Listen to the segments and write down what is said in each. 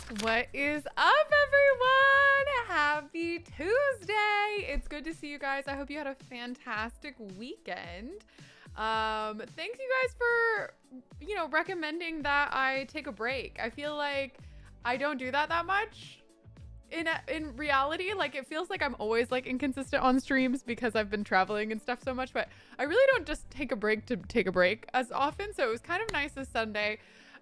What is up, everyone? Happy Tuesday. It's good to see you guys. I hope you had a fantastic weekend. Thanks you guys for, recommending that I take a break. I feel like I don't do that much in reality. Like, it feels like I'm always like inconsistent on streams because I've been traveling and stuff so much, but I really don't just take a break to take a break as often. So it was kind of nice this Sunday.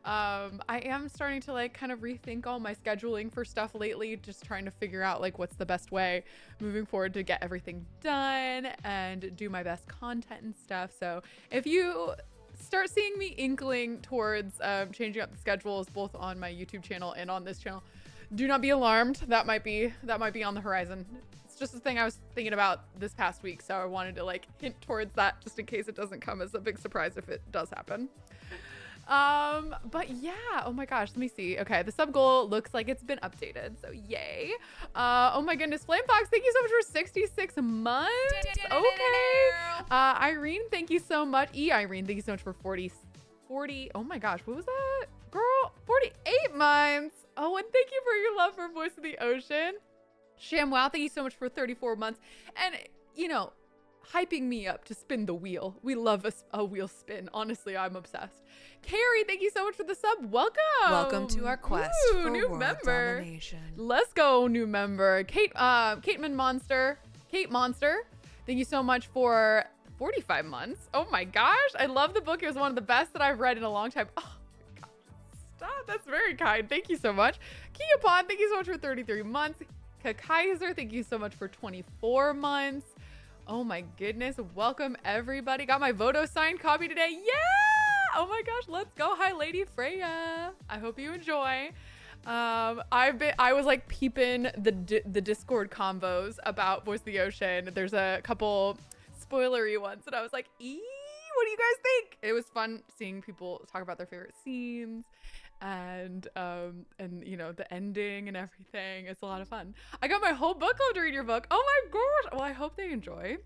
I am starting to like kind of rethink all my scheduling for stuff lately, just trying to figure out like what's the best way moving forward to get everything done and do my best content and stuff. So if you start seeing me inkling towards changing up the schedules both on my YouTube channel and on this channel, do not be alarmed. That might be on the horizon. It's just a thing I was thinking about this past week, so I wanted to like hint towards that just in case it doesn't come as a big surprise if it does happen. But yeah, oh my gosh, let me see. Okay, the sub goal looks like it's been updated, so yay. Oh my goodness, Flamefox, thank you so much for 66 months. Okay. Irene, thank you so much. Irene, thank you so much for 40, oh my gosh, what was that? Girl, 48 months. Oh, and thank you for your love for Voice of the Ocean. ShamWow, thank you so much for 34 months. And, hyping me up to spin the wheel. We love a wheel spin. Honestly, I'm obsessed. Carrie, thank you so much for the sub. Welcome. Welcome to our quest for new world member. domination. Let's go, new member. Kate Monster, thank you so much for 45 months. Oh my gosh, I love the book. It was one of the best that I've read in a long time. Oh my gosh, stop. That's very kind. Thank you so much. Kiapon, thank you so much for 33 months. Kakaiser, thank you so much for 24 months. Oh my goodness. Welcome everybody. Got my Voto signed copy today. Yeah. Oh my gosh. Let's go. Hi, Lady Freya. I hope you enjoy. I was like peeping the Discord combos about Voice of the Ocean. There's a couple spoilery ones and I was like, what do you guys think? It was fun seeing people talk about their favorite scenes and the ending and everything. It's a lot of fun. I got my whole book club to read your book. Oh my gosh. Well, I hope they enjoy.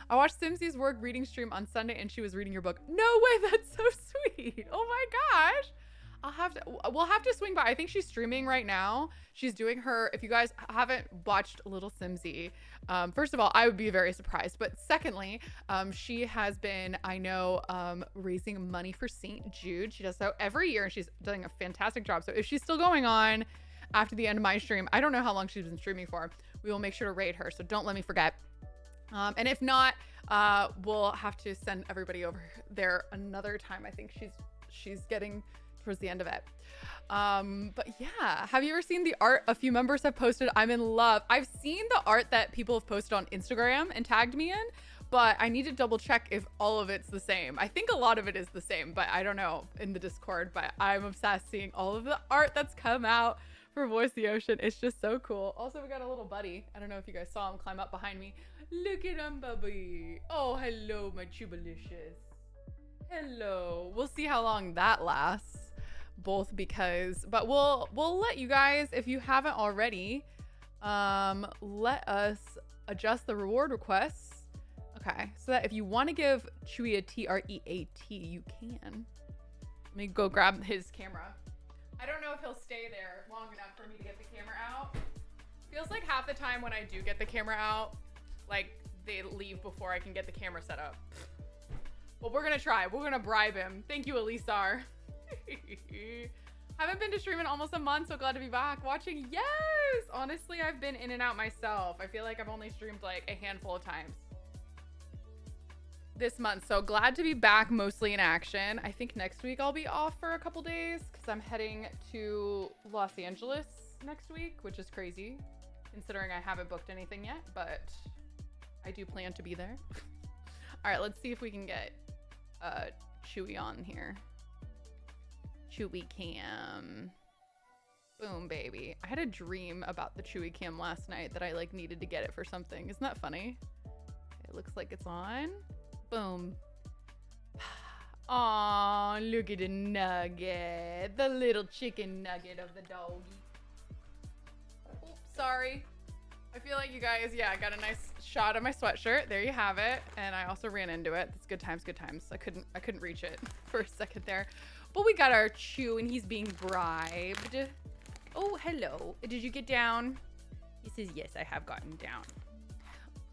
I watched Simsy's work reading stream on Sunday and she was reading your book. No way. That's so sweet. Oh my gosh. We'll have to swing by. I think she's streaming right now. She's doing her, if you guys haven't watched Little Simsy, first of all, I would be very surprised. But secondly, she has been, I know, raising money for St. Jude. She does so every year and she's doing a fantastic job. So if she's still going on after the end of my stream, I don't know how long she's been streaming for. We will make sure to raid her. So don't let me forget. And if not, we'll have to send everybody over there another time. I think she's getting towards the end of it. But yeah, have you ever seen the art a few members have posted? I'm in love. I've seen the art that people have posted on Instagram and tagged me in, but I need to double check if all of it's the same. I think a lot of it is the same, but I don't know in the Discord, but I'm obsessed seeing all of the art that's come out for Voice of the Ocean. It's just so cool. Also, we got a little buddy. I don't know if you guys saw him climb up behind me. Look at him, Bubby. Oh, hello, my Chubalicious. Hello. We'll see how long that lasts. Both but we'll let you guys, if you haven't already, let us adjust the reward requests. Okay, so that if you want to give Chewy a TREAT, you can. Let me go grab his camera. I don't know if he'll stay there long enough for me to get the camera out. Feels like half the time when I do get the camera out, like they leave before I can get the camera set up. Well, we're gonna try. We're gonna bribe him. Thank you, Elisar. Haven't been to stream in almost a month, so glad to be back watching. Yes, honestly, I've been in and out myself. I feel like I've only streamed like a handful of times this month, so glad to be back mostly in action. I think next week I'll be off for a couple days because I'm heading to Los Angeles next week, which is crazy considering I haven't booked anything yet, but I do plan to be there. All right, let's see if we can get Chewy on here. Chewy cam. Boom, baby. I had a dream about the Chewy cam last night that I like needed to get it for something. Isn't that funny? It looks like it's on. Boom. Aw, look at the nugget. The little chicken nugget of the doggy. Oops, sorry. I feel like you guys, yeah, I got a nice shot of my sweatshirt. There you have it. And I also ran into it. That's good times, good times. I couldn't reach it for a second there. But we got our Chew and he's being bribed. Oh, hello. Did you get down? He says, yes, I have gotten down.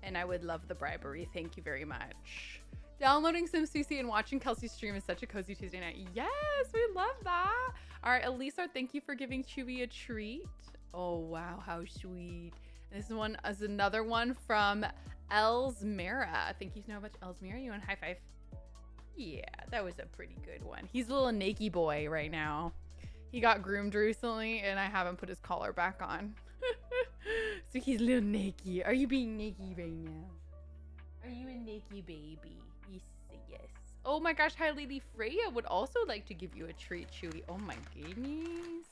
And I would love the bribery. Thank you very much. Downloading SimCC and watching Kelsey stream is such a cozy Tuesday night. Yes, we love that. All right, Elisa, thank you for giving Chewy a treat. Oh, wow, how sweet. And this one is another one from Elsmera. Thank you so much, Elsmera. You want a high five? Yeah, that was a pretty good one. He's a little naked boy right now. He got groomed recently, and I haven't put his collar back on. So he's a little naked. Are you being naked right now? Are you a naked baby? Yes. Oh my gosh, hi Lady Freya would also like to give you a treat, Chewy. Oh my goodness.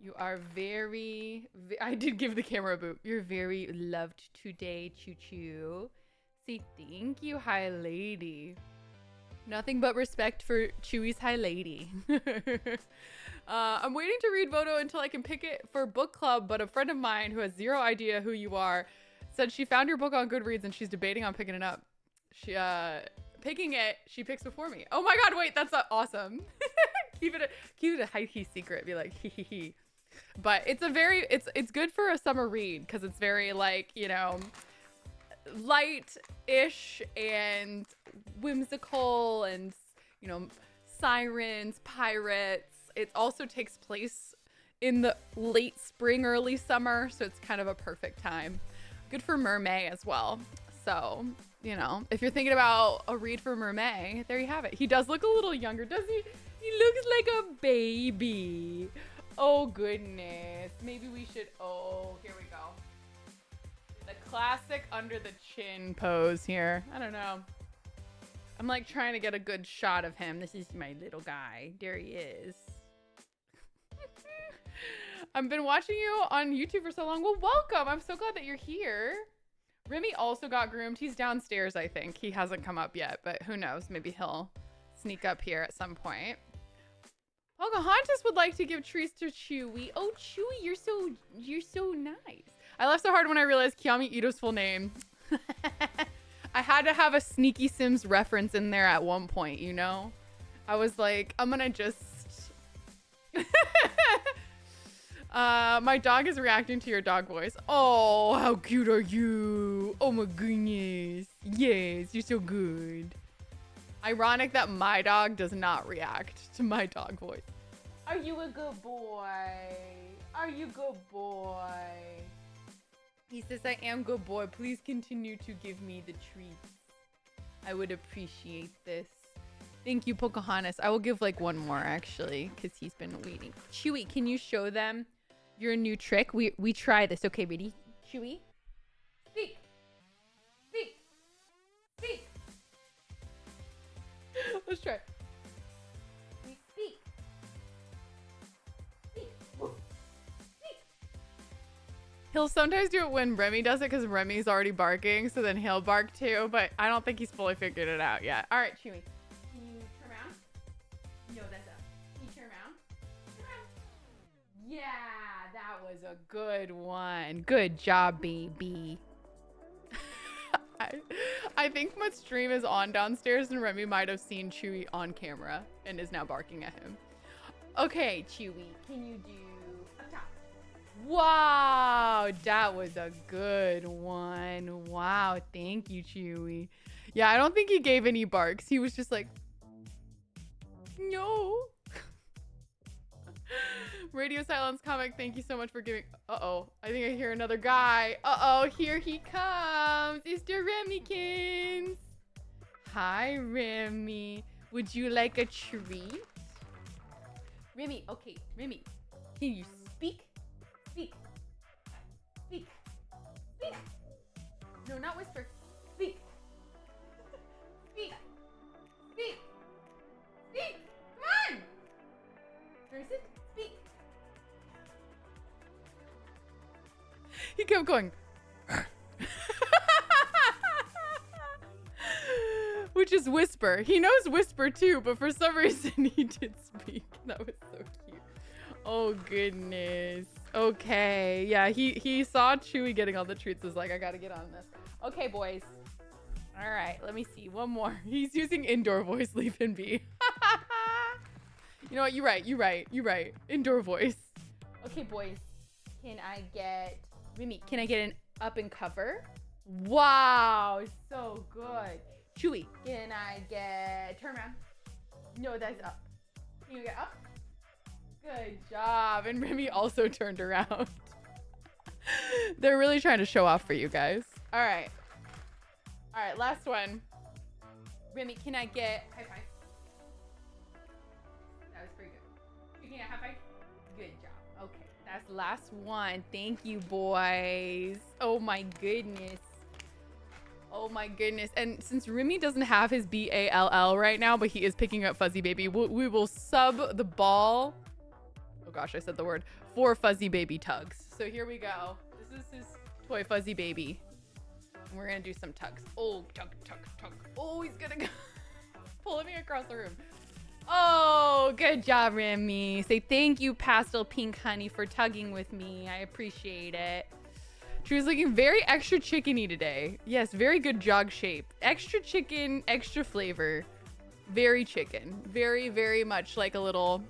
You are I did give the camera a boot. You're very loved today, Choo-Choo. Say thank you, hi lady. Nothing but respect for Chewy's hi lady. I'm waiting to read Voto until I can pick it for book club, but a friend of mine who has zero idea who you are said she found your book on Goodreads and she's debating on picking it up. She she picks before me. Oh my god, wait, that's awesome. keep it a high key secret. Be like hee hee hee. But it's good for a summer read because it's very like, you know, light-ish and whimsical and, you know, sirens, pirates. It also takes place in the late spring, early summer, so it's kind of a perfect time. Good for Mermay as well. So, you know, if you're thinking about a read for Mermay, there you have it. He does look a little younger, doesn't he? He looks like a baby. Oh, goodness. Maybe we should... Oh, here we go. The classic under the chin pose here. I don't know. I'm like trying to get a good shot of him. This is my little guy. There he is. I've been watching you on YouTube for so long. Well, welcome. I'm so glad that you're here. Remy also got groomed. He's downstairs, I think. He hasn't come up yet, but who knows? Maybe he'll sneak up here at some point. Pocahontas would like to give treats to Chewy. Oh, Chewy, you're so nice. I laughed so hard when I realized Kiyomi Ito's full name. I had to have a Sneaky Sims reference in there at one point, you know? I was like, I'm gonna just... my dog is reacting to your dog voice. Oh, how cute are you? Oh my goodness. Yes, you're so good. Ironic that my dog does not react to my dog voice. Are you a good boy? Are you good boy? He says, I am good boy. Please continue to give me the treats. I would appreciate this. Thank you, Pocahontas. I will give like one more actually, because he's been waiting. Chewy, can you show them your new trick? We try this. Okay, ready? Chewy? Speak. Speak. Speak. Let's try. Speak. Speak. Speak. Speak. He'll sometimes do it when Remy does it because Remy's already barking, so then he'll bark too, but I don't think he's fully figured it out yet. All right, Chewy. Can you turn around? No, that's up. Can you turn around? Turn around. Yeah, that was a good one. Good job, baby. I think my stream is on downstairs and Remy might have seen Chewy on camera and is now barking at him. Okay, Chewy, can you do up top? Wow, that was a good one. Wow, thank you, Chewy. Yeah, I don't think he gave any barks. He was just like, no. Radio Silence Comic, thank you so much for giving... Uh-oh, I think I hear another guy. Uh-oh, here he comes. Mr. Remykins. Hi, Remy. Would you like a treat? Remy, okay, Remy. Can you speak? Speak. Speak. Speak. No, not whisper. Speak. Speak. Speak. Speak. Come on. Where is it? Speak. He kept going. Which is whisper. He knows whisper too, but for some reason he did speak. That was so cute. Oh goodness. Okay. Yeah, he saw Chewy getting all the treats. Was like, I gotta get on this. Okay, boys. All right, let me see. One more. He's using indoor voice. Leave him be. You know what? You're right. Indoor voice. Okay, boys. Can I get Remy? Can I get an up and cover? Wow, so good. Chewy. Can I get turn around? No, that's up. Can you get up? Good job. And Remy also turned around. They're really trying to show off for you guys. All right. All right, last one. Remy, can I get high five? That was pretty good. You can get high five? Good job. Okay, that's the last one. Thank you, boys. Oh my goodness. Oh my goodness. And since Remy doesn't have his BALL right now, but he is picking up Fuzzy Baby, we will sub the ball. Oh gosh, I said the word. For Fuzzy Baby tugs. So here we go. This is his toy Fuzzy Baby. And we're gonna do some tugs. Oh, tug, tug, tug. Oh, he's gonna go pulling me across the room. Oh, good job, Remy. Say thank you, Pastel Pink Honey, for tugging with me. I appreciate it. She was looking very extra chickeny today. Yes, very good jog shape. Extra chicken, extra flavor. Very chicken. Very, very much like a little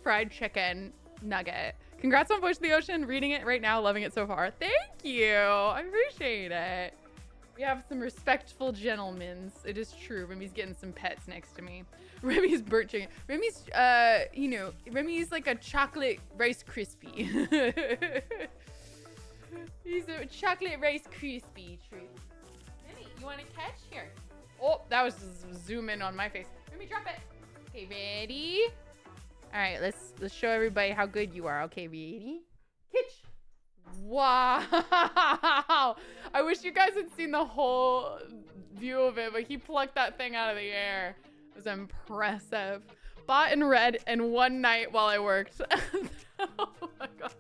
fried chicken nugget. Congrats on Voice of the Ocean. Reading it right now. Loving it so far. Thank you. I appreciate it. We have some respectful gentlemen. It is true. Remy's getting some pets next to me. Remy's burnt chicken. Remy's, you know, Remy's like a chocolate Rice Krispie. He's a chocolate Rice Krispie treat. Remy, you want to catch? Here. Oh, that was just zoom in on my face. Remy, drop it. Okay, ready? All right, let's show everybody how good you are. Okay, ready? Catch. Wow. I wish you guys had seen the whole view of it, but he plucked that thing out of the air. It was impressive. Bought and read in one night while I worked. Oh my gosh.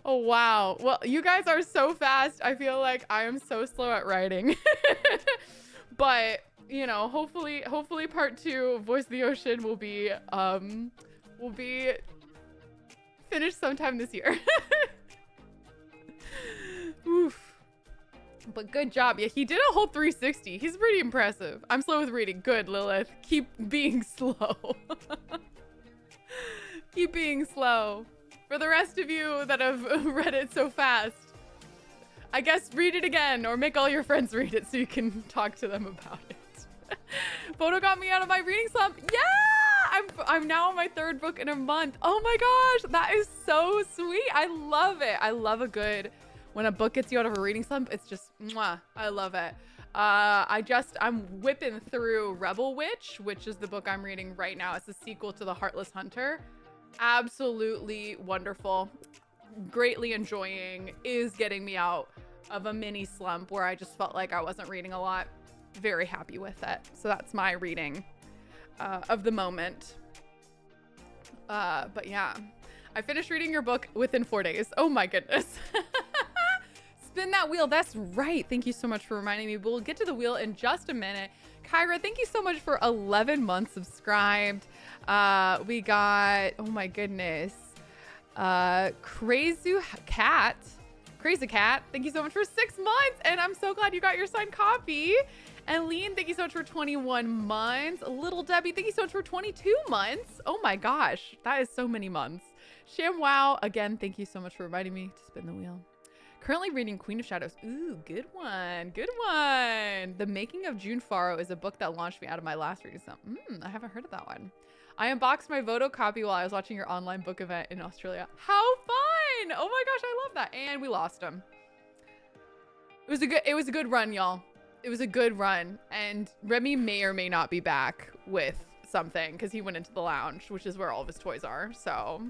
Oh, wow. Well, you guys are so fast. I feel like I am so slow at writing. But, you know, hopefully part 2 of Voice of the Ocean will be finished sometime this year. Oof. But good job. Yeah, he did a whole 360. He's pretty impressive. I'm slow with reading. Good, Lilith. Keep being slow. Keep being slow. For the rest of you that have read it so fast, I guess read it again or make all your friends read it so you can talk to them about it. Photo got me out of my reading slump. Yeah! I'm now on my 3rd book in a month. Oh my gosh, that is so sweet. I love it. I love when a book gets you out of a reading slump, it's just, mwah, I love it. I'm whipping through Rebel Witch, which is the book I'm reading right now. It's the sequel to The Heartless Hunter. Absolutely wonderful. Greatly enjoying. Is getting me out of a mini slump where I just felt like I wasn't reading a lot. Very happy with it. So that's my reading of the moment. But yeah, I finished reading your book within 4 days. Oh my goodness. Spin that wheel. That's right. Thank you so much for reminding me. We'll get to the wheel in just a minute. Kyra, thank you so much for 11 months subscribed. We got, oh my goodness. Crazy Cat. Thank you so much for 6 months. And I'm so glad you got your signed copy. And Lean, thank you so much for 21 months. Little Debbie, thank you so much for 22 months. Oh my gosh, that is so many months. ShamWow, again, thank you so much for reminding me to spin the wheel. Currently reading Queen of Shadows. Ooh, good one. Good one. The Making of June Farrow is a book that launched me out of my last reading slump. I haven't heard of that one. I unboxed my Voto copy while I was watching your online book event in Australia. How fun! Oh my gosh, I love that. And we lost him. It was a good run, y'all. It was a good run. And Remy may or may not be back with something because he went into the lounge, which is where all of his toys are. So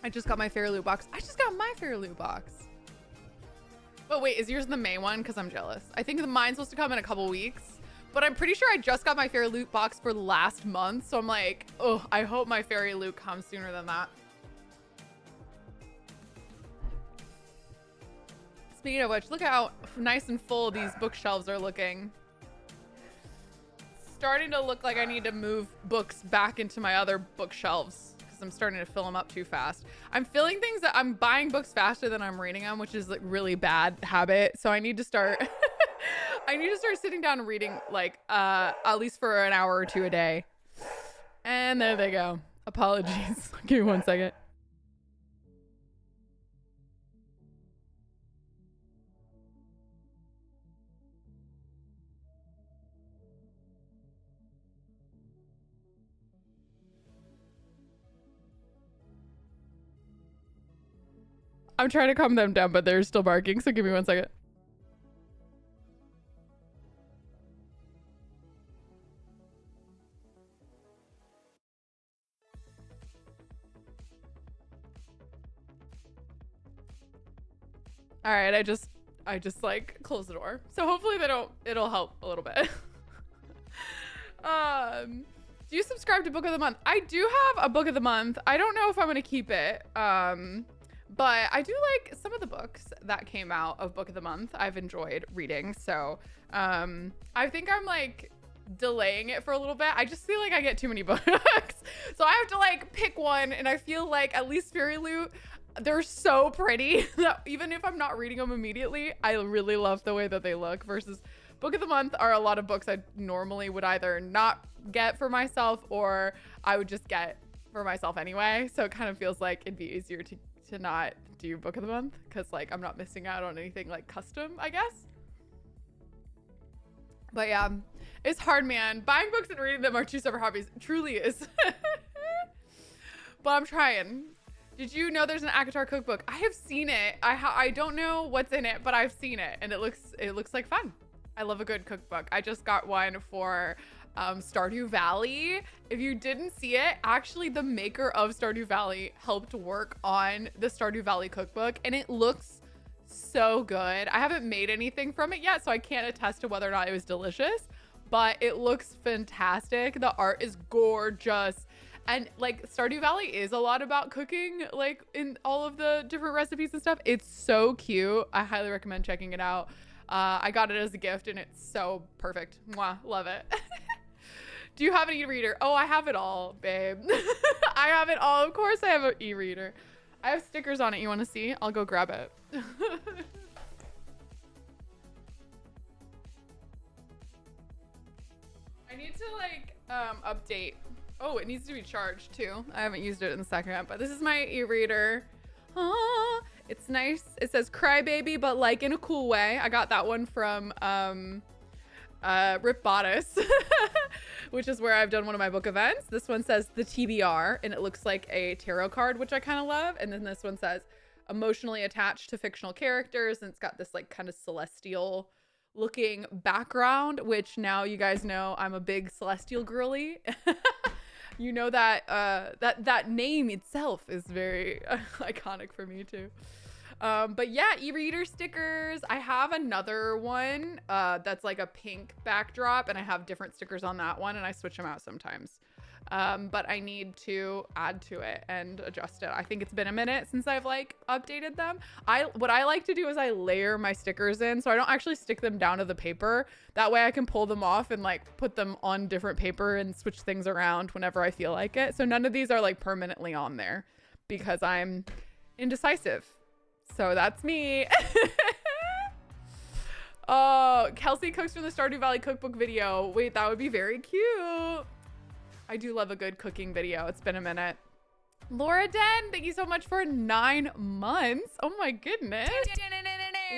I just got my Fairy Loot box. I just got my Fairy Loot box. But wait, is yours the May one? Because I'm jealous. I think mine's supposed to come in a couple weeks. But I'm pretty sure I just got my Fairy Loot box for last month. So I'm like, oh, I hope my Fairy Loot comes sooner than that. Speaking of which, look how nice and full these bookshelves are looking. Starting to look like I need to move books back into my other bookshelves because I'm starting to fill them up too fast. I'm filling things that I'm buying books faster than I'm reading them, which is like really bad habit. So I need to start sitting down and reading like at least for an hour or two a day. And And there they go. Apologies. Give me 1 second. I'm trying to calm them down, but they're still barking, so give me 1 second. All right, I just like close the door. So hopefully it'll help a little bit. Do you subscribe to Book of the Month? I do have a Book of the Month. I don't know if I'm gonna keep it. But I do like some of the books that came out of Book of the Month. I've enjoyed reading. So I think I'm like delaying it for a little bit. I just feel like I get too many books. So I have to like pick one, and I feel like at least Fairy Loot, they're so pretty that even if I'm not reading them immediately, I really love the way that they look. Versus Book of the Month are a lot of books I normally would either not get for myself or I would just get for myself anyway. So it kind of feels like it'd be easier to not do Book of the Month because like I'm not missing out on anything like custom, I guess. But yeah, it's hard, man. Buying books and reading them are two separate hobbies. It truly is. But I'm trying. Did you know there's an ACOTAR cookbook? I have seen it. I don't know what's in it, but I've seen it and it looks like fun. I love a good cookbook. I just got one for Stardew Valley. If you didn't see it, actually the maker of Stardew Valley helped work on the Stardew Valley cookbook and it looks so good. I haven't made anything from it yet, so I can't attest to whether or not it was delicious, but it looks fantastic. The art is gorgeous. And like Stardew Valley is a lot about cooking, like in all of the different recipes and stuff. It's so cute. I highly recommend checking it out. I got it as a gift and it's so perfect. Mwah, love it. Do you have an e-reader? Oh, I have it all, babe. I have it all. Of course I have an e-reader. I have stickers on it. You want to see? I'll go grab it. I need to like update. Oh, it needs to be charged too. I haven't used it in a second, but this is my e-reader. Ah, it's nice. It says Crybaby, but like in a cool way. I got that one from Rip Bodice, which is where I've done one of my book events. This one says the TBR and it looks like a tarot card, which I kind of love. And then this one says emotionally attached to fictional characters. And it's got this like kind of celestial looking background, which now you guys know I'm a big celestial girly. You know that that name itself is very iconic for me too. But yeah, e-reader stickers. I have another one that's like a pink backdrop and I have different stickers on that one and I switch them out sometimes. But I need to add to it and adjust it. I think it's been a minute since I've like updated them. What I like to do is I layer my stickers in, so I don't actually stick them down to the paper. That way I can pull them off and like put them on different paper and switch things around whenever I feel like it. So none of these are like permanently on there because I'm indecisive. So that's me. Oh, Kelsey cooks from the Stardew Valley cookbook video. Wait, that would be very cute. I do love a good cooking video. It's been a minute. Laura Den, thank you so much for 9 months. Oh my goodness.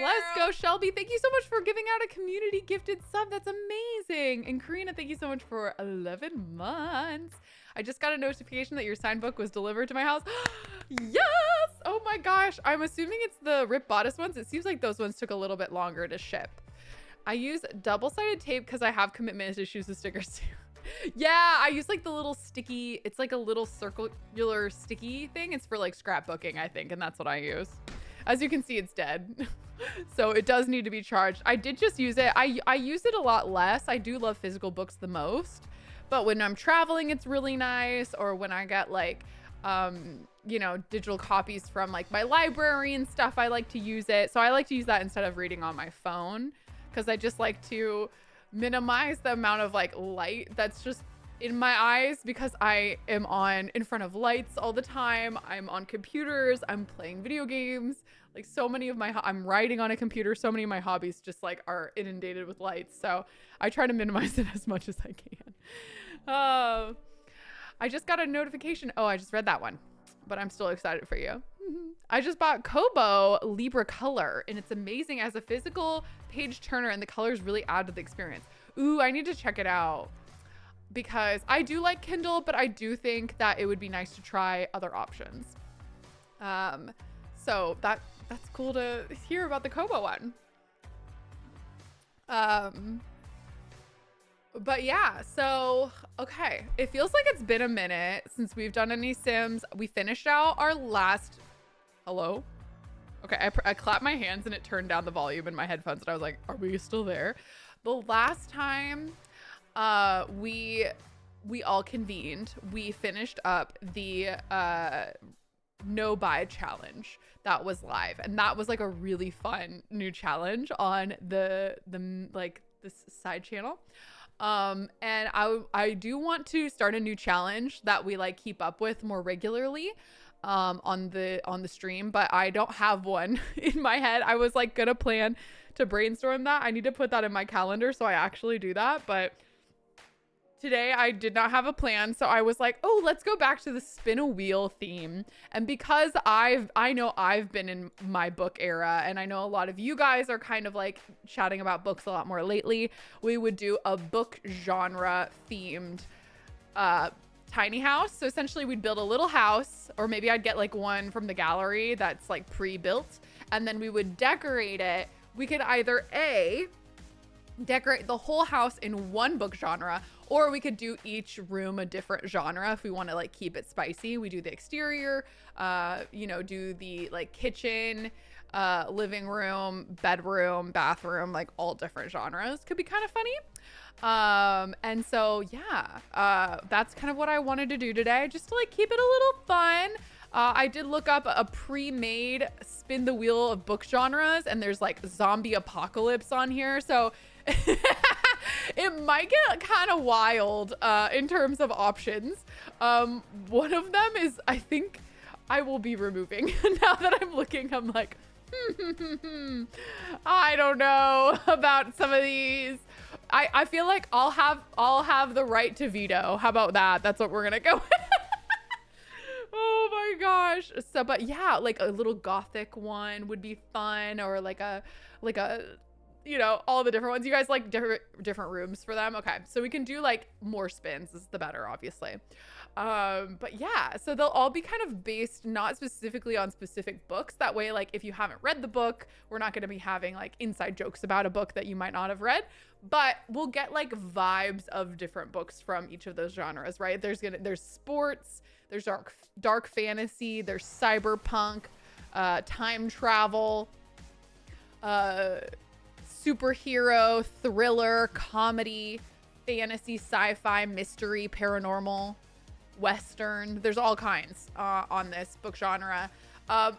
Let's go, Shelby. Thank you so much for giving out a community gifted sub. That's amazing. And Karina, thank you so much for 11 months. I just got a notification that your signed book was delivered to my house. Yes. Oh my gosh. I'm assuming it's the Rip Bodice ones. It seems like those ones took a little bit longer to ship. I use double-sided tape because I have commitment issues with stickers too. Yeah, I use like the little sticky, it's like a little circular sticky thing. It's for like scrapbooking, I think, and that's what I use. As you can see, it's dead. So it does need to be charged. I did just use it. I use it a lot less. I do love physical books the most, but when I'm traveling, it's really nice. Or when I get like, you know, digital copies from like my library and stuff, I like to use it. So I like to use that instead of reading on my phone because I just like to minimize the amount of like light that's just in my eyes because I am in front of lights all the time. I'm on computers, I'm playing video games, like so many of I'm writing on a computer. So many of my hobbies just like are inundated with lights. So I try to minimize it as much as I can. I just got a notification. Oh, I just read that one, but I'm still excited for you. I just bought Kobo Libra Color, and it's amazing as a physical page turner, and the colors really add to the experience. Ooh, I need to check it out because I do like Kindle, but I do think that it would be nice to try other options. So that's cool to hear about the Kobo one. But yeah, so, okay. It feels like it's been a minute since we've done any Sims. We finished out our last, hello? Okay, I clapped my hands and it turned down the volume in my headphones and I was like, are we still there? The last time we all convened, we finished up the no buy challenge that was live, and that was like a really fun new challenge on the like this side channel. And I do want to start a new challenge that we like keep up with more regularly on the stream, but I don't have one in my head. I was like gonna plan to brainstorm that. I need to put that in my calendar so I actually do that, but today I did not have a plan, so I was like, oh, let's go back to the spin a wheel theme. And because I know I've been in my book era, and I know a lot of you guys are kind of like chatting about books a lot more lately, we would do a book genre themed tiny house. So essentially we'd build a little house, or maybe I'd get like one from the gallery that's like pre-built, and then we would decorate it. We could either decorate the whole house in one book genre, or we could do each room a different genre if we want to like keep it spicy. We do the exterior, do the like kitchen, living room, bedroom, bathroom, like all different genres. Could be kind of funny. And so yeah, that's kind of what I wanted to do today, just to like keep it a little fun. I did look up a pre-made spin the wheel of book genres, and there's like zombie apocalypse on here. So it might get kind of wild in terms of options. One of them is, I think I will be removing. Now that I'm looking, I'm like, I don't know about some of these. I feel like I'll have the right to veto. How about that? That's what we're gonna go with. Oh my gosh. So, but yeah, like a little gothic one would be fun, or like a, all the different ones. You guys like different rooms for them? Okay. So we can do like more spins, is the better, obviously. But yeah, so they'll all be kind of based not specifically on specific books. That way, like if you haven't read the book, we're not going to be having like inside jokes about a book that you might not have read, but we'll get like vibes of different books from each of those genres, right? There's sports, there's dark fantasy, there's cyberpunk, time travel, superhero, thriller, comedy, fantasy, sci-fi, mystery, paranormal, Western. There's all kinds on this book genre.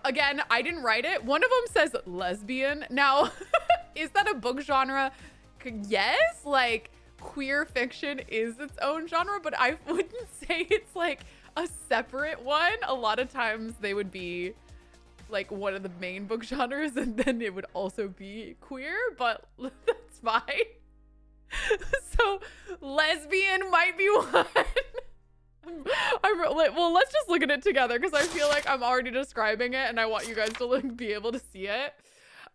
Again, I didn't write it. One of them says lesbian. Now, is that a book genre? Yes, like queer fiction is its own genre, but I wouldn't say it's like a separate one. A lot of times they would be like one of the main book genres, and then it would also be queer, but that's fine. So lesbian might be one. Well, let's just look at it together, because I feel like I'm already describing it and I want you guys to like be able to see it.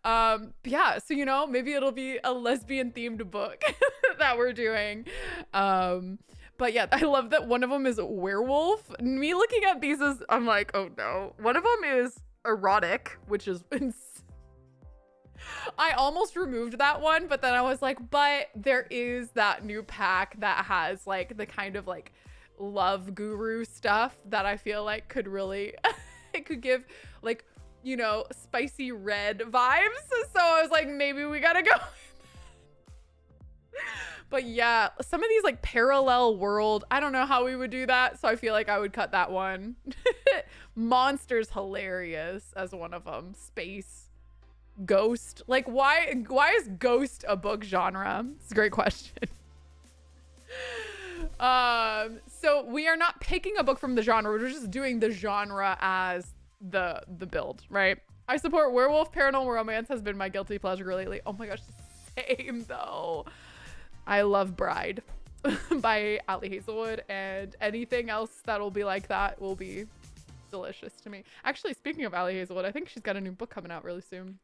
Yeah, so maybe it'll be a lesbian themed book that we're doing. But yeah, I love that one of them is werewolf. Me looking at these is, I'm like, oh no. One of them is erotic, which is I almost removed that one, but then I was like, but there is that new pack that has like the kind of like love guru stuff that I feel like could really it could give like spicy red vibes. So I was like, maybe we gotta go. But yeah, some of these like parallel world, I don't know how we would do that, so I feel like I would cut that one. Monsters hilarious as one of them. Space, ghost, like why is ghost a book genre? It's a great question. So we are not picking a book from the genre, we're just doing the genre as the build, right? I support werewolf. Paranormal romance has been my guilty pleasure lately. Oh my gosh, same though. I love Bride. by Ali Hazelwood, and anything else that'll be like that will be delicious to me. Actually, speaking of Ali Hazelwood, I think she's got a new book coming out really soon.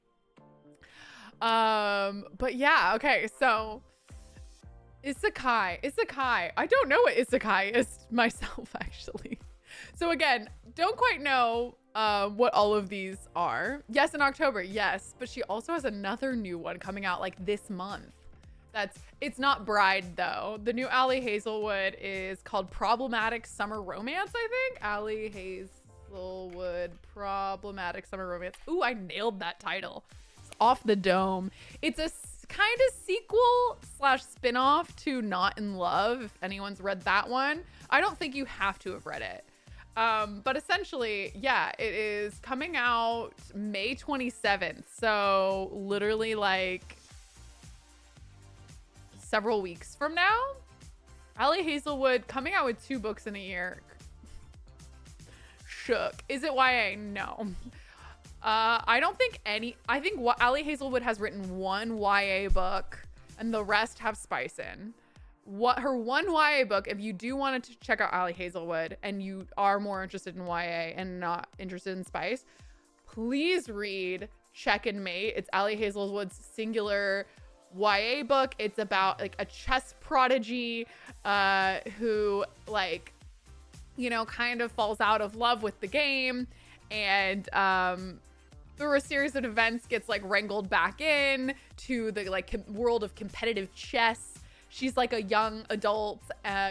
But yeah, okay, so Isekai. I don't know what Isekai is myself, actually. So again, don't quite know what all of these are. Yes, in October, yes, but she also has another new one coming out like this month. It's not Bride though. The new Ali Hazelwood is called Problematic Summer Romance, I think. Ali Hazelwood Problematic Summer Romance. Ooh, I nailed that title. It's off the dome. It's a kind of sequel / spin-off to Not in Love, if anyone's read that one. I don't think you have to have read it. But essentially, yeah, it is coming out May 27th. So literally like several weeks from now. Ali Hazelwood coming out with 2 books in a year. Shook. Is it YA? No. I don't think I think Ali Hazelwood has written 1 YA book and the rest have spice in. What her 1 YA book, if you do want to check out Ali Hazelwood and you are more interested in YA and not interested in spice, please read Check and Mate. It's Ali Hazelwood's singular YA book. It's about like a chess prodigy who like, you know, kind of falls out of love with the game, and through a series of events gets like wrangled back in to the like world of competitive chess. She's like a young adult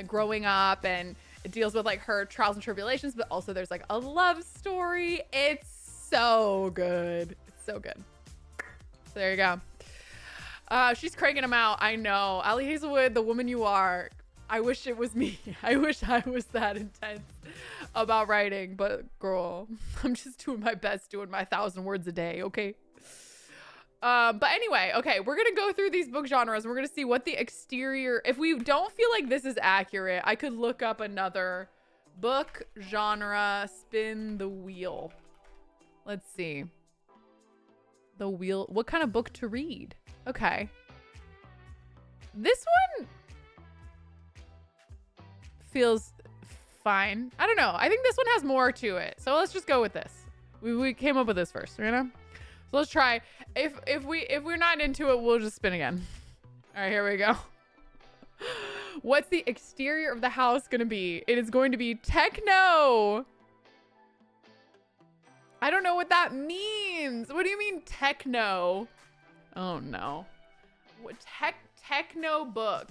growing up, and it deals with like her trials and tribulations, but also there's like a love story. It's so good. It's so good. So there you go. She's cranking them out. I know. Ali Hazelwood, the woman you are. I wish it was me. I wish I was that intense about writing, but girl, I'm just doing my best, doing my 1,000 words a day. Okay. But anyway, okay, we're gonna go through these book genres. We're gonna see what the exterior, if we don't feel like this is accurate, I could look up another book genre, spin the wheel. Let's see. The wheel, what kind of book to read? Okay. This one feels fine. I don't know. I think this one has more to it. So let's just go with this. We came up with this first, you know? So let's try. If we're not into it, we'll just spin again. All right, here we go. What's the exterior of the house going to be? It is going to be techno. I don't know what that means. What do you mean techno? Oh no. What techno book?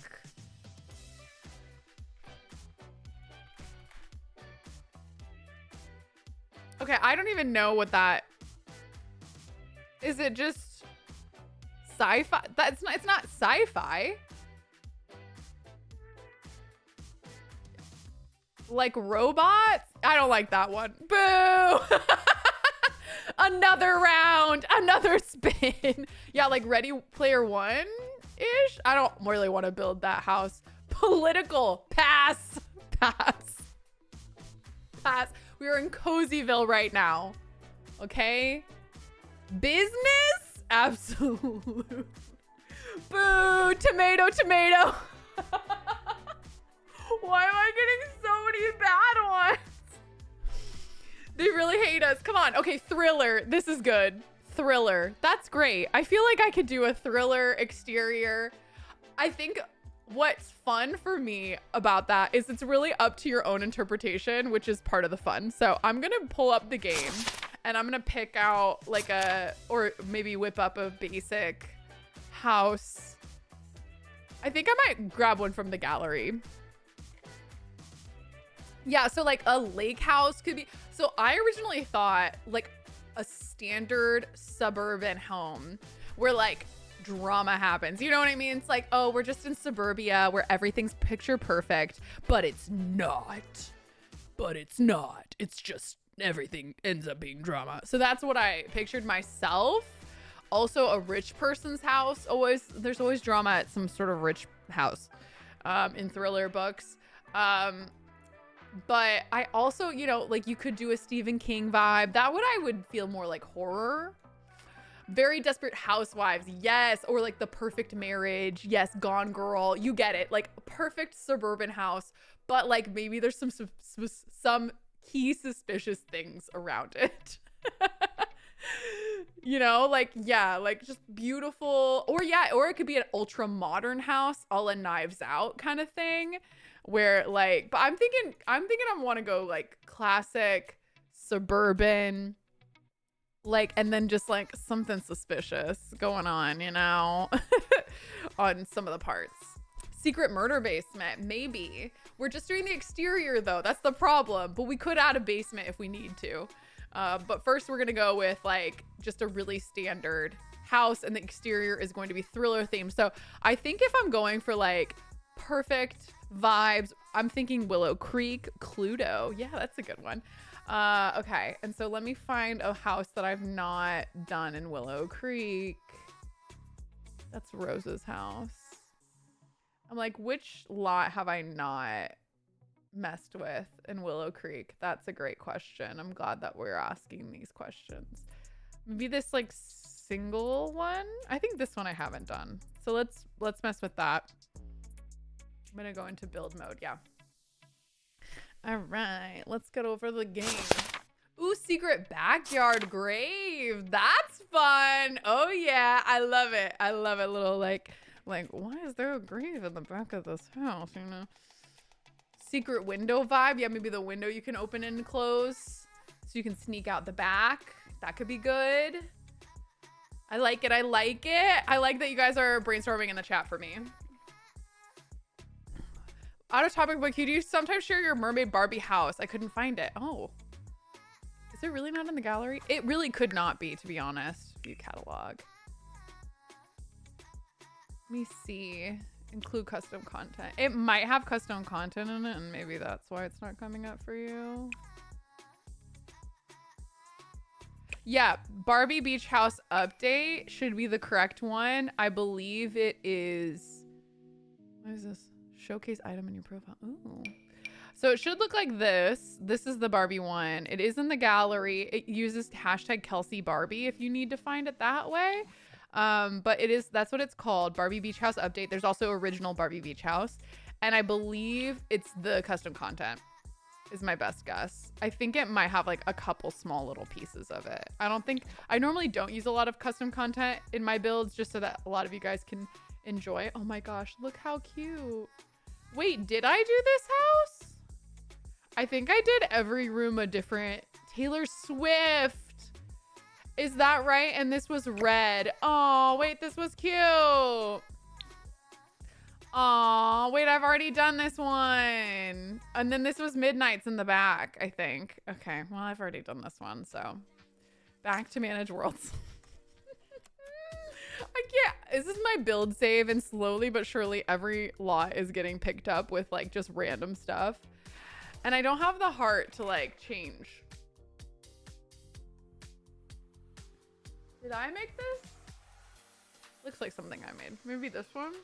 Okay, I don't even know what that is. It just sci-fi? It's not sci-fi. Like robots? I don't like that one. Boo! Another round, another spin. Yeah, like Ready Player One-ish. I don't really want to build that house. Political. Pass. We are in Cozyville right now. Okay? Business? Absolute. Boo! Tomato. Why am I getting so many bad ones? They really hate us. Come on. Okay, thriller. This is good. Thriller. That's great. I feel like I could do a thriller exterior. I think what's fun for me about that is it's really up to your own interpretation, which is part of the fun. So I'm going to pull up the game and I'm going to pick out like or maybe whip up a basic house. I think I might grab one from the gallery. Yeah, so like a lake house could be. So I originally thought like a standard suburban home where like drama happens. You know what I mean? It's like, oh, we're just in suburbia where everything's picture perfect, but it's not. It's just everything ends up being drama. So that's what I pictured myself. Also a rich person's house. There's always drama at some sort of rich house in thriller books. But I also, you know, like you could do a Stephen King vibe. That I would feel more like horror. Very Desperate Housewives. Yes. Or like The Perfect Marriage. Yes. Gone Girl. You get it. Like perfect suburban house, but like maybe there's some key suspicious things around it. You know, like, yeah, like just beautiful. Or yeah, or it could be an ultra modern house, a la Knives Out kind of thing, where like, but I'm thinking I want to go like classic suburban, like, and then just like something suspicious going on, you know, on some of the parts. Secret murder basement, maybe. We're just doing the exterior though. That's the problem. But we could add a basement if we need to. But first we're gonna go with like just a really standard house, and the exterior is going to be thriller themed. So I think if I'm going for like perfect vibes, I'm thinking Willow Creek, Cluedo. Yeah, that's a good one. Okay, and so let me find a house that I've not done in Willow Creek. That's Rose's house. I'm like, which lot have I not messed with in Willow Creek? That's a great question. I'm glad that we're asking these questions. Maybe this like single one. I think this one I haven't done. So let's mess with that. I'm gonna go into build mode. Yeah. All right, let's get over the game. Ooh, secret backyard grave. That's fun. Oh yeah, I love it. I love it. Little like why is there a grave in the back of this house? You know. Secret window vibe. Yeah, maybe the window you can open and close so you can sneak out the back. That could be good. I like it. I like it. I like that you guys are brainstorming in the chat for me. Out of topic, but could you sometimes share your mermaid Barbie house? I couldn't find it. Oh, is it really not in the gallery? It really could not be, to be honest. View catalog. Let me see. Include custom content. It might have custom content in it, and maybe that's why it's not coming up for you. Yeah, Barbie Beach House update should be the correct one. I believe it is. What is this? Showcase item in your profile. Ooh. So it should look like this. This is the Barbie one. It is in the gallery. It uses hashtag Kelsey Barbie if you need to find it that way. But that's what it's called. Barbie Beach House update. There's also original Barbie Beach House. And I believe it's the custom content is my best guess. I think it might have like a couple small little pieces of it. I normally don't use a lot of custom content in my builds just so that a lot of you guys can enjoy. Oh my gosh, look how cute. Wait, did I do this house? I think I did every room a different Taylor Swift. Is that right? And this was red. Oh, wait, this was cute. Oh, wait, I've already done this one. And then this was Midnight's in the back, I think. Okay, well, I've already done this one, so back to Manage Worlds. I can't. This is my build save, and slowly but surely every lot is getting picked up with like just random stuff. And I don't have the heart to like change. Did I make this? Looks like something I made. Maybe this one?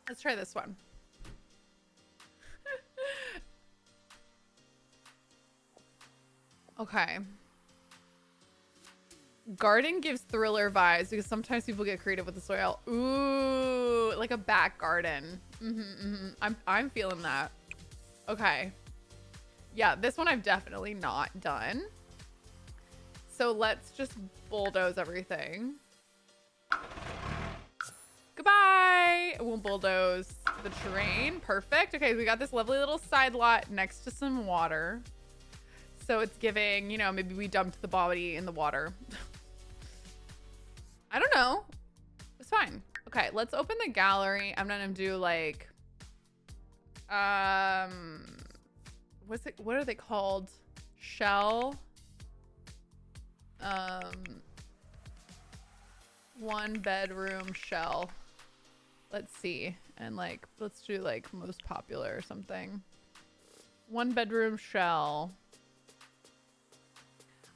Let's try this one. Okay. Garden gives thriller vibes because sometimes people get creative with the soil. Ooh, like a back garden. I'm feeling that. Okay. Yeah, this one I've definitely not done. So let's just bulldoze everything. Goodbye. We'll bulldoze the terrain. Perfect. Okay, we got this lovely little side lot next to some water. So it's giving, you know, maybe we dumped the body in the water. I don't know. It's fine. Okay, let's open the gallery. I'm gonna do like, what are they called? Shell. One bedroom shell. Let's see. And like, let's do like most popular or something. One bedroom shell.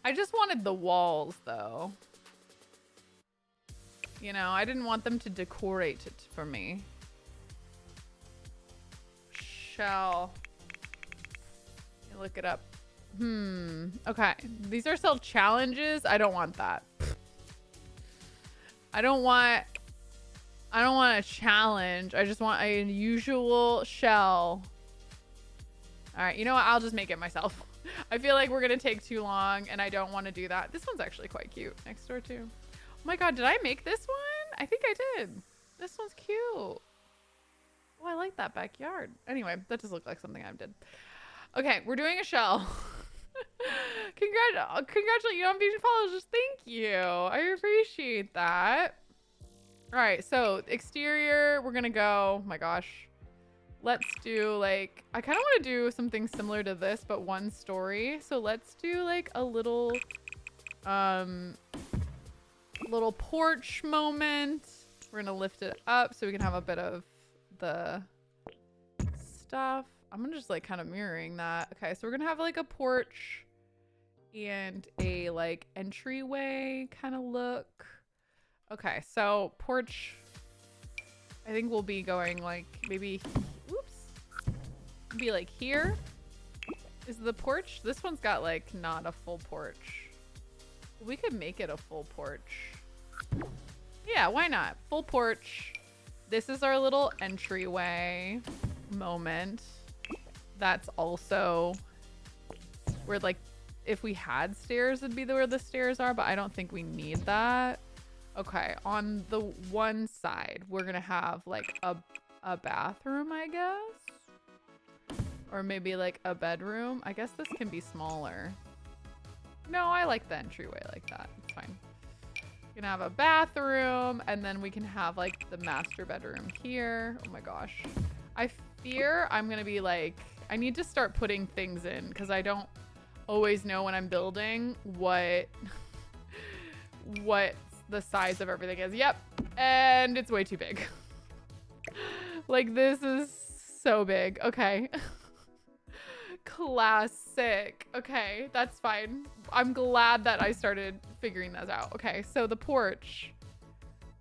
I just wanted the walls though. You know, I didn't want them to decorate it for me. Shell. Let me look it up. Okay. These are still challenges. I don't want that. I don't want a challenge. I just want a usual shell. All right, you know what? I'll just make it myself. I feel like we're gonna take too long and I don't want to do that. This one's actually quite cute next door too. Oh my God, did I make this one? I think I did. This one's cute. Oh, I like that backyard. Anyway, that just looked like something I did. Okay, we're doing a shell. Congratulate you on being followers. Thank you. I appreciate that. All right, so exterior, we're gonna go. Oh my gosh. Let's do like, I kind of want to do something similar to this, but one story. So let's do like a little porch moment. We're gonna lift it up so we can have a bit of the stuff. I'm gonna just like kind of mirroring that. Okay, so we're gonna have like a porch and a like entryway kind of look. Okay, so porch, I think we'll be going like maybe, be like here is the porch. This one's got like not a full porch. We could make it a full porch. Yeah, why not? Full porch. This is our little entryway moment. That's also where like if we had stairs it'd be where the stairs are, but I don't think we need that. Okay, on the one side we're gonna have like a bathroom, I guess, or maybe like a bedroom. I guess this can be smaller. No, I like the entryway like that. It's fine. We can have a bathroom and then we can have like the master bedroom here. Oh my gosh, I fear I'm gonna be like, I need to start putting things in because I don't always know when I'm building what the size of everything is. Yep, and it's way too big. Like this is so big. Okay. Classic. Okay, that's fine. I'm glad that I started figuring this out. Okay, so the porch,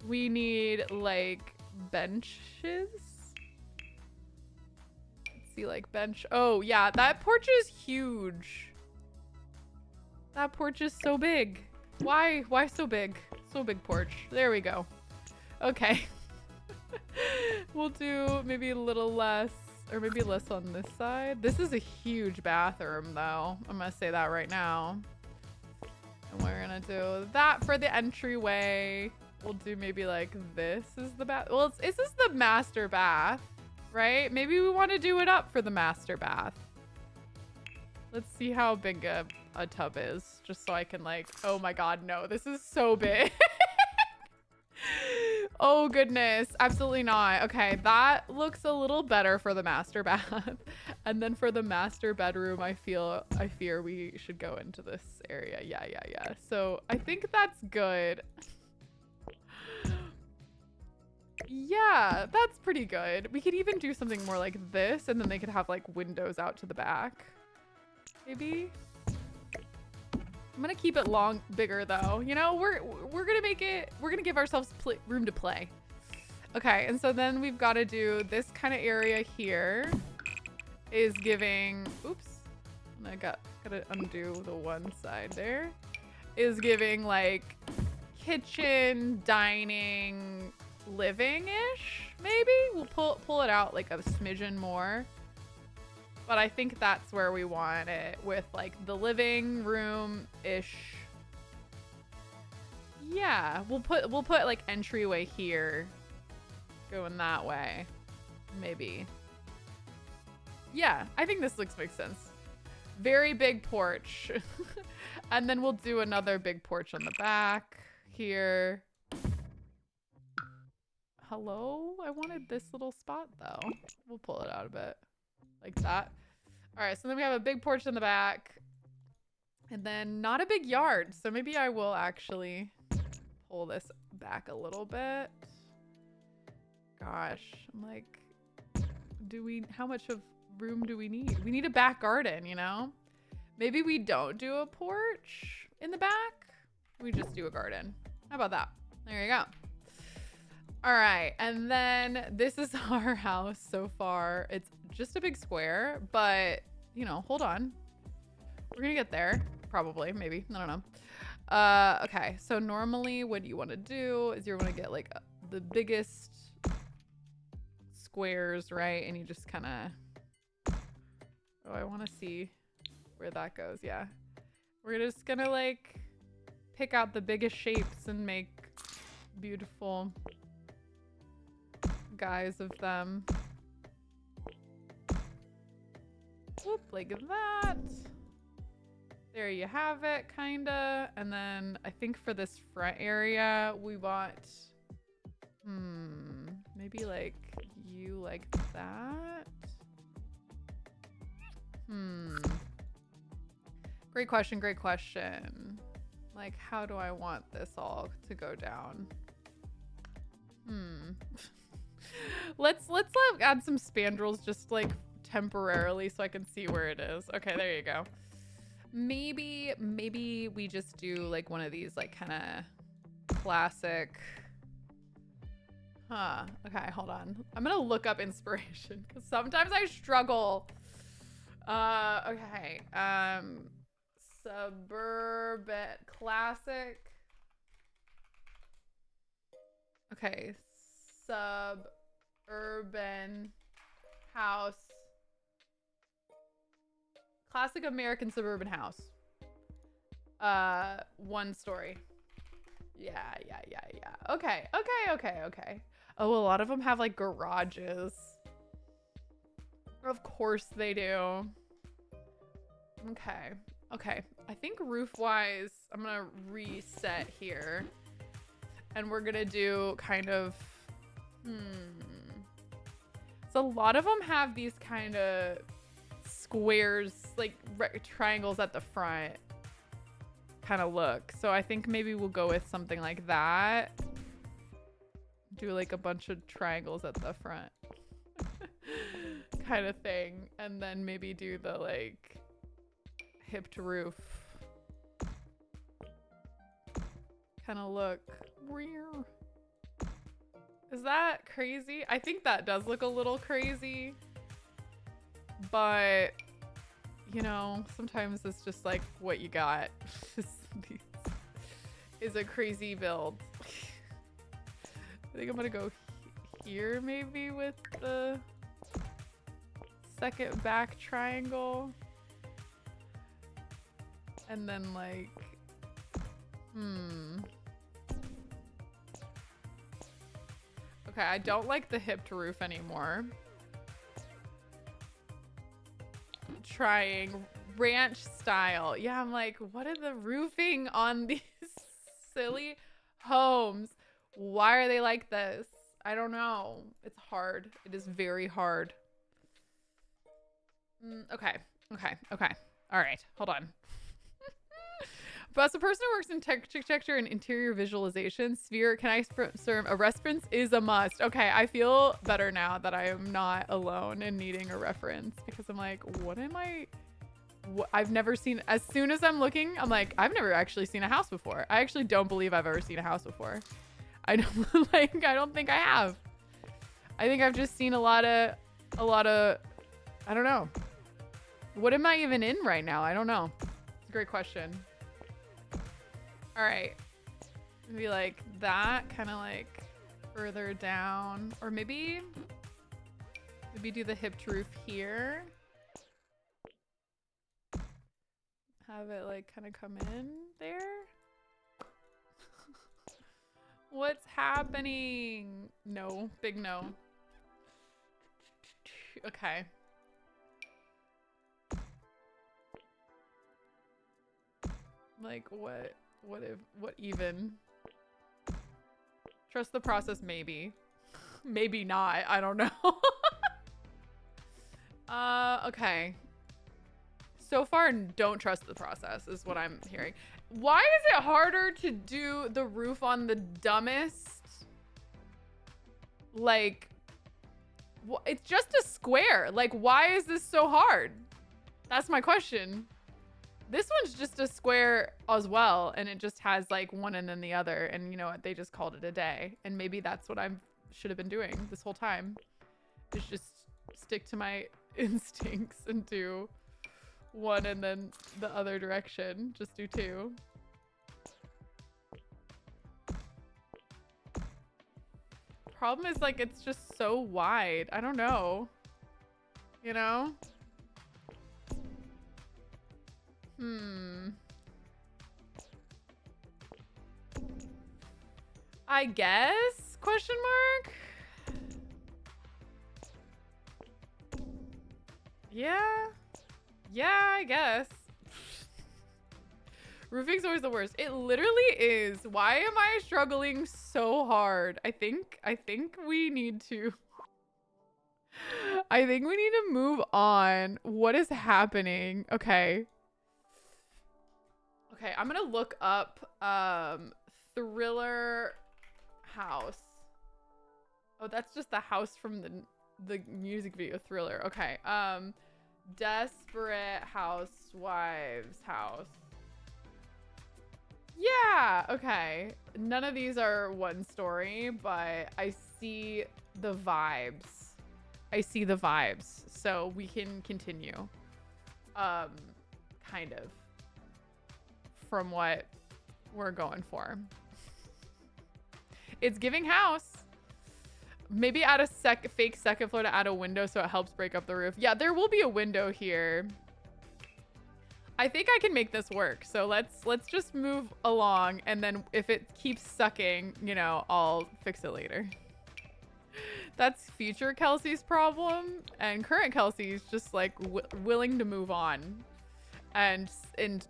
we need like benches. Let's see, like bench. Oh yeah, that porch is huge. That porch is so big. Why so big? So big porch. There we go. Okay. We'll do maybe a little less, or maybe less on this side. This is a huge bathroom though. I'm gonna say that right now. And we're gonna do that for the entryway. We'll do maybe like this is the bath. Well, this is the master bath, right? Maybe we want to do it up for the master bath. Let's see how big a tub is, just so I can like, oh my God, no, this is so big. Oh goodness, absolutely not. Okay, that looks a little better for the master bath. And then for the master bedroom, I fear we should go into this area. Yeah. So I think that's good. Yeah, that's pretty good. We could even do something more like this, and then they could have like windows out to the back. Maybe. I'm gonna keep it bigger though. You know, we're gonna make it, we're gonna give ourselves room to play. Okay, and so then we've got to do this kind of area here is giving, oops, I gotta undo the one side there, is giving like kitchen, dining, living-ish, maybe? We'll pull it out like a smidgen more. But I think that's where we want it, with like the living room-ish. Yeah, we'll put like entryway here, going that way, maybe. Yeah, I think this makes sense. Very big porch. And then we'll do another big porch on the back here. Hello? I wanted this little spot though. We'll pull it out a bit. Like that. All right, so then we have a big porch in the back, and then not a big yard. So maybe I will actually pull this back a little bit. Gosh, I'm like, how much of room do we need? We need a back garden, you know? Maybe we don't do a porch in the back. We just do a garden. How about that? There you go. All right, and then this is our house so far. It's just a big square, but you know, hold on. We're gonna get there. Probably, maybe. I don't know. Okay, so normally what you want to do is you want to get like the biggest squares, right? And you just kind of, oh, I want to see where that goes. Yeah, we're just gonna like pick out the biggest shapes and make beautiful guys of them. Whoop, like that. There you have it, kinda. And then I think for this front area, we want, maybe like you like that. Great question, great question. Like, how do I want this all to go down? Let's add some spandrels just like temporarily so I can see where it is. Okay, there you go. Maybe we just do like one of these like kind of classic. Okay, hold on. I'm gonna look up inspiration because sometimes I struggle. Okay. Suburban classic. Okay, suburban house. Classic American suburban house. 1 story. Yeah. Okay. Oh, a lot of them have like garages. Of course they do. Okay. I think roof-wise, I'm gonna reset here. And we're gonna do kind of, So a lot of them have these kind of squares, like triangles at the front kind of look. So I think maybe we'll go with something like that. Do like a bunch of triangles at the front kind of thing. And then maybe do the like hipped roof kind of look. Is that crazy? I think that does look a little crazy. But, you know, sometimes it's just like what you got is a crazy build. I think I'm gonna go here maybe with the second back triangle. And then like, Okay, I don't like the hipped roof anymore. Trying ranch style. Yeah, I'm like, what are the roofing on these silly homes? Why are they like this? I don't know. It's hard. It is very hard. Okay. All right, hold on. But as a person who works in architecture and interior visualization, sphere, can I serve a reference is a must. Okay, I feel better now that I am not alone in needing a reference because I'm like, I've never seen, as soon as I'm looking, I'm like, I've never actually seen a house before. I actually don't believe I've ever seen a house before. I don't I don't think I have. I think I've just seen a lot of, I don't know. What am I even in right now? I don't know. It's a great question. All right, maybe like that, kind of like further down, or maybe do the hipped roof here. Have it like kind of come in there. What's happening? No, big no. Okay. Like what even? Trust the process, maybe. Maybe not. I don't know. Okay. So far, don't trust the process is what I'm hearing. Why is it harder to do the roof on the dumbest? Like, it's just a square. Like, why is this so hard? That's my question. This one's just a square as well, and it just has like one and then the other, and you know what? They just called it a day, and maybe that's what I should have been doing this whole time. Is just stick to my instincts and do one and then the other direction. Just do two. Problem is, like, it's just so wide. I don't know. You know? I guess? Question mark? Yeah. Yeah, I guess. Roofing's always the worst. It literally is. Why am I struggling so hard? I think we need to move on. What is happening? Okay. Okay, I'm gonna look up Thriller house. Oh, that's just the house from the music video Thriller. Okay. Desperate Housewives house. Yeah, okay. None of these are one story, but I see the vibes. So we can continue. Kind of. From what we're going for. It's giving house. Maybe add a fake second floor to add a window so it helps break up the roof. Yeah, there will be a window here. I think I can make this work. So let's just move along, and then if it keeps sucking, you know, I'll fix it later. That's future Kelsey's problem, and current Kelsey's just like willing to move on and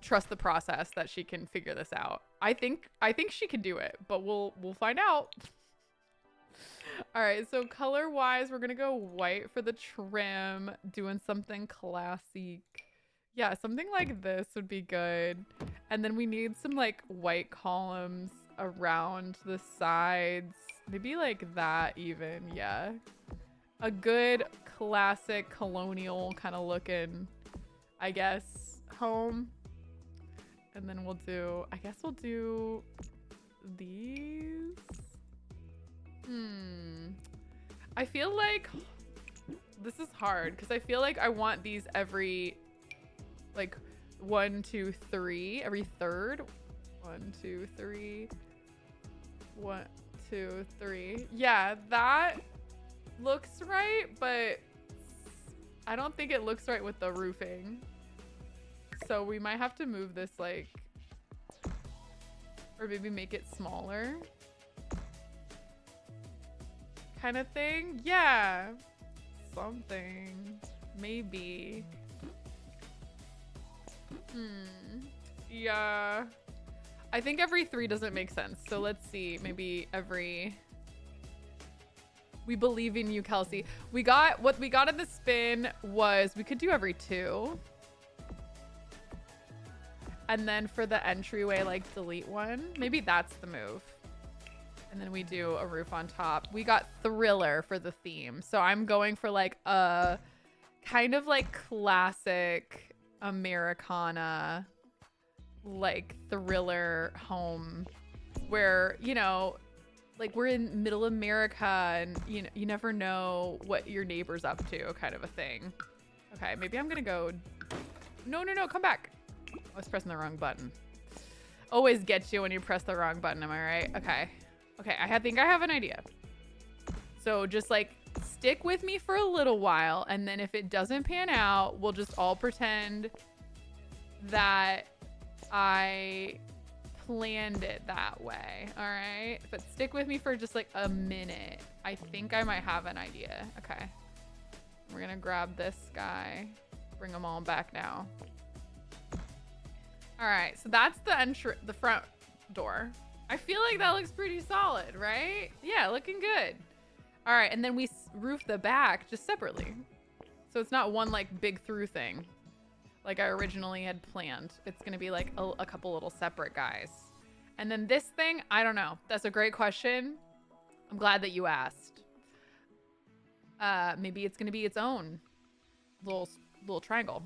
trust the process that she can figure this out. I think she can do it, but we'll find out. All right, so color wise, we're gonna go white for the trim, doing something classic. Yeah, something like this would be good. And then we need some like white columns around the sides. Maybe like that even, yeah. A good classic colonial kind of looking, I guess, home. And then I guess we'll do these. I feel like this is hard because I feel like I want these every like 1, 2, 3 every third. 1, 2, 3. 1, 2, 3. Yeah, that looks right, but I don't think it looks right with the roofing. So we might have to move this like, or maybe make it smaller. Kind of thing. Yeah. Something. Maybe. Yeah. I think every 3 doesn't make sense. So let's see. Maybe every... We believe in you, Kelsey. What we got in the spin was we could do every 2. And then for the entryway, like delete 1. Maybe that's the move. And then we do a roof on top. We got Thriller for the theme. So I'm going for like a kind of like classic Americana, like thriller home where, you know, like we're in middle America and you never know what your neighbor's up to, kind of a thing. Okay, maybe I'm gonna go. No, come back. I was pressing the wrong button. Always gets you when you press the wrong button, am I right? Okay, I think I have an idea. So just like stick with me for a little while, and then if it doesn't pan out, we'll just all pretend that I planned it that way. All right, but stick with me for just like a minute. I think I might have an idea. Okay, we're gonna grab this guy, bring them all back now. All right, so that's the front door. I feel like that looks pretty solid, right? Yeah, looking good. All right, and then we roof the back just separately. So it's not one like big through thing like I originally had planned. It's gonna be like a couple little separate guys. And then this thing, I don't know. That's a great question. I'm glad that you asked. Maybe it's gonna be its own little triangle.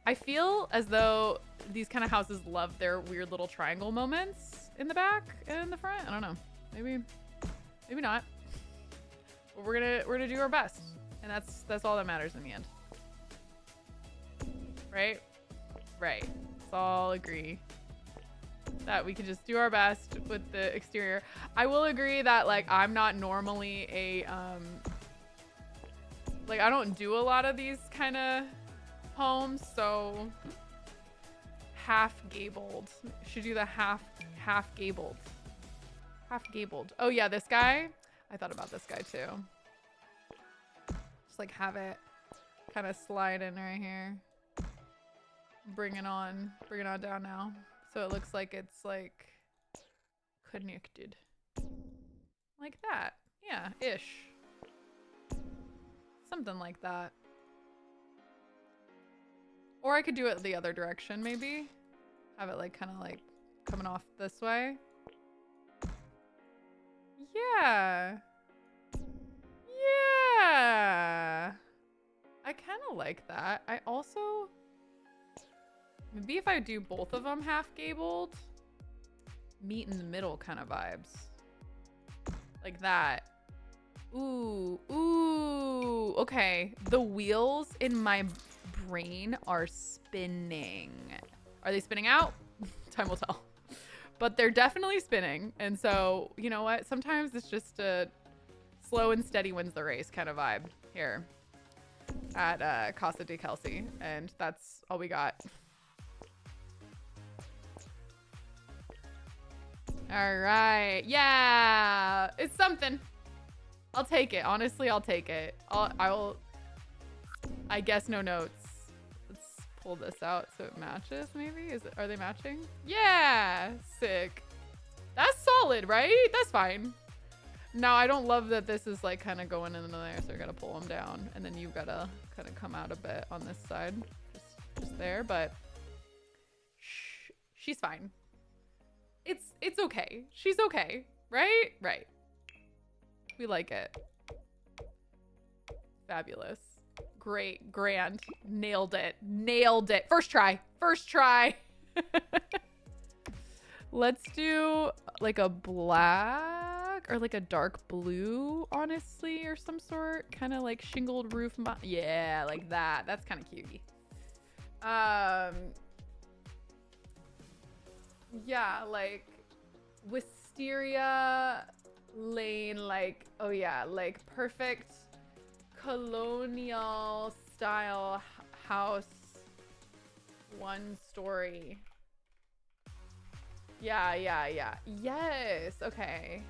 I feel as though these kind of houses love their weird little triangle moments in the back and in the front. I don't know. Maybe not. But we're gonna do our best, and that's all that matters in the end. right? Right. Let's all agree that we can just do our best with the exterior. I will agree that like I'm not normally a like I don't do a lot of these kind of homes, so half gabled. Should do the half gabled. Half gabled. Oh yeah, this guy. I thought about this guy too. Just like have it kind of slide in right here. Bring it on down now. So it looks like it's like connected. Like that. Yeah, ish. Something like that. Or I could do it the other direction maybe. Have it like kind of like coming off this way. Yeah. Yeah. I kind of like that. I also, maybe if I do both of them half gabled, meet in the middle kind of vibes. Like that. Ooh, ooh. Okay. The wheels in my brain are spinning. Are they spinning out? Time will tell. But they're definitely spinning. And so, you know what? Sometimes it's just a slow and steady wins the race kind of vibe here at Casa de Kelsey. And that's all we got. All right. Yeah. It's something. I'll take it. Honestly, I'll take it. I guess no notes. Let's pull this out so it matches maybe. Are they matching? Yeah. Sick. That's solid, right? That's fine. Now, I don't love that this is like kind of going in there, so I gotta pull them down. And then you gotta kind of come out a bit on this side. Just there, but she's fine. It's okay. She's okay, right? Right. We like it. Fabulous. Great. Grand. Nailed it. Nailed it. First try. First try. Let's do like a black or like a dark blue, honestly, or some sort. Kind of like shingled roof. Yeah, like that. That's kind of cutie. Yeah, like Wisteria Lane, like, oh yeah, like perfect colonial style house, 1 story. Yeah. Yes, okay.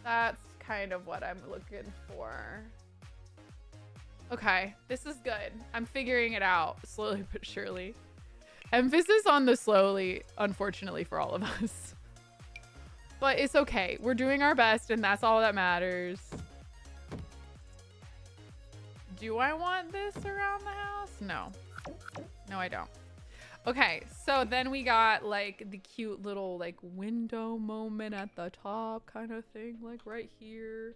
That's kind of what I'm looking for. Okay, this is good. I'm figuring it out slowly but surely. Emphasis on the slowly, unfortunately for all of us. But it's okay. We're doing our best and that's all that matters. Do I want this around the house? No. No, I don't. Okay, so then we got like the cute little like window moment at the top kind of thing, like right here.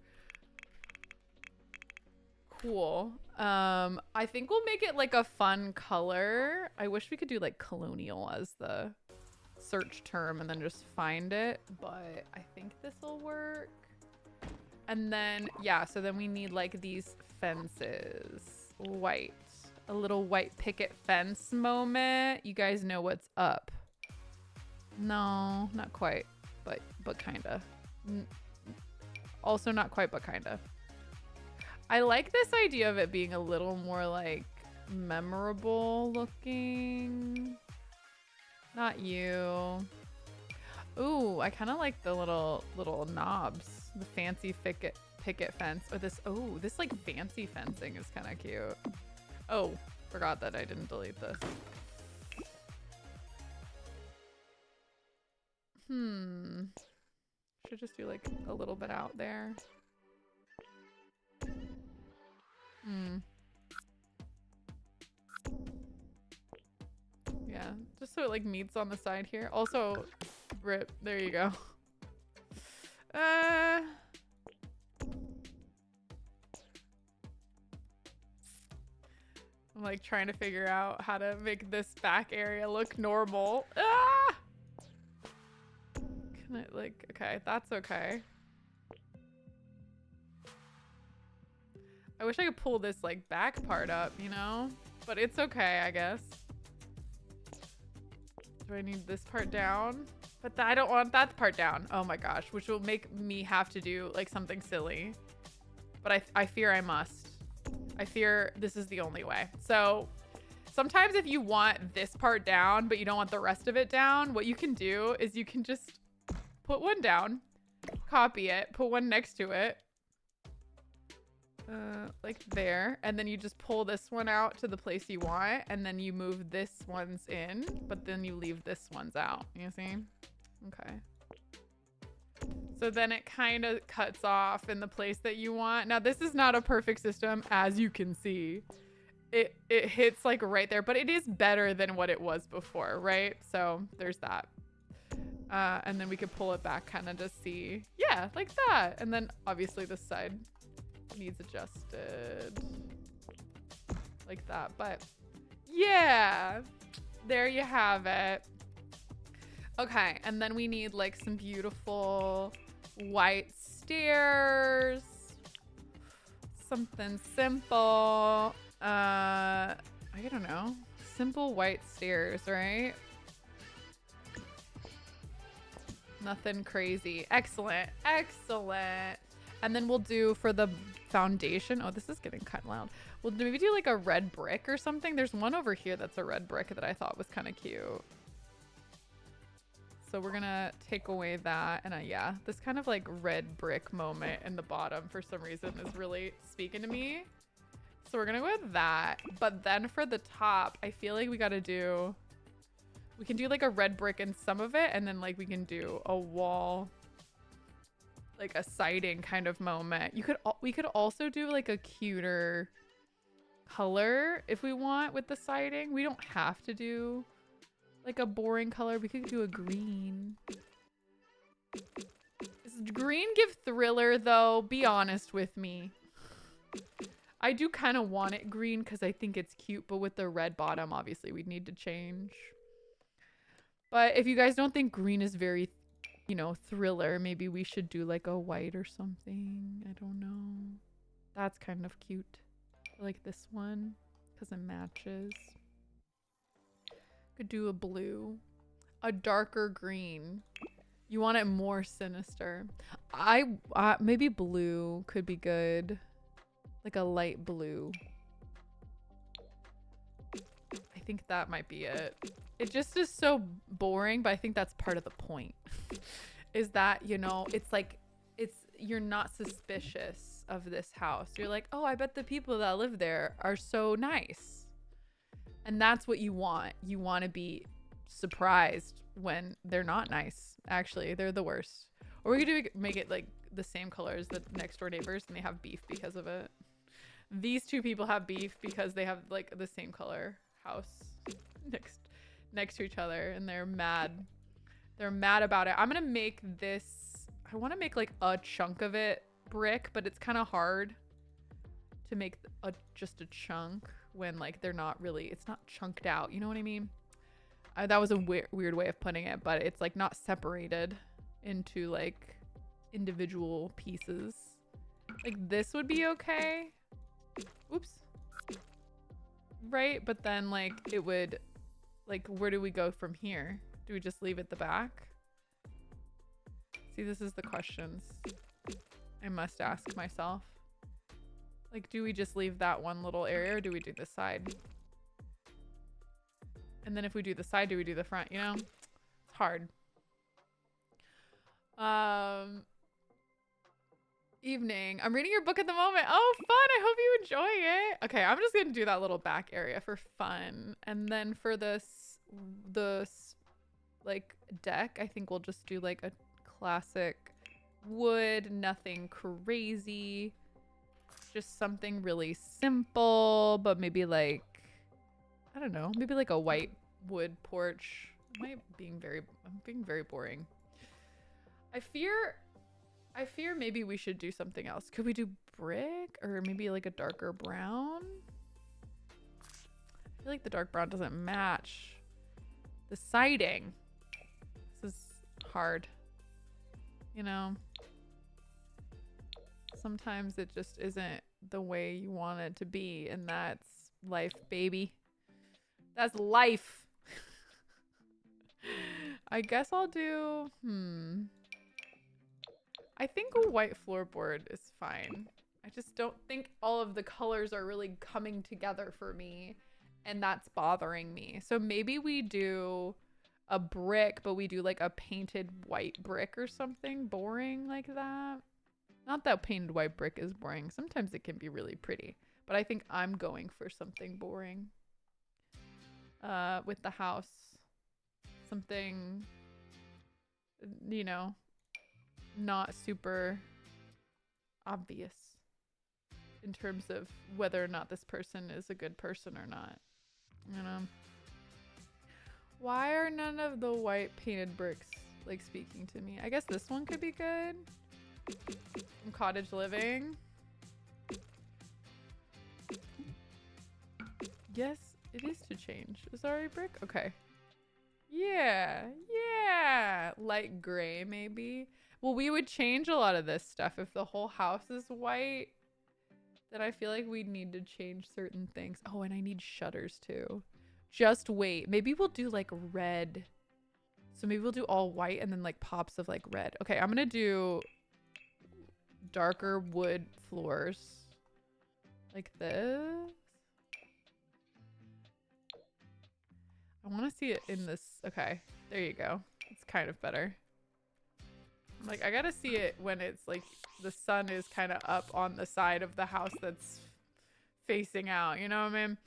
Cool. I think we'll make it like a fun color. I wish we could do like colonial as the search term and then just find it, but I think this will work. And then yeah, so then we need like these fences. White. A little white picket fence moment. You guys know what's up. No, not quite, but kinda. Also not quite, but kinda. I like this idea of it being a little more like memorable looking. Not you. Ooh, I kind of like the little knobs, the fancy picket fence. Or this like fancy fencing is kind of cute. Oh, forgot that I didn't delete this. Should just do like a little bit out there. Yeah, just so it like meets on the side here. Also, rip, there you go. I'm like trying to figure out how to make this back area look normal. Ah! Can I like, okay, that's okay. I wish I could pull this like back part up, you know? but it's okay, I guess. Do I need this part down? But I don't want that part down. Oh my gosh, which will make me have to do like something silly. But I fear I must. I fear this is the only way. So sometimes if you want this part down, but you don't want the rest of it down, what you can do is you can just put one down, copy it, put one next to it, like there, and then you just pull this one out to the place you want, and then you move this one's in, but then you leave this one's out. You see? Okay. So then it kind of cuts off in the place that you want. Now this is not a perfect system, as you can see. It hits like right there, but it is better than what it was before, right? So there's that. And then we could pull it back kind of to see, yeah, like that. And then obviously this side needs adjusted like that, but yeah, there you have it. Okay, and then we need like some beautiful white stairs, something simple. I don't know, simple white stairs, right? Nothing crazy. Excellent, excellent. And then we'll do for the foundation. Oh, this is getting kind of loud. We'll maybe do like a red brick or something. There's one over here that's a red brick that I thought was kind of cute. So we're gonna take away that. And yeah, this kind of like red brick moment in the bottom for some reason is really speaking to me. So we're gonna go with that. But then for the top, I feel like we can do like a red brick in some of it, and then like we can do a wall, like a siding kind of moment. We could also do like a cuter color if we want with the siding. We don't have to do like a boring color. We could do a green. Does green give thriller though? Be honest with me. I do kind of want it green because I think it's cute, but with the red bottom, obviously we'd need to change. But if you guys don't think green is very, you know, thriller, maybe we should do like a white or something. I don't know. That's kind of cute. I like this one because it matches. Could do a blue, a darker green. You want it more sinister. Maybe blue could be good. Like a light blue. I think that might be it. It just is so boring, but I think that's part of the point. Is that, you know, it's like, you're not suspicious of this house. You're like, oh, I bet the people that live there are so nice. And that's what you want. You want to be surprised when they're not nice. Actually, they're the worst. Or we could make it like the same color as the next door neighbors and they have beef because of it. These two people have beef because they have like the same color house next to each other, and they're mad. They're mad about it. I'm gonna make this, I want to make like a chunk of it brick, but it's kind of hard to make just a chunk when like they're not really, it's not chunked out, you know what I mean? That was a weird way of putting it, but it's like not separated into like individual pieces. Like this would be okay. Oops. Right, but then like it would, like where do we go from here? Do we just leave it the back? See, this is the questions I must ask myself. Like, do we just leave that one little area, or do we do the side? And then if we do the side, do we do the front? You know, it's hard. Evening. I'm reading your book at the moment. Oh, fun. I hope you enjoy it. Okay, I'm just going to do that little back area for fun. And then for this like deck, I think we'll just do like a classic wood, nothing crazy. Just something really simple, but maybe like, I don't know, maybe like a white wood porch. I'm being very boring. I fear maybe we should do something else. Could we do brick or maybe like a darker brown? I feel like the dark brown doesn't match the siding. This is hard, you know? Sometimes it just isn't the way you want it to be, and that's life, baby. That's life. I guess I'll do, I think a white floorboard is fine. I just don't think all of the colors are really coming together for me, and that's bothering me. So maybe we do a brick, but we do like a painted white brick or something boring like that. Not that painted white brick is boring. Sometimes it can be really pretty, but I think I'm going for something boring. With the house, something, you know, not super obvious in terms of whether or not this person is a good person or not, you know. Why are none of the white painted bricks like speaking to me? I guess this one could be good. Cottage living. Yes, it is to change. Is that already brick? Okay. Yeah. Light gray, maybe. Well, we would change a lot of this stuff if the whole house is white. Then I feel like we'd need to change certain things. Oh, and I need shutters too. Just wait. Maybe we'll do like red. So maybe we'll do all white and then like pops of like red. Okay, I'm gonna do darker wood floors. Like this. I want to see it in this. Okay, there you go. It's kind of better. Like, I gotta see it when it's like the sun is kind of up on the side of the house that's facing out. You know what I mean?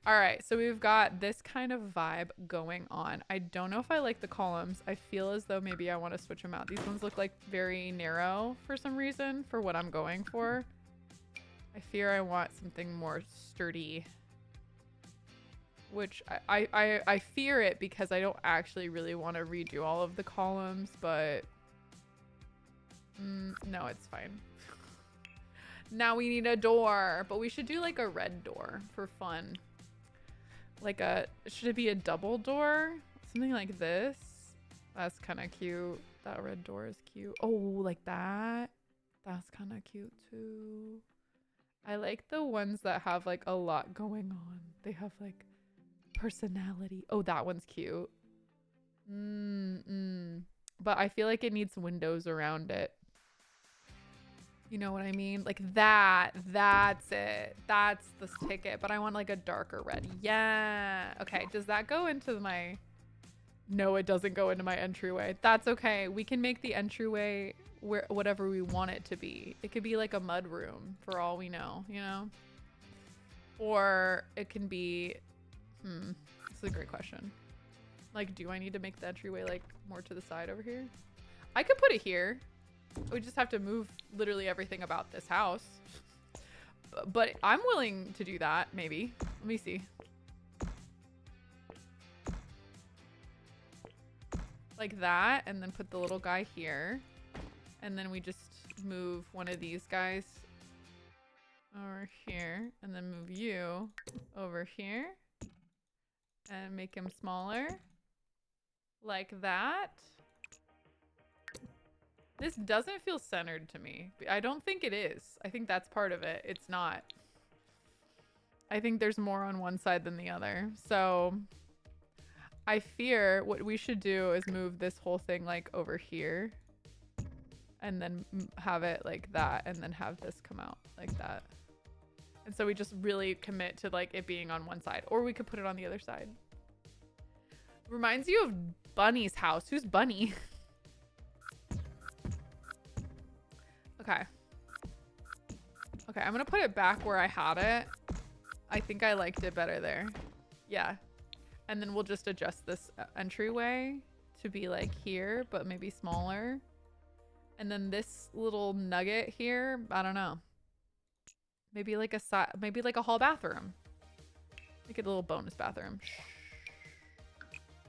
All right, so we've got this kind of vibe going on. I don't know if I like the columns. I feel as though maybe I want to switch them out. These ones look like very narrow for some reason for what I'm going for. I fear I want something more sturdy. Which I fear it because I don't actually really want to redo all of the columns, but no, it's fine. Now we need a door, but we should do like a red door for fun. Like should it be a double door? Something like this. That's kind of cute. That red door is cute. Oh, like that. That's kind of cute too. I like the ones that have like a lot going on. They have like personality. Oh, that one's cute. But I feel like it needs windows around it. You know what I mean? Like that. That's it. That's the ticket. But I want like a darker red. Yeah. Okay. Does that go into my... No, it doesn't go into my entryway. That's okay. We can make the entryway whatever we want it to be. It could be like a mud room for all we know, you know? Or it can be... This is a great question. Like, do I need to make the entryway like more to the side over here? I could put it here. We just have to move literally everything about this house. But I'm willing to do that, maybe. Let me see. Like that, and then put the little guy here. And then we just move one of these guys over here. And then move you over here. And make him smaller. Like that. This doesn't feel centered to me. I don't think it is. I think that's part of it. It's not. I think there's more on one side than the other. So I fear what we should do is move this whole thing like over here. And then have it like that. And then have this come out like that. And so we just really commit to like it being on one side. Or we could put it on the other side. Reminds you of Bunny's house. Who's Bunny? Okay. Okay, I'm gonna put it back where I had it. I think I liked it better there. Yeah. And then we'll just adjust this entryway to be like here, but maybe smaller. And then this little nugget here, I don't know. Maybe like a hall bathroom. Make it a little bonus bathroom.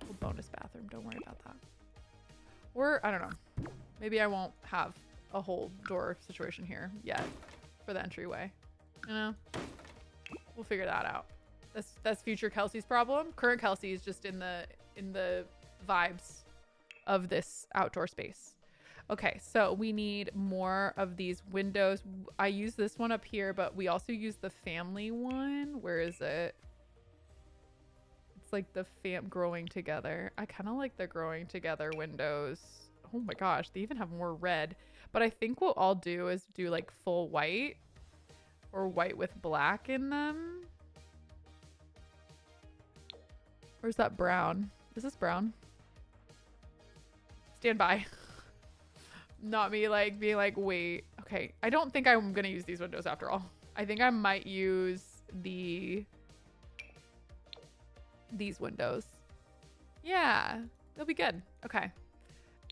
Little bonus bathroom, don't worry about that. Or, I don't know. Maybe I won't have a whole door situation here yet for the entryway. You know? We'll figure that out. That's future Kelsey's problem. Current Kelsey is just in the vibes of this outdoor space. Okay, so we need more of these windows. I use this one up here, but we also use the family one. Where is it? It's like the growing together. I kind of like the growing together windows. Oh my gosh, they even have more red. But I think what I'll do is do like full white or white with black in them. Or is that brown? Is this brown? Stand by. Not me like being like, wait. Okay, I don't think I'm gonna use these windows after all. I think I might use these windows. Yeah, they'll be good. Okay.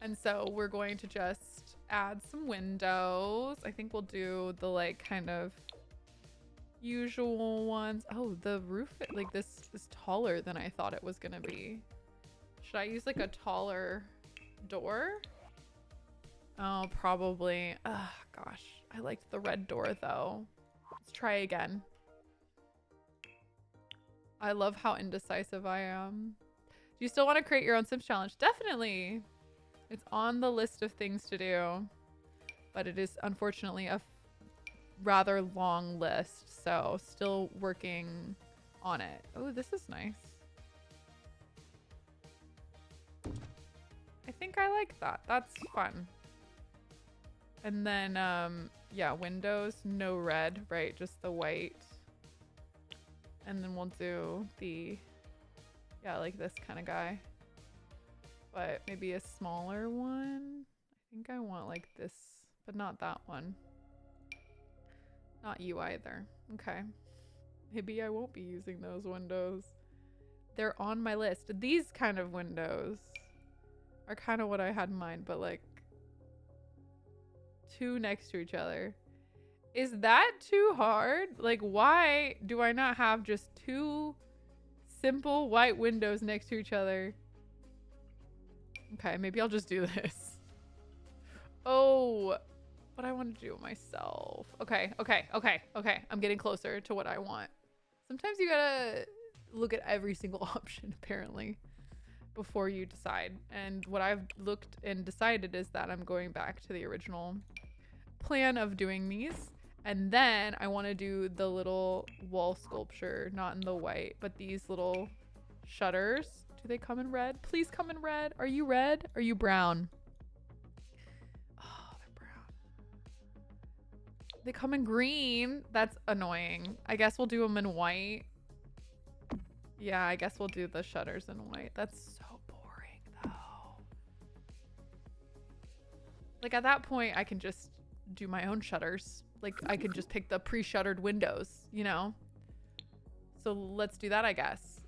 And so we're going to just add some windows. I think we'll do the like kind of usual ones. Oh, the roof, like this is taller than I thought it was gonna be. Should I use like a taller door? Oh, probably. Oh, gosh. I liked the red door though. Let's try again. I love how indecisive I am. Do you still want to create your own Sims challenge? Definitely. It's on the list of things to do, but it is unfortunately a rather long list. So still working on it. Oh, this is nice. I think I like that. That's fun. And then, yeah, windows, no red, right? Just the white. And then we'll do the, yeah, like this kind of guy. But maybe a smaller one. I think I want like this, but not that one. Not you either. Okay. Maybe I won't be using those windows. They're on my list. These kind of windows are kind of what I had in mind, but like two next to each other. Is that too hard? Like, why do I not have just two simple white windows next to each other? Okay, maybe I'll just do this. Oh, but I want to do it myself. Okay. I'm getting closer to what I want. Sometimes you gotta look at every single option, apparently, before you decide. And what I've looked and decided is that I'm going back to the original plan of doing these. And then I want to do the little wall sculpture, not in the white, but these little shutters. Do they come in red? Please come in red. Are you red? Are you brown? Oh, they're brown. They come in green. That's annoying. I guess we'll do them in white. Yeah, I guess we'll do the shutters in white. That's so boring, though. Like, at that point, I can just do my own shutters. Like, I could just pick the pre-shuttered windows, you know? So let's do that, I guess.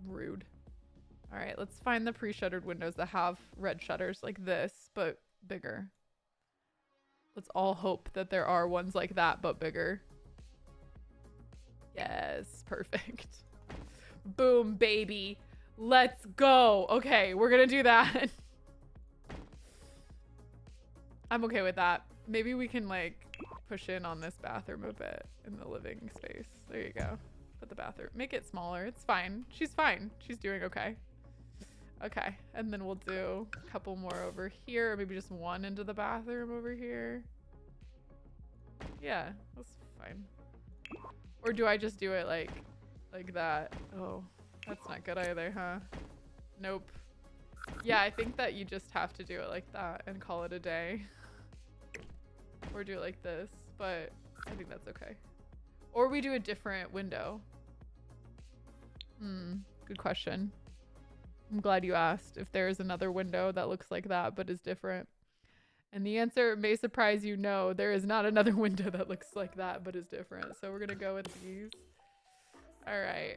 Rude. All right, let's find the pre-shuttered windows that have red shutters like this, but bigger. Let's all hope that there are ones like that, but bigger. Yes, perfect. Boom, baby. Let's go. Okay, we're gonna do that. I'm okay with that. Maybe we can like push in on this bathroom a bit in the living space. There you go. Put the bathroom, make it smaller. It's fine. She's fine. She's doing okay. Okay, and then we'll do a couple more over here, or maybe just one into the bathroom over here. Yeah, that's fine. Or do I just do it like that? Oh, that's not good either, huh? Nope. Yeah, I think that you just have to do it like that and call it a day. Or do it like this, but I think that's okay. Or we do a different window. Good question. I'm glad you asked if there is another window that looks like that but is different. And the answer may surprise you, no, there is not another window that looks like that but is different. So we're gonna go with these. All right.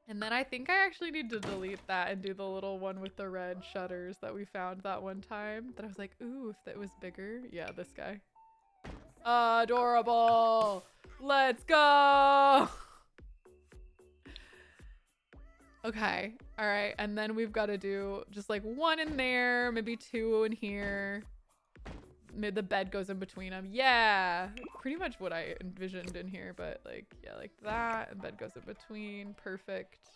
And then I think I actually need to delete that and do the little one with the red shutters that we found that one time. That I was like, ooh, if that was bigger. Yeah, this guy. Adorable. Let's go. Okay. All right. And then we've got to do just like one in there, maybe two in here. Maybe the bed goes in between them. Yeah. Pretty much what I envisioned in here, but like, yeah, like that. And bed goes in between. Perfect.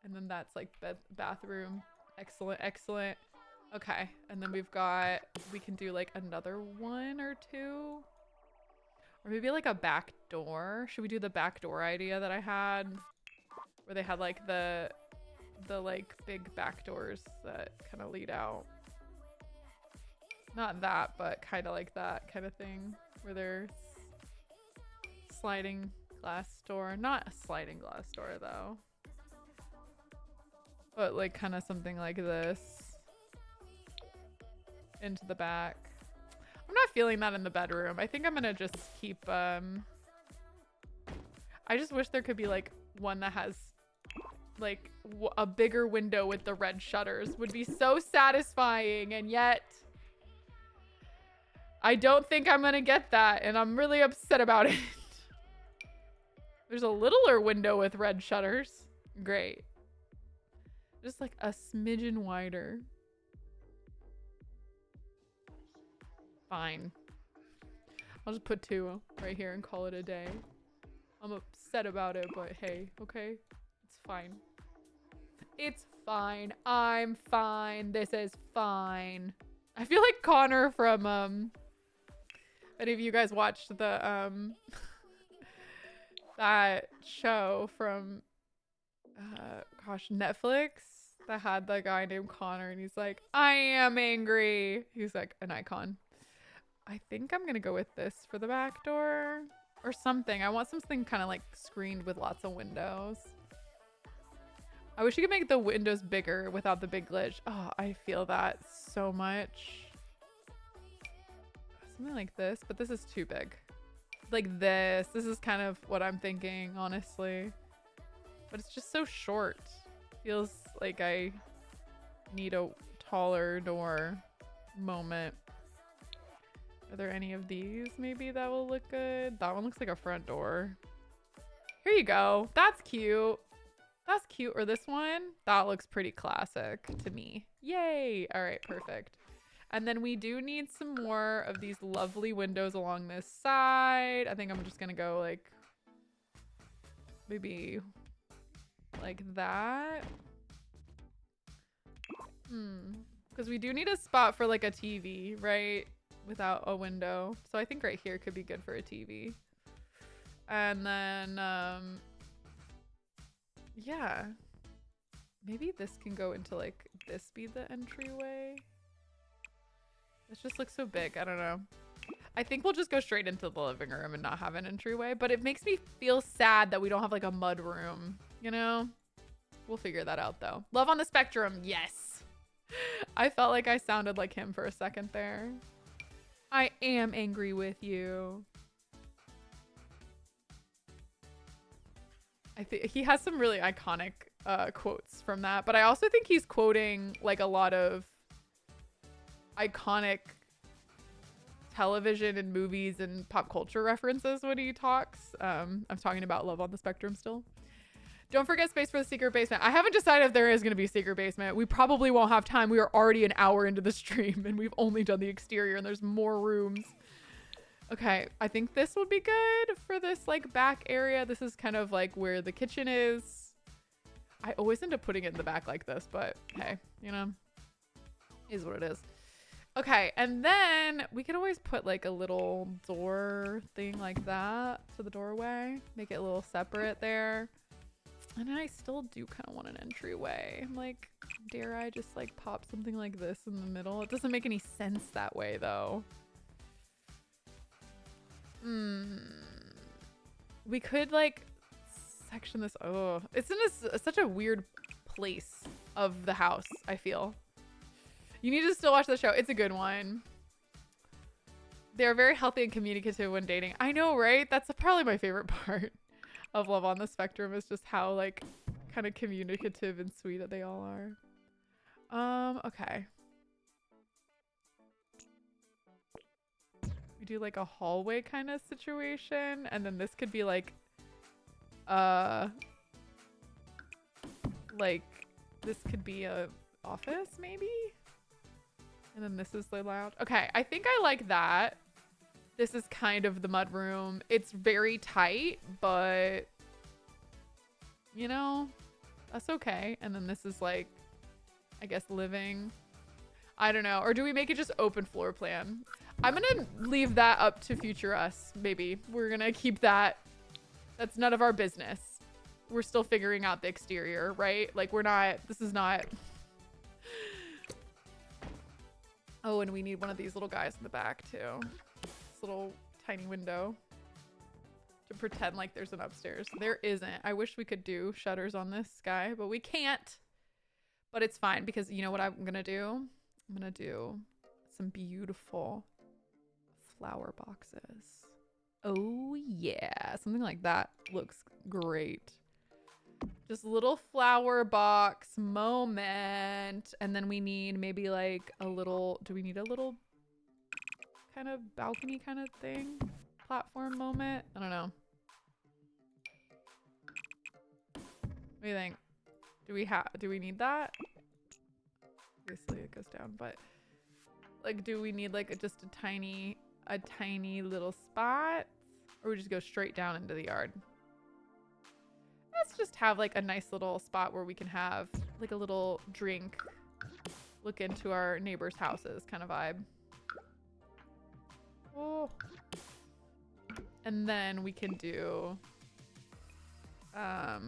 And then that's like bathroom. Excellent. Excellent. Okay, and then we can do like another one or two. Or maybe like a back door. Should we do the back door idea that I had? Where they had like the like big back doors that kind of lead out. Not that, but kind of like that kind of thing. Where there's sliding glass door. Not a sliding glass door though. But like kind of something like this. Into the back. I'm not feeling that in the bedroom. I think I'm gonna just keep, I just wish there could be like one that has like a bigger window with the red shutters. Would be so satisfying, and yet I don't think I'm gonna get that, and I'm really upset about it. There's a littler window with red shutters. Great. Just like a smidgen wider. Fine. I'll just put 2 right here and call it a day. I'm upset about it, but hey, okay? It's fine. It's fine. I'm fine. This is fine. I feel like Connor from, any of you guys watched the, that show from, gosh, Netflix that had the guy named Connor, and he's like, I am angry. He's like an icon. I think I'm gonna go with this for the back door or something. I want something kind of like screened with lots of windows. I wish you could make the windows bigger without the big glitch. Oh, I feel that so much. Something like this, but this is too big. Like this. This is kind of what I'm thinking, honestly. But it's just so short. Feels like I need a taller door moment. Are there any of these maybe that will look good? That one looks like a front door. Here you go. That's cute. That's cute. Or this one? That looks pretty classic to me. Yay. All right, perfect. And then we do need some more of these lovely windows along this side. I think I'm just gonna go like maybe like that. Because we do need a spot for like a TV, right? Without a window. So I think right here could be good for a TV. And then, yeah. Maybe this can go into like, this be the entryway. This just looks so big. I don't know. I think we'll just go straight into the living room and not have an entryway, but it makes me feel sad that we don't have like a mud room, you know? We'll figure that out though. Love on the Spectrum. Yes. I felt like I sounded like him for a second there. I am angry with you. I think he has some really iconic quotes from that, but I also think he's quoting like a lot of iconic television and movies and pop culture references when he talks. I'm talking about Love on the Spectrum still. Don't forget space for the secret basement. I haven't decided if there is going to be a secret basement. We probably won't have time. We are already an hour into the stream and we've only done the exterior and there's more rooms. Okay, I think this would be good for this like back area. This is kind of like where the kitchen is. I always end up putting it in the back like this, but hey, you know, is what it is. Okay, and then we could always put like a little door thing like that to the doorway. Make it a little separate there. And I still do kind of want an entryway. I'm like, dare I just like pop something like this in the middle? It doesn't make any sense that way though. We could like section this. Oh, it's in such a weird place of the house, I feel. You need to still watch the show. It's a good one. They're very healthy and communicative when dating. I know, right? That's probably my favorite part of Love on the Spectrum, is just how like kind of communicative and sweet that they all are. Okay. We do like a hallway kind of situation, and then this could be like this could be a office maybe, and then this is the lounge. Okay, I think I like that. This is kind of the mud room. It's very tight, but you know, that's okay. And then this is like, I guess, living. I don't know. Or do we make it just open floor plan? I'm gonna leave that up to future us, maybe. We're gonna keep that. That's none of our business. We're still figuring out the exterior, right? Like we're not, this is not. Oh, and we need one of these little guys in the back too. This little tiny window to pretend like there's an upstairs. There isn't. I wish we could do shutters on this guy, but we can't. But it's fine because you know what I'm gonna do? I'm gonna do some beautiful flower boxes. Oh yeah, something like that looks great. Just little flower box moment. And then we need maybe like a little, do we need a little kind of balcony kind of thing? Platform moment? I don't know. What do you think? Do we need that? Obviously it goes down, but like, do we need like just a tiny little spot? Or we just go straight down into the yard? Let's just have like a nice little spot where we can have like a little drink, look into our neighbors' houses kind of vibe. Oh. And then we can do a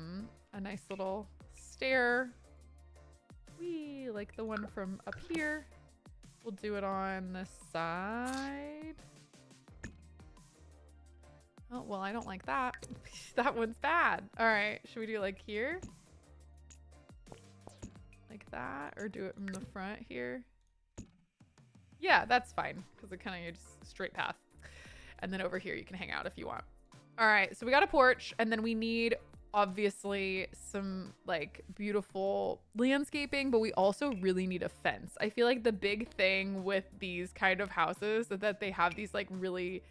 nice little stair. Wee, like the one from up here. We'll do it on the side. Oh, well, I don't like that. That one's bad. All right, should we do like here? Like that? Or do it from the front here? Yeah, that's fine. Because it kind of just straight path. And then over here, you can hang out if you want. All right, so we got a porch. And then we need, obviously, some like beautiful landscaping. But we also really need a fence. I feel like the big thing with these kind of houses is that they have these like really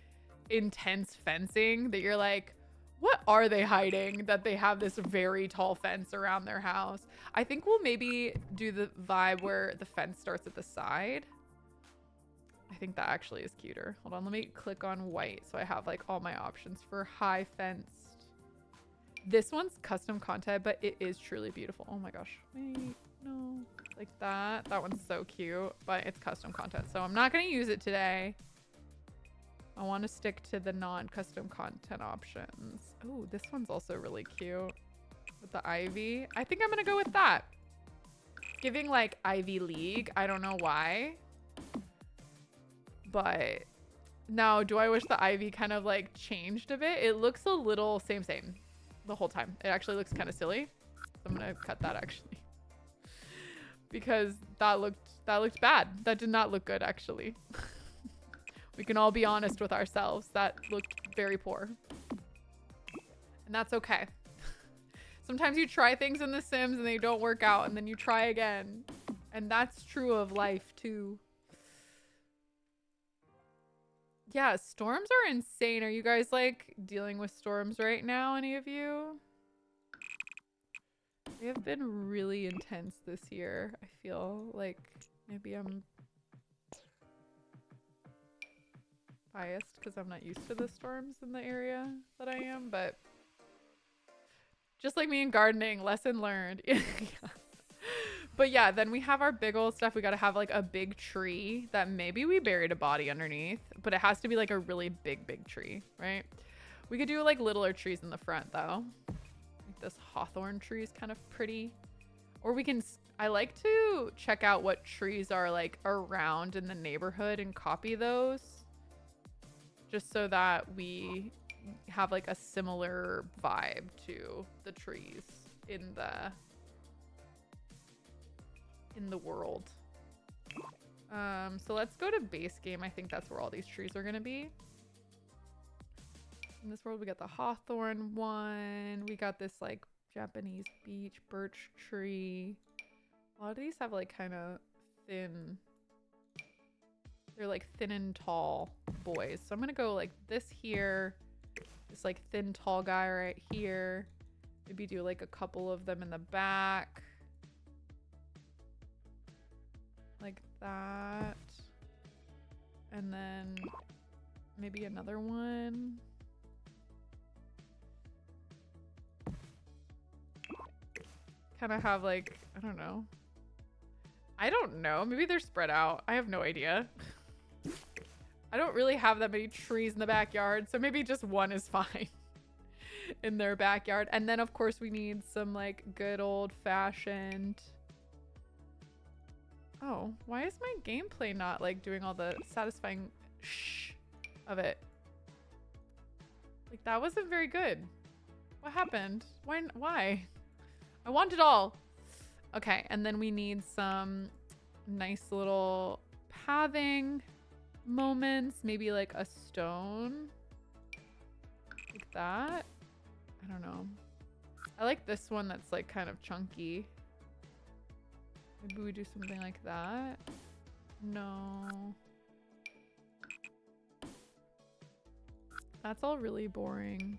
intense fencing that you're like, what are they hiding that they have this very tall fence around their house? I think we'll maybe do the vibe where the fence starts at the side. I think that actually is cuter. Hold on, let me click on white so I have like all my options for high fenced. This one's custom content, but it is truly beautiful. Oh my gosh. Wait, no. Like that. That one's so cute, but it's custom content. So I'm not going to use it today. I want to stick to the non-custom content options. Oh, this one's also really cute with the ivy. I think I'm going to go with that. Giving like Ivy League. I don't know why. But now, do I wish the ivy kind of like changed a bit? It looks a little same the whole time. It actually looks kind of silly. So I'm going to cut that actually. Because that looked bad. That did not look good actually. We can all be honest with ourselves. That looked very poor. And that's okay. Sometimes you try things in The Sims and they don't work out and then you try again. And that's true of life too. Yeah, storms are insane. Are you guys like dealing with storms right now, any of you? They have been really intense this year. I feel like maybe I'm biased because I'm not used to the storms in the area that I am, but just like me in gardening, lesson learned. But yeah, then we have our big old stuff. We got to have like a big tree that maybe we buried a body underneath, but it has to be like a really big tree, right? We could do like littler trees in the front though. Like this hawthorn tree is kind of pretty. Or we can, I like to check out what trees are like around in the neighborhood and copy those. Just so that we have like a similar vibe to the trees in the world. So let's go to base game. I think that's where all these trees are gonna be. In this world, we got the hawthorn one. We got this like Japanese beech birch tree. A lot of these have like kind of thin. They're like thin and tall boys. So I'm gonna go like this here, this like thin tall guy right here. Maybe do like a couple of them in the back. Like that. And then maybe another one. Kind of have like, I don't know. I don't know. Maybe they're spread out. I have no idea. I don't really have that many trees in the backyard, so maybe just one is fine in their backyard. And then of course we need some like good old fashioned. Oh, why is my gameplay not like doing all the satisfying shh of it? Like that wasn't very good. What happened? Why? I want it all. Okay, and then we need some nice little pathing moments. Maybe like a stone. Like that. I don't know. I like this one that's like kind of chunky. Maybe we do something like that. No. That's all really boring.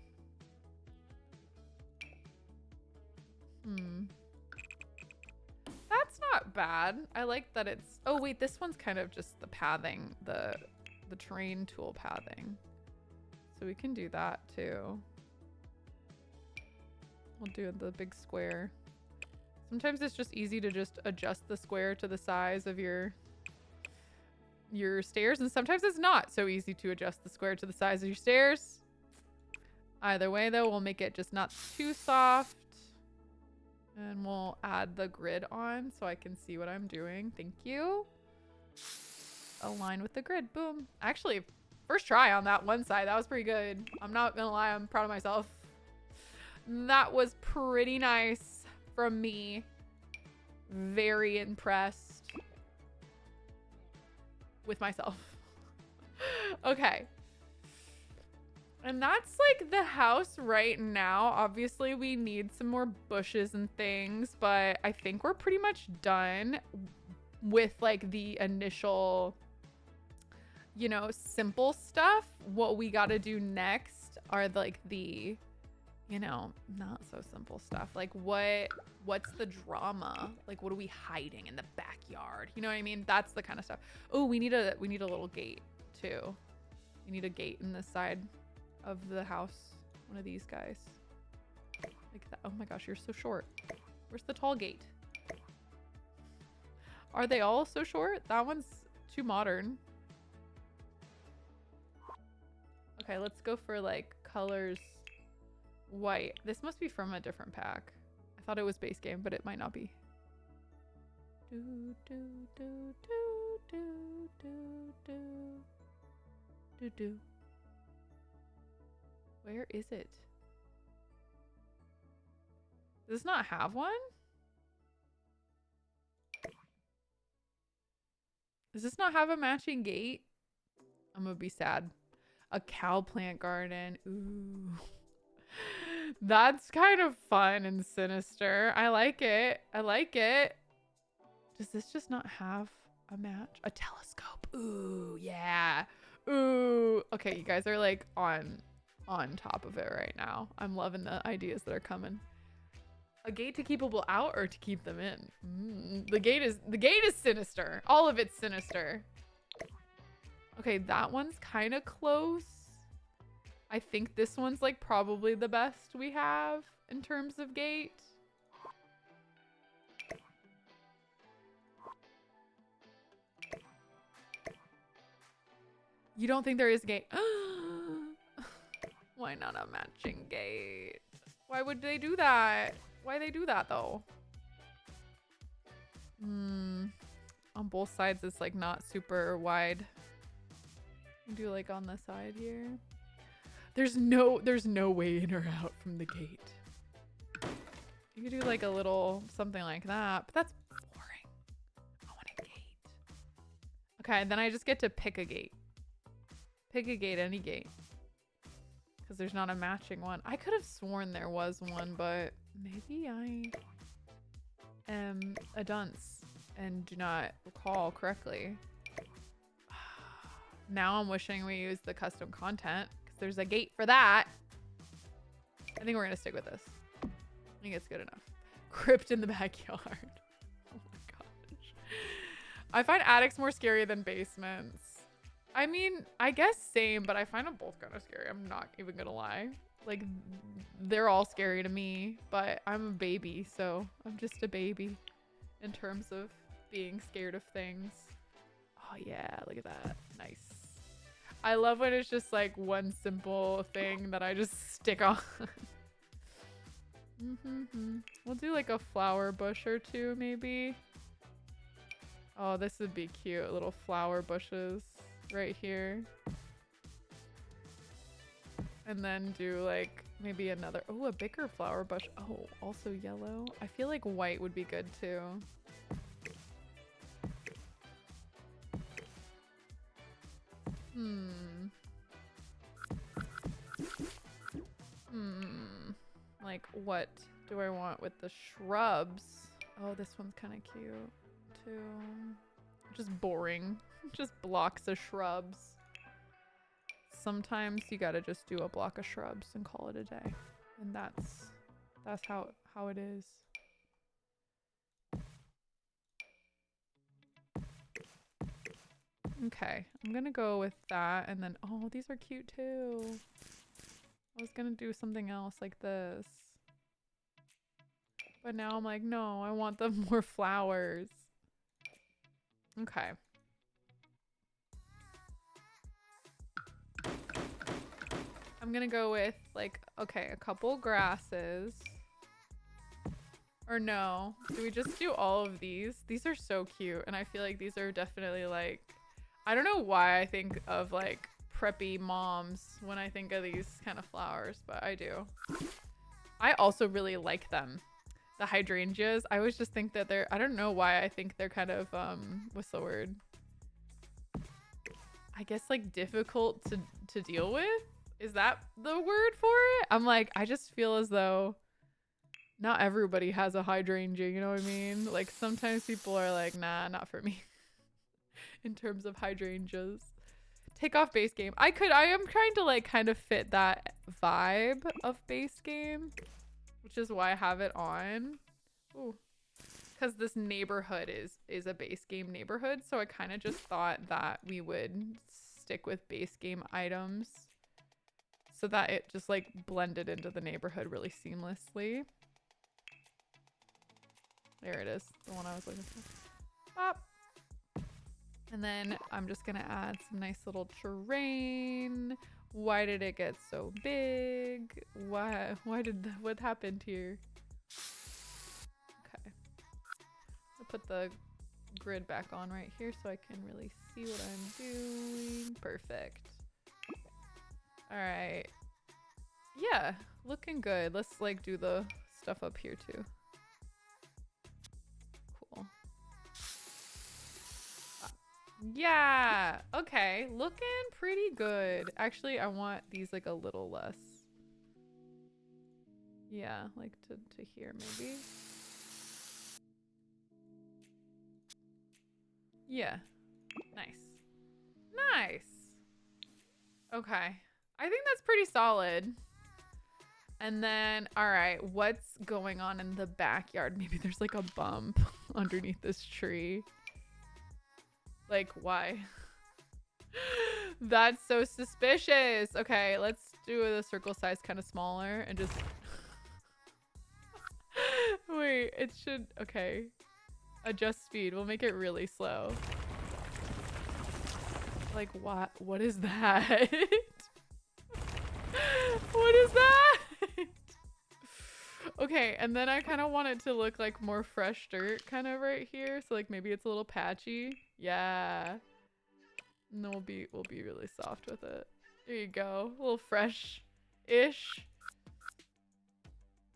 That's not bad. I like that it's... Oh, wait, this one's kind of just the pathing, the terrain tool pathing. So we can do that too. We'll do the big square. Sometimes it's just easy to just adjust the square to the size of your stairs, and sometimes it's not so easy to adjust the square to the size of your stairs. Either way though, we'll make it just not too soft. And we'll add the grid on so I can see what I'm doing. Thank you. Align with the grid. Boom. Actually, first try on that one side. That was pretty good. I'm not gonna lie. I'm proud of myself. That was pretty nice from me. Very impressed with myself. Okay. And that's like the house right now. Obviously, we need some more bushes and things, but I think we're pretty much done with like the initial, you know, simple stuff. What we got to do next are like the, you know, not so simple stuff. Like what's the drama? Like what are we hiding in the backyard? You know what I mean? That's the kind of stuff. Oh, we need a little gate too. We need a gate in this side of the house. One of these guys. Like that. Oh my gosh, you're so short. Where's the tall gate? Are they all so short? That one's too modern. Okay, let's go for like colors. White. This must be from a different pack. I thought it was base game, but it might not be. Do, do, do, do, do, do, do. Do, do. Where is it? Does this not have one? Does this not have a matching gate? I'm gonna be sad. A cow plant garden. Ooh. That's kind of fun and sinister. I like it. I like it. Does this just not have a match? A telescope. Ooh, yeah. Ooh. Okay, you guys are like on top of it right now. I'm loving the ideas that are coming. A gate to keep people out or to keep them in? The gate is sinister. All of it's sinister. Okay, that one's kind of close. I think this one's like probably the best we have in terms of gate. You don't think there is a gate? Why not a matching gate? Why would they do that? Why they do that though? On both sides it's like not super wide. Do like on the side here. There's no way in or out from the gate. You could do like a little something like that, but that's boring. I want a gate. Okay, then I just get to pick a gate. Pick a gate, any gate. Because there's not a matching one. I could have sworn there was one, but maybe I am a dunce and do not recall correctly. Now I'm wishing we used the custom content because there's a gate for that. I think we're going to stick with this. I think it's good enough. Crypt in the backyard. Oh my gosh. I find attics more scary than basements. I mean, I guess same, but I find them both kind of scary. I'm not even going to lie. Like, they're all scary to me, but I'm a baby, so I'm just a baby in terms of being scared of things. Oh yeah, look at that. Nice. I love when it's just like one simple thing that I just stick on. We'll do like a flower bush or two maybe. Oh, this would be cute. Little flower bushes right here. And then do like maybe another, oh, a bigger flower bush. Oh, also yellow. I feel like white would be good too. Like what do I want with the shrubs? Oh, this one's kind of cute too. Just boring. Just blocks of shrubs. Sometimes you gotta just do a block of shrubs and call it a day. And that's how it is. Okay, I'm gonna go with that, and then oh, these are cute too. I was gonna do something else like this. But now I'm like, no, I want them more flowers. Okay. I'm gonna go with like, okay, a couple grasses. Or no, do we just do all of these? These are so cute, and I feel like these are definitely like, I don't know why I think of like preppy moms when I think of these kind of flowers, but I do. I also really like them. The hydrangeas, I always just think that they're, I don't know why I think they're kind of, what's the word? I guess like difficult to deal with? Is that the word for it? I'm like, I just feel as though not everybody has a hydrangea, you know what I mean? Like sometimes people are like, nah, not for me. In terms of hydrangeas. Take off base game. I am trying to like kind of fit that vibe of base game, which is why I have it on. Ooh. Because this neighborhood is a base game neighborhood, so I kind of just thought that we would stick with base game items so that it just like blended into the neighborhood really seamlessly. There it is, the one I was looking for. Pop. And then I'm just gonna add some nice little terrain. Why did it get so big? What happened here? Okay. I'll put the grid back on right here so I can really see what I'm doing. Perfect. All right. Yeah, looking good. Let's like do the stuff up here too. Cool. Yeah, okay, looking pretty good. Actually, I want these like a little less. Yeah, like to here maybe. Yeah, nice. Nice. Okay, I think that's pretty solid. And then, all right, what's going on in the backyard? Maybe there's like a bump underneath this tree. Like, why? That's so suspicious. Okay, let's do the circle size kind of smaller and just... Wait, it should... Okay. Adjust speed. We'll make it really slow. Like, what? What is that? What is that? Okay, and then I kind of want it to look like more fresh dirt kind of right here. So like maybe it's a little patchy. Yeah. And then we'll be really soft with it. There you go. A little fresh-ish.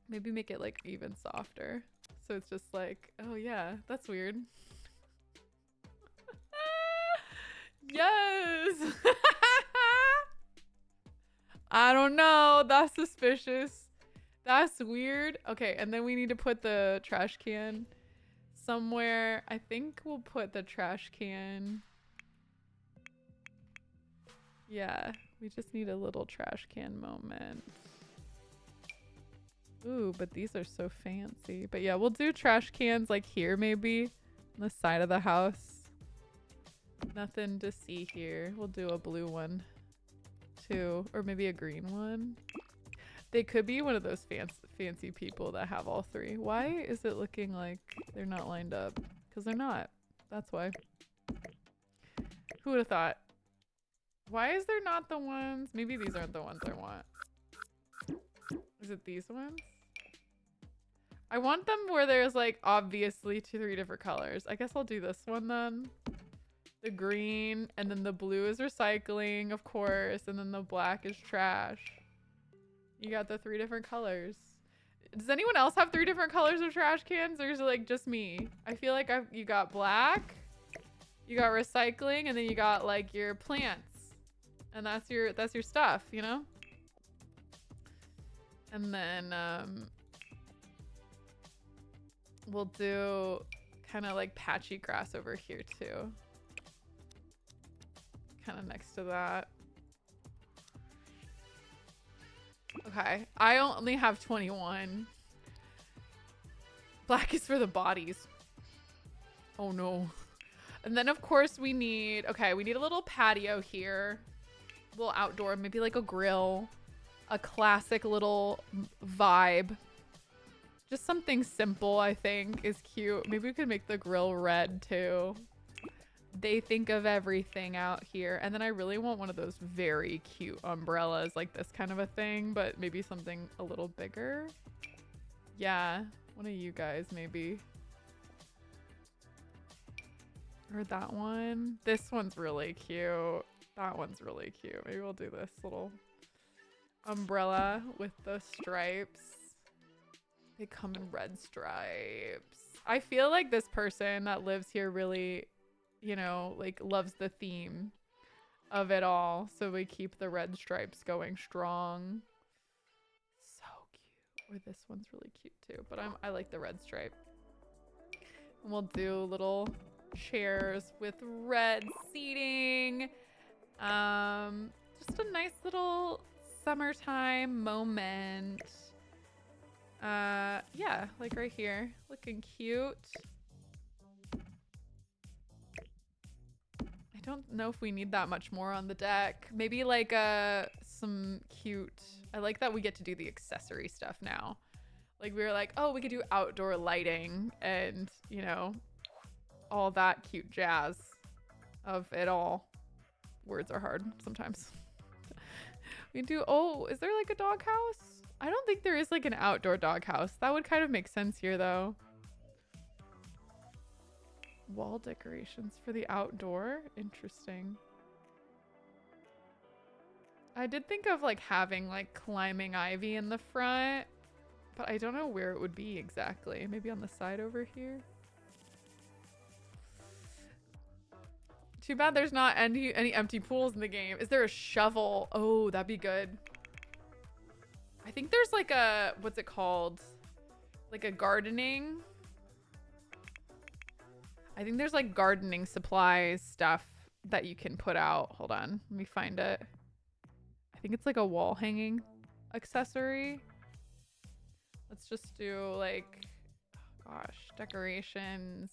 Maybe make it like even softer. So it's just like, oh yeah, that's weird. Yes. I don't know. That's suspicious. That's weird. Okay, and then we need to put the trash can somewhere. I think we'll put the trash can. Yeah, we just need a little trash can moment. Ooh, but these are so fancy. But yeah, we'll do trash cans like here maybe on the side of the house. Nothing to see here. We'll do a blue one too, or maybe a green one. They could be one of those fancy people that have all three. Why is it looking like they're not lined up? Because they're not. That's why. Who would have thought? Why is there not the ones? Maybe these aren't the ones I want. Is it these ones? I want them where there's like obviously 3 different colors. I guess I'll do this one then. The green, and then the blue is recycling, of course, and then the black is trash. You got the 3 different colors. Does anyone else have 3 different colors of trash cans, or is it like just me? I feel like you got black, you got recycling, and then you got like your plants. And that's your stuff, you know? And then we'll do kind of like patchy grass over here too. Kind of next to that. Okay, I only have 21. Black is for the bodies. Oh no. And then of course we need a little patio here. A little outdoor, maybe like a grill. A classic little vibe. Just something simple, I think, is cute. Maybe we could make the grill red too. They think of everything out here. And then I really want one of those very cute umbrellas, like this kind of a thing, but maybe something a little bigger. Yeah, one of you guys maybe. Or that one. This one's really cute. That one's really cute. Maybe we'll do this little umbrella with the stripes. They come in red stripes. I feel like this person that lives here really, you know, like loves the theme of it all. So we keep the red stripes going strong. So cute. Or this one's really cute too, but I like the red stripe. And we'll do little chairs with red seating. Just a nice little summertime moment. Yeah, like right here, looking cute. I don't know if we need that much more on the deck. Maybe like some cute, I like that we get to do the accessory stuff now. Like we were like, oh, we could do outdoor lighting and, you know, all that cute jazz of it all. Words are hard sometimes. We do, oh, is there like a doghouse? I don't think there is like an outdoor doghouse. That would kind of make sense here though. Wall decorations for the outdoor. Interesting. I did think of like having like climbing ivy in the front, but I don't know where it would be exactly. Maybe on the side over here. Too bad there's not any empty pools in the game. Is there a shovel? Oh, that'd be good. I think there's like a, what's it called? Like a gardening. I think there's like gardening supplies stuff that you can put out. Hold on, let me find it. I think it's like a wall hanging accessory. Let's just do like, oh gosh, decorations.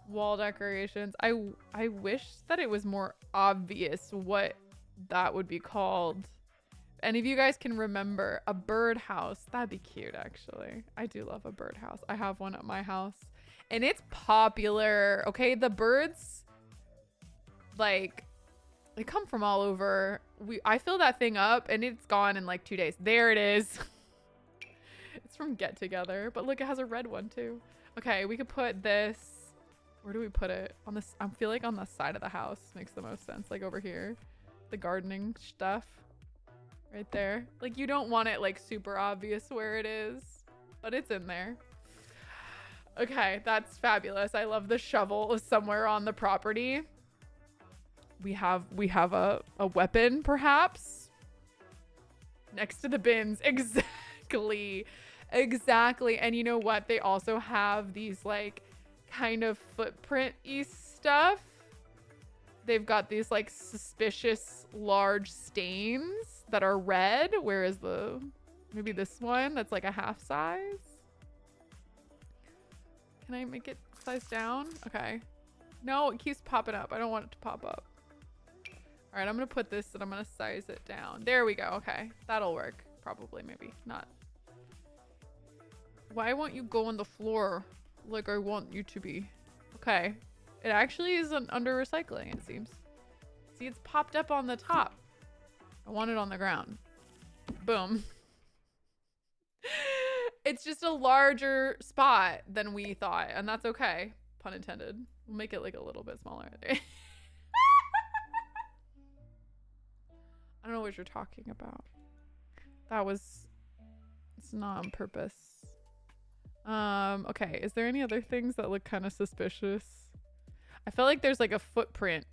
Wall decorations. I wish that it was more obvious what that would be called. If any of you guys can remember a birdhouse, that'd be cute actually. I do love a birdhouse. I have one at my house and it's popular. Okay, the birds, like, they come from all over. I fill that thing up and it's gone in like 2 days. There it is. It's from Get Together, but look, it has a red one too. Okay, we could put this. Where do we put it? On this, I feel like on the side of the house makes the most sense. Like over here, the gardening stuff right there. Like you don't want it like super obvious where it is, but it's in there. Okay, that's fabulous. I love the shovel somewhere on the property. We have a weapon perhaps next to the bins. Exactly. And you know what? They also have these like kind of footprint-y stuff. They've got these like suspicious large stains that are red, whereas maybe this one that's like a half size. Can I make it size down? Okay. No, it keeps popping up. I don't want it to pop up. All right, I'm gonna put this and I'm gonna size it down. There we go. Okay, that'll work. Probably, maybe not. Why won't you go on the floor like I want you to be? Okay, It actually is under recycling, it seems. See, it's popped up on the top. I want it on the ground. Boom. It's just a larger spot than we thought, and that's okay. Pun intended. We'll make it like a little bit smaller. I don't know what you're talking about. It's not on purpose. Okay, is there any other things that look kind of suspicious? I feel like there's like a footprint.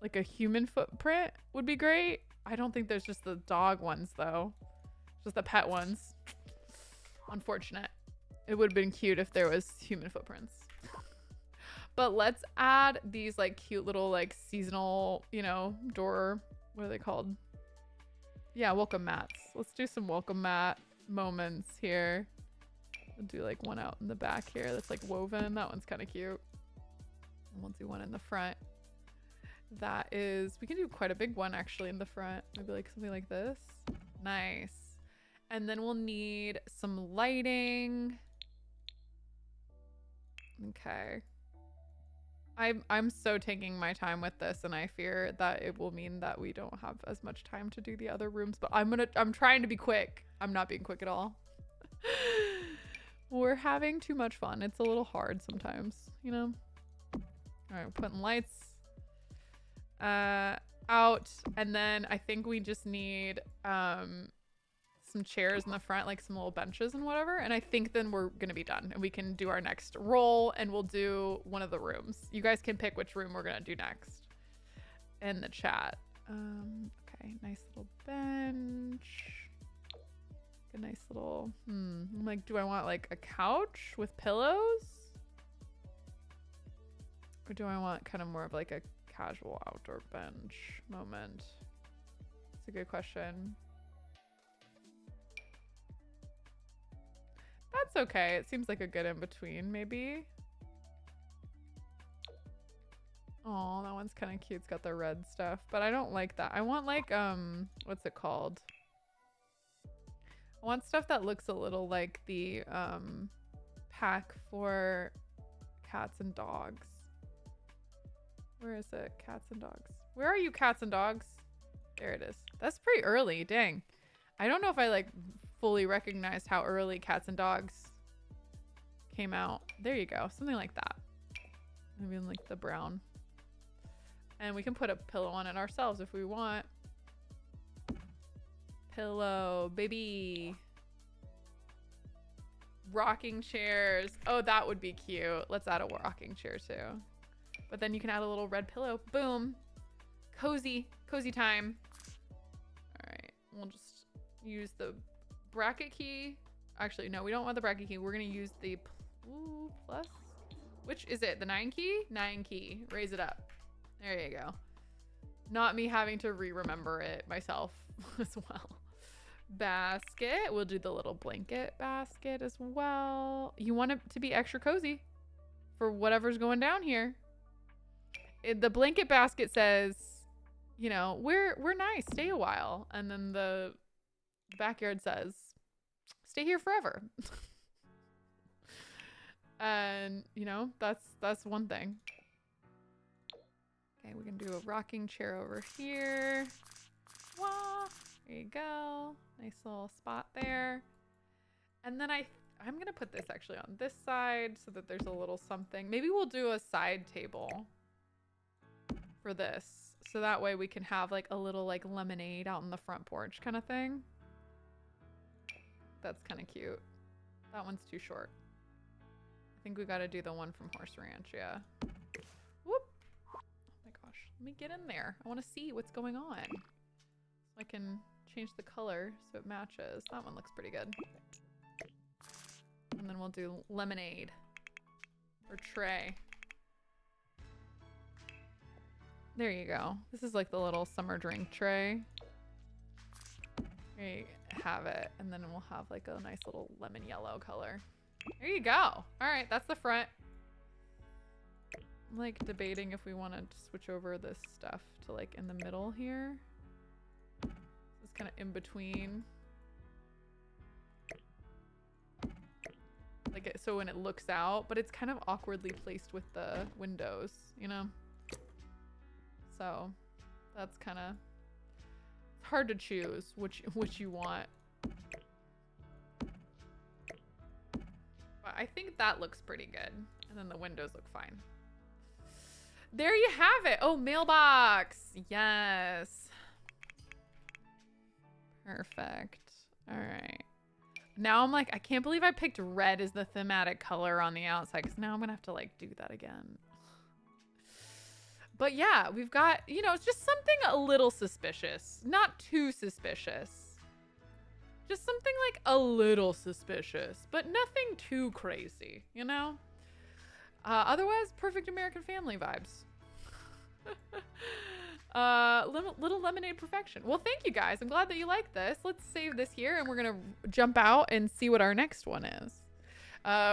Like a human footprint would be great. I don't think there's just the dog ones though. Just the pet ones. Unfortunate. It would have been cute if there was human footprints. But let's add these like cute little like seasonal, you know, door, what are they called? Yeah, welcome mats. Let's do some welcome mat moments here. We'll do like one out in the back here that's like woven. That one's kind of cute. And we'll do one in the front. That is, we can do quite a big one actually in the front. Maybe like something like this. Nice. And then we'll need some lighting. Okay. I'm so taking my time with this, and I fear that it will mean that we don't have as much time to do the other rooms, but I'm trying to be quick. I'm not being quick at all. We're having too much fun. It's a little hard sometimes, you know? All right, we're putting lights out, and then I think we just need some chairs in the front, like some little benches and whatever, and I think then we're gonna be done and we can do our next roll, and we'll do one of the rooms. You guys can pick which room we're gonna do next in the chat. Okay, nice little bench, a nice little I'm like, do I want like a couch with pillows, or do I want kind of more of like a casual outdoor bench moment? It's a good question. That's okay. It seems like a good in-between, maybe. Oh, that one's kind of cute. It's got the red stuff, but I don't like that. I want like, what's it called? I want stuff that looks a little like the pack for cats and dogs. Where is it? Cats and dogs. Where are you, cats and dogs? There it is. That's pretty early. Dang. I don't know if I like fully recognized how early cats and dogs came out. There you go. Something like that. Maybe in like the brown. And we can put a pillow on it ourselves if we want. Pillow, baby. Rocking chairs. Oh, that would be cute. Let's add a rocking chair too. But then you can add a little red pillow. Boom. Cozy. Cozy time. All right. We'll just use the bracket key. Actually, no, we don't want the bracket key. We're going to use the plus. Which is it? The 9 key? 9 key. Raise it up. There you go. Not me having to remember it myself as well. Basket. We'll do the little blanket basket as well. You want it to be extra cozy for whatever's going down here. The blanket basket says, you know, we're nice. Stay a while. And then the backyard says, stay here forever. And you know, that's one thing. Okay, we can do a rocking chair over here. Wah, there you go. Nice little spot there. And then I'm gonna put this actually on this side so that there's a little something. Maybe we'll do a side table for this, so that way we can have like a little like lemonade out on the front porch kind of thing. That's kind of cute. That one's too short. I think we got to do the one from Horse Ranch. Yeah. Whoop. Oh my gosh. Let me get in there. I want to see what's going on. So I can change the color so it matches. That one looks pretty good. And then we'll do lemonade or tray. There you go. This is like the little summer drink tray. There you have it. And then we'll have like a nice little lemon yellow color. There you go. All right, that's the front. I'm like debating if we want to switch over this stuff to like in the middle here. It's kind of in between. Like like so when it looks out, but it's kind of awkwardly placed with the windows, you know? So that's kind of hard to choose which you want. But I think that looks pretty good. And then the windows look fine. There you have it. Oh, mailbox. Yes. Perfect. All right. Now I'm like, I can't believe I picked red as the thematic color on the outside, because now I'm gonna have to like do that again. But yeah, we've got, you know, it's just something a little suspicious. Not too suspicious. Just something like a little suspicious, but nothing too crazy, you know? Otherwise, perfect American Family vibes. Little lemonade perfection. Well, thank you guys. I'm glad that you like this. Let's save this here and we're gonna jump out and see what our next one is.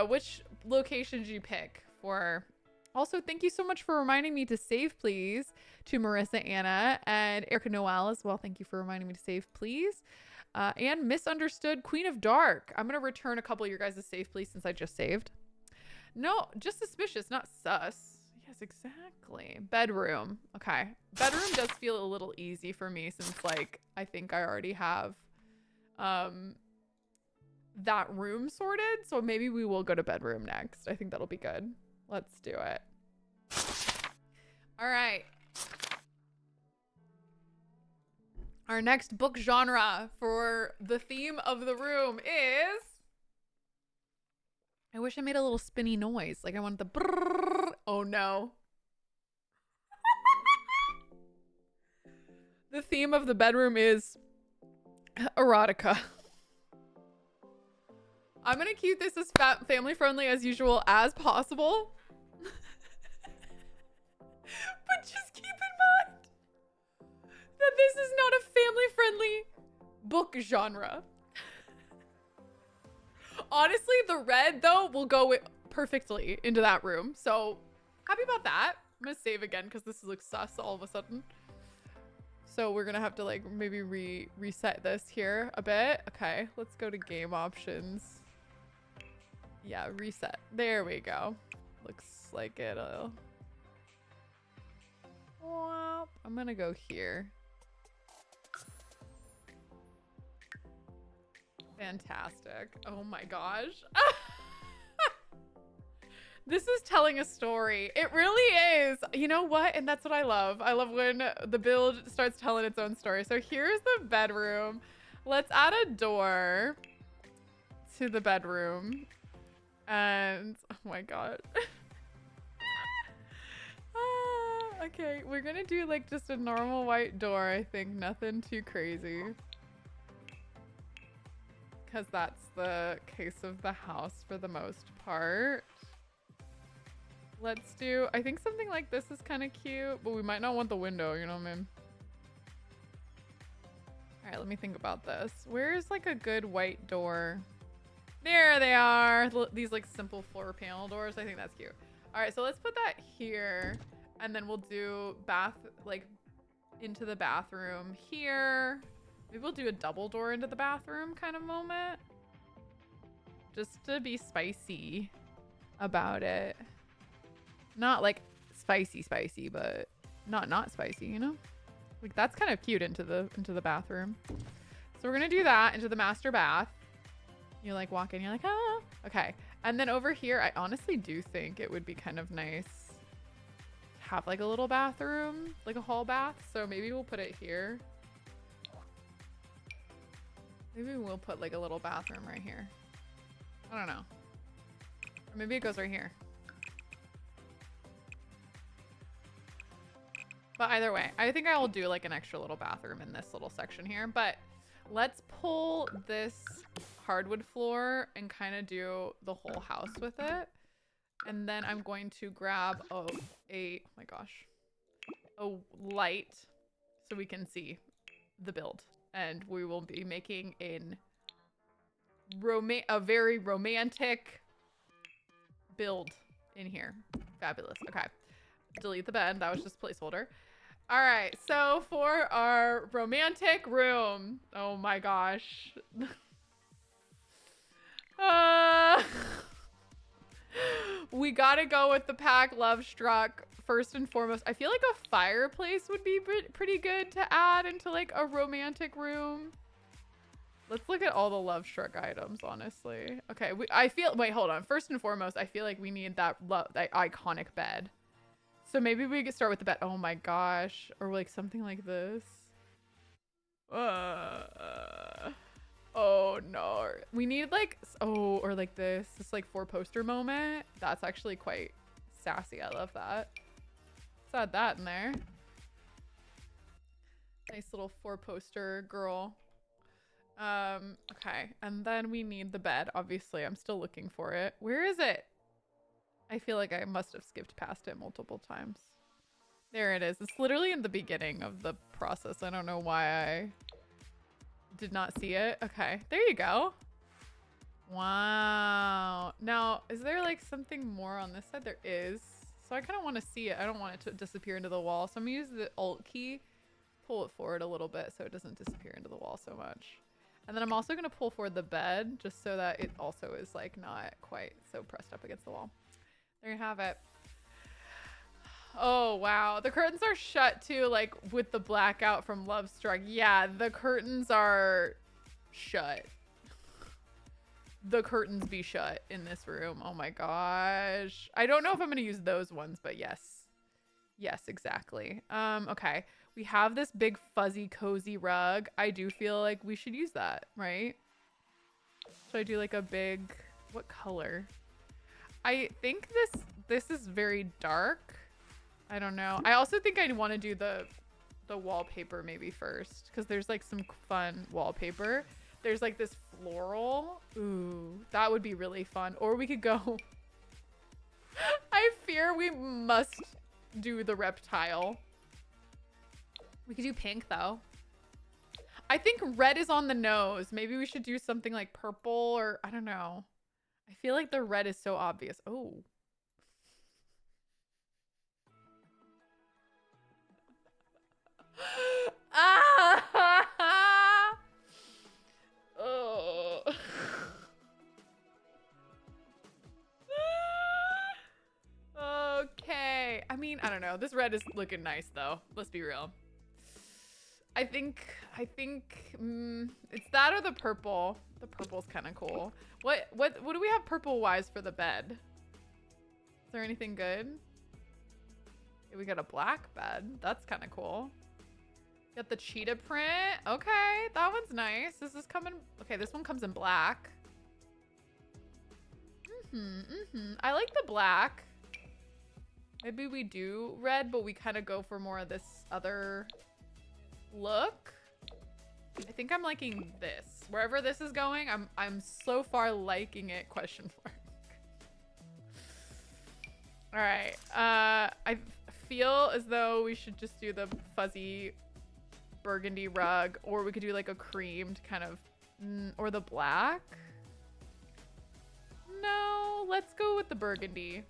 Which location did you pick for? Also, thank you so much for reminding me to save please to Marissa, Anna, and Erica Noel as well. Thank you for reminding me to save please. And Misunderstood Queen of Dark. I'm gonna return a couple of your guys' save please since I just saved. No, just suspicious, not sus. Yes, exactly. Bedroom. Okay. Bedroom does feel a little easy for me since like I think I already have that room sorted. So maybe we will go to bedroom next. I think that'll be good. Let's do it. All right. Our next book genre for the theme of the room is... I wish I made a little spinny noise. Like I wanted the brrrr. Oh no. The theme of the bedroom is erotica. I'm gonna keep this as family friendly as usual as possible. But just keep in mind that this is not a family friendly book genre. Honestly, the red though will go perfectly into that room. So happy about that. I'm gonna save again because this looks sus all of a sudden. So we're gonna have to like maybe reset this here a bit. Okay, let's go to game options. Yeah, reset. There we go. Looks like it'll... I'm gonna go here. Fantastic. Oh my gosh. This is telling a story. It really is. You know what? And that's what I love. I love when the build starts telling its own story. So here's the bedroom. Let's add a door to the bedroom. And oh my god. Okay, we're gonna do like just a normal white door, I think. Nothing too crazy. Because that's the case of the house for the most part. Let's do, I think something like this is kind of cute, but we might not want the window, you know what I mean? All right, let me think about this. Where's like a good white door? There they are. These like simple floor panel doors. I think that's cute. All right, so let's put that here. And then we'll do like into the bathroom here. Maybe we'll do a double door into the bathroom kind of moment. Just to be spicy about it. Not like spicy, but not spicy, you know? Like that's kind of cute into the bathroom. So we're gonna do that into the master bath. You like walk in, you're like, ah. Okay. And then over here, I honestly do think it would be kind of nice to have like a little bathroom, like a hall bath. So maybe we'll put it here. Maybe we'll put like a little bathroom right here. I don't know. Or maybe it goes right here. But either way, I think I'll do like an extra little bathroom in this little section here. But let's pull this hardwood floor and kind of do the whole house with it. And then I'm going to grab oh my gosh, a light so we can see the build. And we will be making a very romantic build in here. Fabulous. Okay. Delete the bed. That was just placeholder. All right. So for our romantic room. Oh my gosh. We gotta go with the pack love struck first and foremost. I feel like a fireplace would be pretty good to add into like a romantic room. Let's look at all the love struck items, honestly. Okay, wait, hold on. First and foremost, I feel like we need that iconic bed. So maybe we could start with the bed. Oh my gosh. Or like something like this. Oh no. We need like, or like this like 4-poster moment. That's actually quite sassy. I love that. Let's add that in there. Nice little 4-poster girl. Okay. And then we need the bed. Obviously, I'm still looking for it. Where is it? I feel like I must have skipped past it multiple times. There it is. It's literally in the beginning of the process. I don't know why I did not see it. Okay, there you go. Wow. Now, is there like something more on this side? There is. So I kind of want to see it. I don't want it to disappear into the wall. So I'm gonna use the Alt key, pull it forward a little bit so it doesn't disappear into the wall so much. And then I'm also gonna pull forward the bed just so that it also is like not quite so pressed up against the wall. There you have it. Oh, wow. The curtains are shut too, like with the blackout from Love Struck. Yeah, the curtains are shut. The curtains be shut in this room. Oh my gosh. I don't know if I'm going to use those ones, but yes. Yes, exactly. Okay. We have this big fuzzy cozy rug. I do feel like we should use that, right? Should I do like a big, what color? I think this is very dark. I don't know. I also think I want to do the wallpaper maybe first because there's like some fun wallpaper. There's like this floral. Ooh, that would be really fun. Or we could go. I fear we must do the reptile. We could do pink though. I think red is on the nose. Maybe we should do something like purple or I don't know. I feel like the red is so obvious. Oh. Ah! Oh. Okay. I mean, I don't know. This red is looking nice though. Let's be real. I think it's that or the purple. The purple's kind of cool. What do we have purple wise for the bed? Is there anything good? We got a black bed. That's kind of cool. Got the cheetah print. Okay, that one's nice. This is coming. Okay, this one comes in black. I like the black. Maybe we do red, but we kind of go for more of this other look. I think I'm liking this. Wherever this is going, I'm so far liking it, question mark. All right. I feel as though we should just do the fuzzy burgundy rug, or we could do like a creamed kind of, or the black. No, let's go with the burgundy.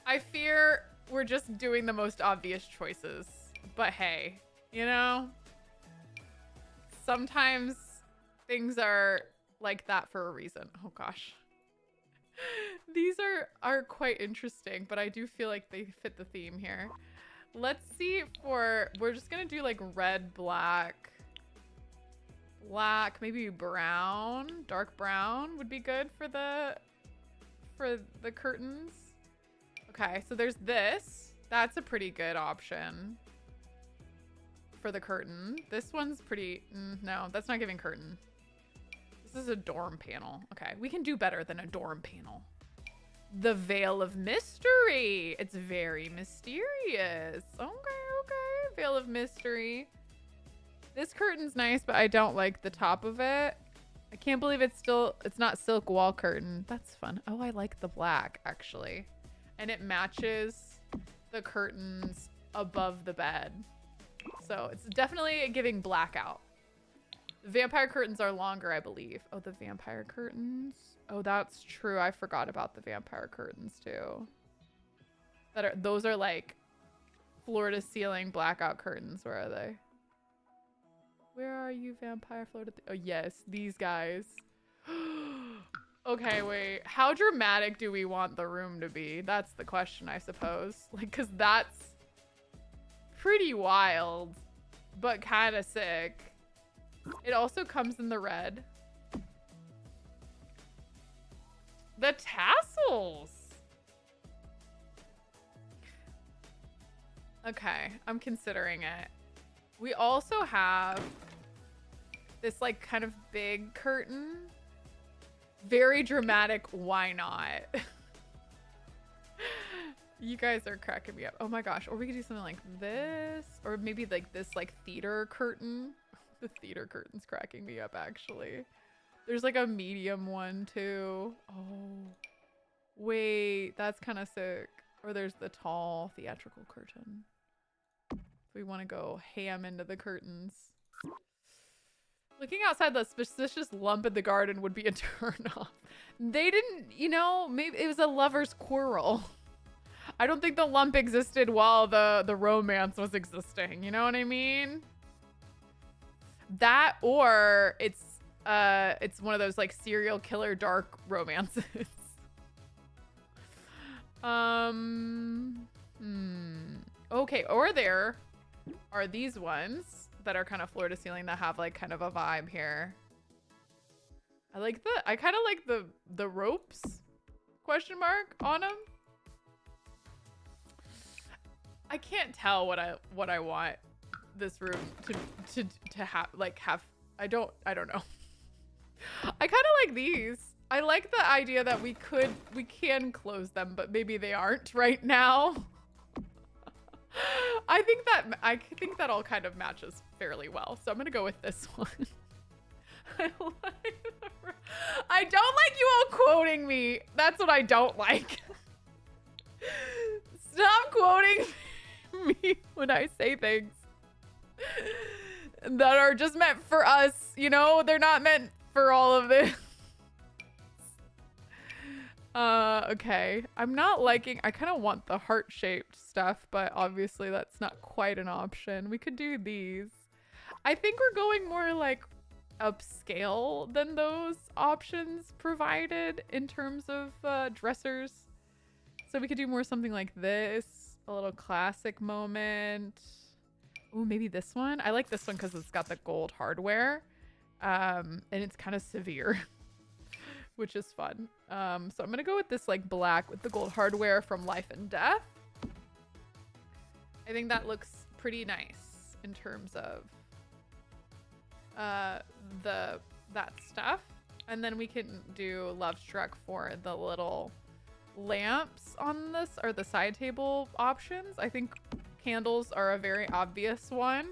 I fear we're just doing the most obvious choices, but hey, you know, sometimes things are like that for a reason. Oh gosh. These are quite interesting, but I do feel like they fit the theme here. Let's see we're just gonna do like red, black, maybe brown, dark brown would be good for the curtains. Okay, so there's this. That's a pretty good option for the curtain. This one's pretty, no, that's not giving curtain. This is a dorm panel. Okay, we can do better than a dorm panel. The Veil of Mystery. It's very mysterious. Okay. Veil of Mystery. This curtain's nice, but I don't like the top of it. I can't believe it's not silk wall curtain. That's fun. Oh, I like the black actually. And it matches the curtains above the bed. So it's definitely giving blackout. The vampire curtains are longer, I believe. Oh, the vampire curtains. Oh, that's true. I forgot about the vampire curtains too. Those are like floor to ceiling blackout curtains. Where are they? Where are you, vampire floor to oh yes, these guys. Okay, wait. How dramatic do we want the room to be? That's the question, I suppose. Like, cause that's pretty wild, but kind of sick. It also comes in the red. The tassels. Okay, I'm considering it. We also have this like kind of big curtain. Very dramatic, why not? You guys are cracking me up. Oh my gosh, or we could do something like this, or maybe like this like theater curtain. The theater curtain's cracking me up actually. There's like a medium one too. Oh, wait, that's kind of sick. Or there's the tall theatrical curtain. We want to go ham into the curtains. Looking outside the suspicious lump in the garden would be a turn off. They didn't, you know, maybe it was a lover's quarrel. I don't think the lump existed while the romance was existing. You know what I mean? That, or it's one of those like serial killer dark romances. Okay, or there are these ones that are kind of floor to ceiling that have like kind of a vibe here. I kind of like the ropes question mark on them. I can't tell what I want this room to have. I don't know. I kind of like these. I like the idea that we can close them, but maybe they aren't right now. I think that all kind of matches fairly well. So I'm gonna go with this one. I don't like you all quoting me. That's what I don't like. Stop quoting me when I say things that are just meant for us. You know, they're not meant for all of this. Okay. I'm not liking, I kind of want the heart-shaped stuff, but obviously that's not quite an option. We could do these. I think we're going more like upscale than those options provided in terms of dressers. So we could do more something like this, a little classic moment. Ooh, maybe this one. I like this one because it's got the gold hardware, and it's kind of severe, which is fun. So I'm gonna go with this like black with the gold hardware from Life and Death. I think that looks pretty nice in terms of that stuff. And then we can do Love Struck for the little lamps on this, or the side table options. I think candles are a very obvious one.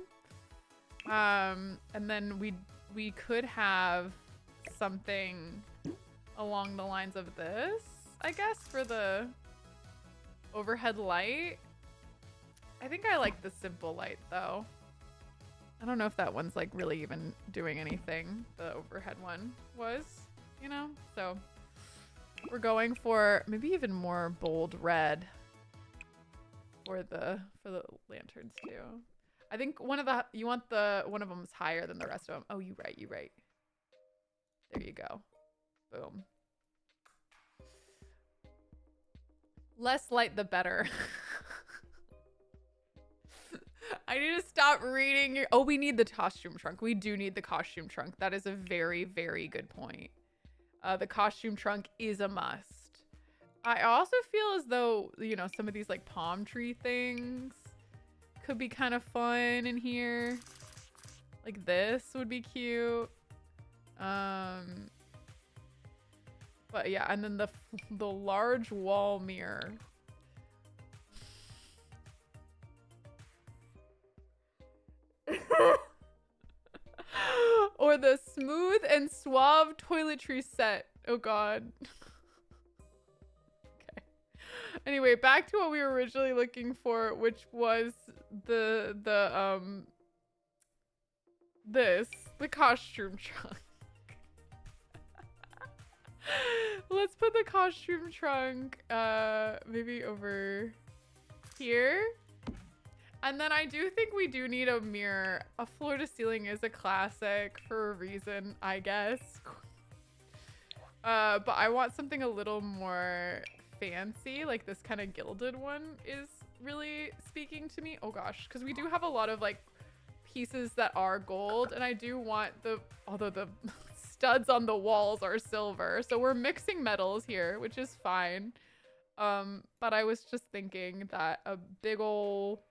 And then we could have something along the lines of this, I guess, for the overhead light. I think I like the simple light though. I don't know if that one's like really even doing anything. The overhead one was, you know? So we're going for maybe even more bold red for the lanterns too. I think one of them's higher than the rest of them. Oh, you right. There you go. Boom. Less light, the better. I need to stop reading your... Oh, we need the costume trunk. We do need the costume trunk. That is a very, very good point. The costume trunk is a must. I also feel as though, you know, some of these like palm tree things could be kind of fun in here. Like this would be cute. But yeah, and then the large wall mirror. Or the smooth and suave toiletry set. Oh god. Okay. Anyway, back to what we were originally looking for, which was the costume trunk. Let's put the costume trunk maybe over here. And then I do think we do need a mirror. A floor to ceiling is a classic for a reason, I guess. But I want something a little more fancy, like this kind of gilded one is really speaking to me. Oh gosh, because we do have a lot of like pieces that are gold, and I do want although the studs on the walls are silver, so we're mixing metals here, which is fine. But I was just thinking that a big ol'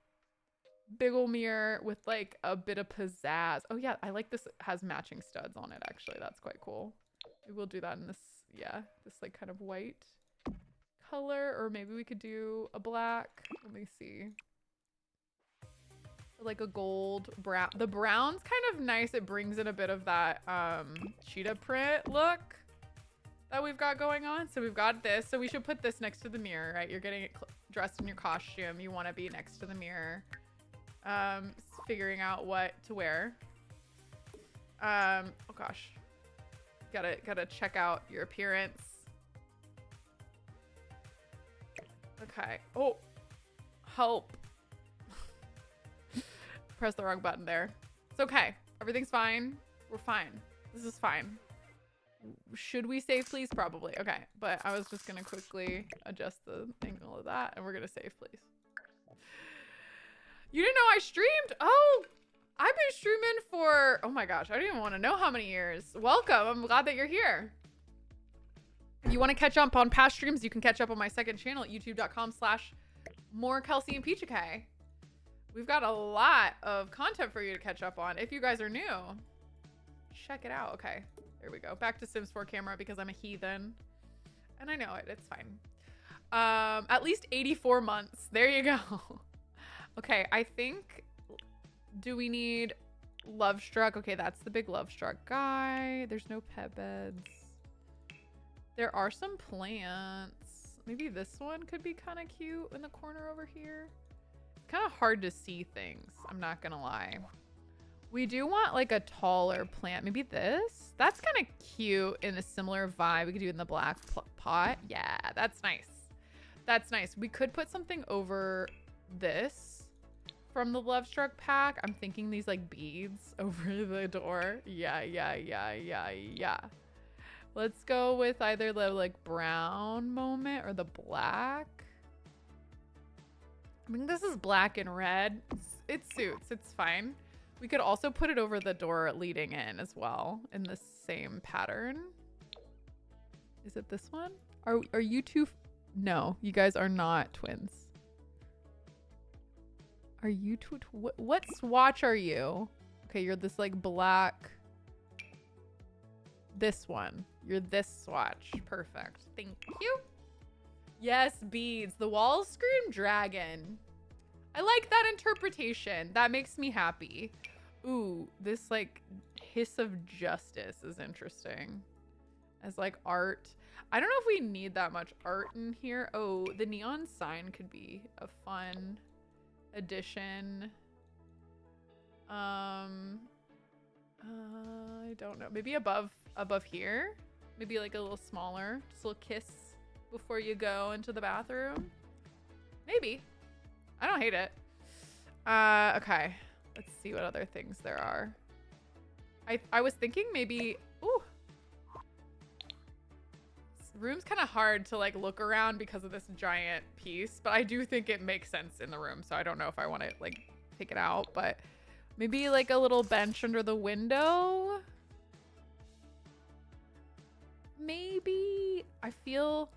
mirror with like a bit of pizzazz. Oh yeah, I like this. It has matching studs on it, actually. That's quite cool. Maybe we'll do that in this, yeah, this like kind of white color, or maybe we could do a black. Let me see. Like a gold brown. The brown's kind of nice. It brings in a bit of that cheetah print look that we've got going on. So we've got this. So we should put this next to the mirror, right? You're getting it dressed in your costume. You want to be next to the mirror, figuring out what to wear. Oh gosh, gotta check out your appearance. Okay. Oh, help. Press the wrong button there. It's okay. Everything's fine. We're fine. This is fine. Should we save, please? Probably. Okay. But I was just going to quickly adjust the angle of that, and we're going to save, please. You didn't know I streamed? Oh, I've been streaming for, oh my gosh, I don't even want to know how many years. Welcome. I'm glad that you're here. If you want to catch up on past streams, you can catch up on my second channel at youtube.com/more Kelsey and Peacha K. We've got a lot of content for you to catch up on. If you guys are new, check it out. Okay, there we go. Back to Sims 4 camera because I'm a heathen. And I know it. It's fine. At least 84 months. There you go. Okay, I think... Do we need Love Struck? Okay, that's the big Love Struck guy. There's no pet beds. There are some plants. Maybe this one could be kind of cute in the corner over here. Kind of hard to see things, I'm not gonna lie. We do want like a taller plant. Maybe this? That's kind of cute in a similar vibe. We could do it in the black pot. Yeah, that's nice. That's nice. We could put something over this from the Love Struck pack. I'm thinking these like beads over the door. Yeah. Let's go with either the like brown moment or the black. I mean, this is black and red. It suits. It's fine. We could also put it over the door leading in as well in the same pattern. Is it this one? Are you two? No, you guys are not twins. Are you two? What swatch are you? Okay, you're this like black. This one. You're this swatch. Perfect. Thank you. Yes, beads. The walls scream dragon. I like that interpretation. That makes me happy. Ooh, this like hiss of justice is interesting. As like art. I don't know if we need that much art in here. Oh, the neon sign could be a fun addition. I don't know. Maybe above here. Maybe like a little smaller. Just a little kiss before you go into the bathroom. Maybe. I don't hate it. Okay. Let's see what other things there are. I was thinking maybe... Ooh. This room's kind of hard to like look around because of this giant piece, but I do think it makes sense in the room, so I don't know if I want to like take it out, but maybe like a little bench under the window. Maybe. I feel...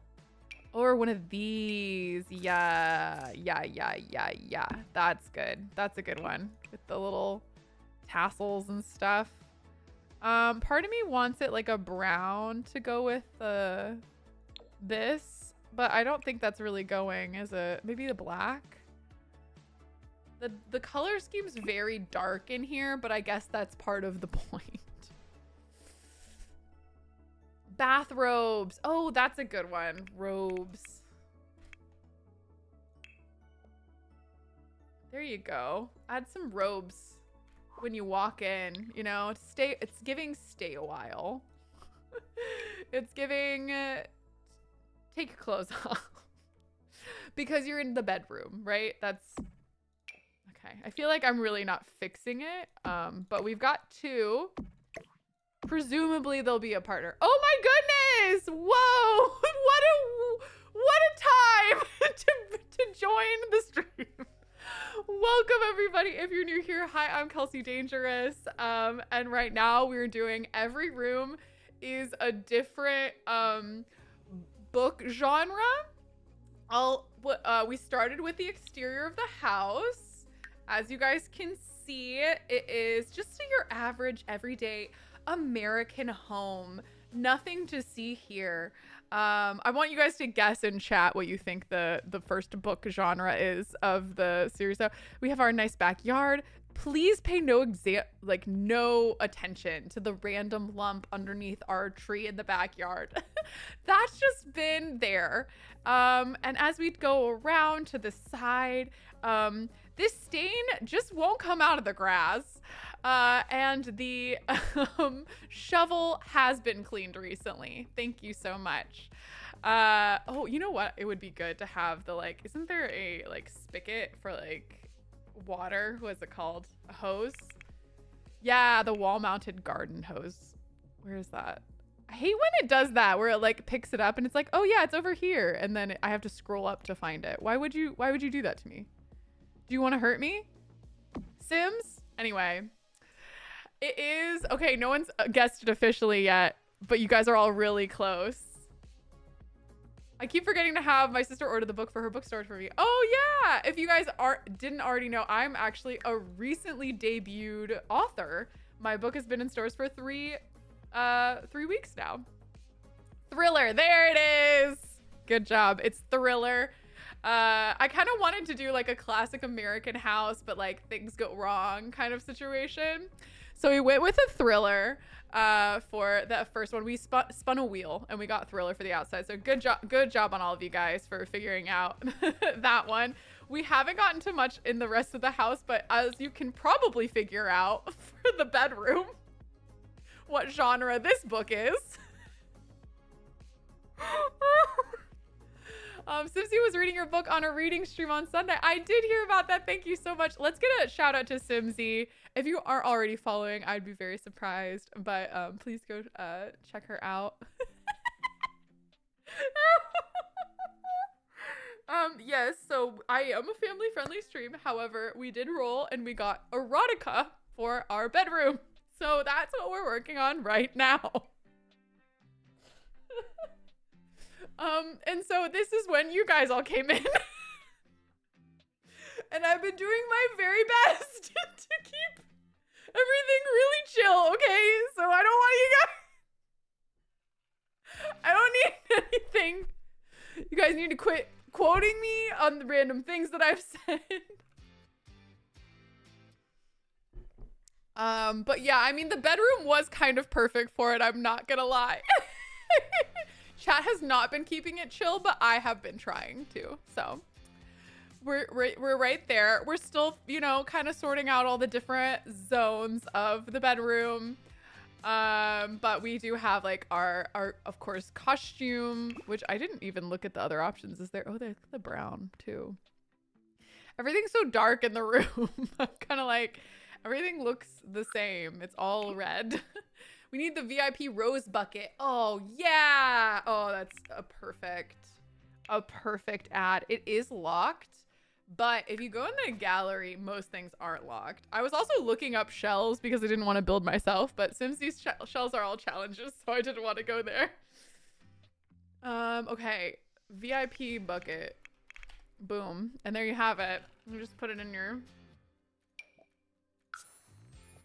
Or one of these. Yeah. That's good. That's a good one. With the little tassels and stuff. Part of me wants it like a brown to go with this. But I don't think that's really going as a... Maybe the black? The color scheme's very dark in here, but I guess that's part of the point. Bathrobes. Oh, that's a good one. Robes. There you go. Add some robes when you walk in, you know, it's giving stay a while. It's giving take your clothes off because you're in the bedroom, right? That's okay. I feel like I'm really not fixing it. But we've got two Presumably there'll be a partner. Oh my goodness! Whoa! What a time to join the stream. Welcome everybody. If you're new here, hi, I'm Kelsey Dangerous. And right now we're doing every room is a different book genre. We started with the exterior of the house. As you guys can see, it is just your average everyday American home. Nothing to see here. I want you guys to guess in chat what you think the first book genre is of the series. So we have our nice backyard. Please pay no attention to the random lump underneath our tree in the backyard. That's just been there. And as we go around to the side, this stain just won't come out of the grass. And the shovel has been cleaned recently. Thank you so much. Oh, you know what? It would be good to have the isn't there a spigot for water? What is it called? A hose? Yeah, the wall-mounted garden hose. Where is that? I hate when it does that, where it picks it up and it's like, oh yeah, it's over here, and then I have to scroll up to find it. Why would you do that to me? Do you want to hurt me, Sims? Anyway, it is okay. No one's guessed it officially yet, but you guys are all really close. I keep forgetting to have my sister order the book for her bookstore for me. Oh yeah, if you guys didn't already know, I'm actually a recently debuted author. My book has been in stores for 3 weeks now. Thriller, there it is. Good job. It's Thriller. I kind of wanted to do a classic American house, but things go wrong kind of situation. So we went with a thriller for that first one. We spun a wheel and we got Thriller for the outside. So good job on all of you guys for figuring out that one. We haven't gotten to much in the rest of the house, but as you can probably figure out for the bedroom, what genre this book is. Simpsy was reading your book on a reading stream on Sunday. I did hear about that. Thank you so much. Let's get a shout out to Simsy. If you are already following, I'd be very surprised, but please go check her out. Yes, so I am a family friendly stream. However, we did roll and we got erotica for our bedroom. So that's what we're working on right now. And so this is when you guys all came in. And I've been doing my very best to keep everything really chill, okay? So I don't need anything. You guys need to quit quoting me on the random things that I've said. But yeah, I mean, the bedroom was kind of perfect for it. I'm not gonna lie. Chat has not been keeping it chill, but I have been trying to. So we're right there. We're still, kind of sorting out all the different zones of the bedroom. But we do have our of course costume, which I didn't even look at the other options. Is there? Oh, there's the brown too. Everything's so dark in the room. I'm kind of everything looks the same. It's all red. We need the VIP rose bucket. Oh yeah. Oh, that's a perfect ad. It is locked, but if you go in the gallery, most things aren't locked. I was also looking up shells because I didn't want to build myself, but since these shells are all challenges, so I didn't want to go there. Okay. VIP bucket. Boom. And there you have it. You just put it in your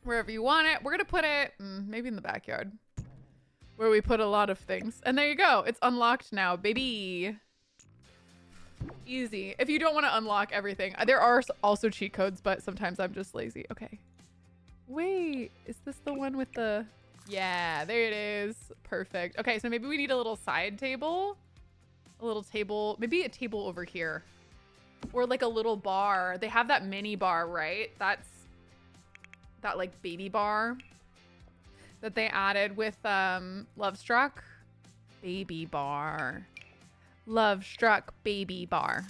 wherever you want it. We're gonna put it maybe in the backyard where we put a lot of things. And there you go. It's unlocked now, baby. Easy. If you don't want to unlock everything, there are also cheat codes, but sometimes I'm just lazy. Okay. Wait, is this the one with the... Yeah, there it is. Perfect. Okay, so maybe we need a little side table. A little table. Maybe a table over here. Or a little bar. They have that mini bar, right? That's that baby bar that they added with Love Struck. Baby bar. Love Struck baby bar.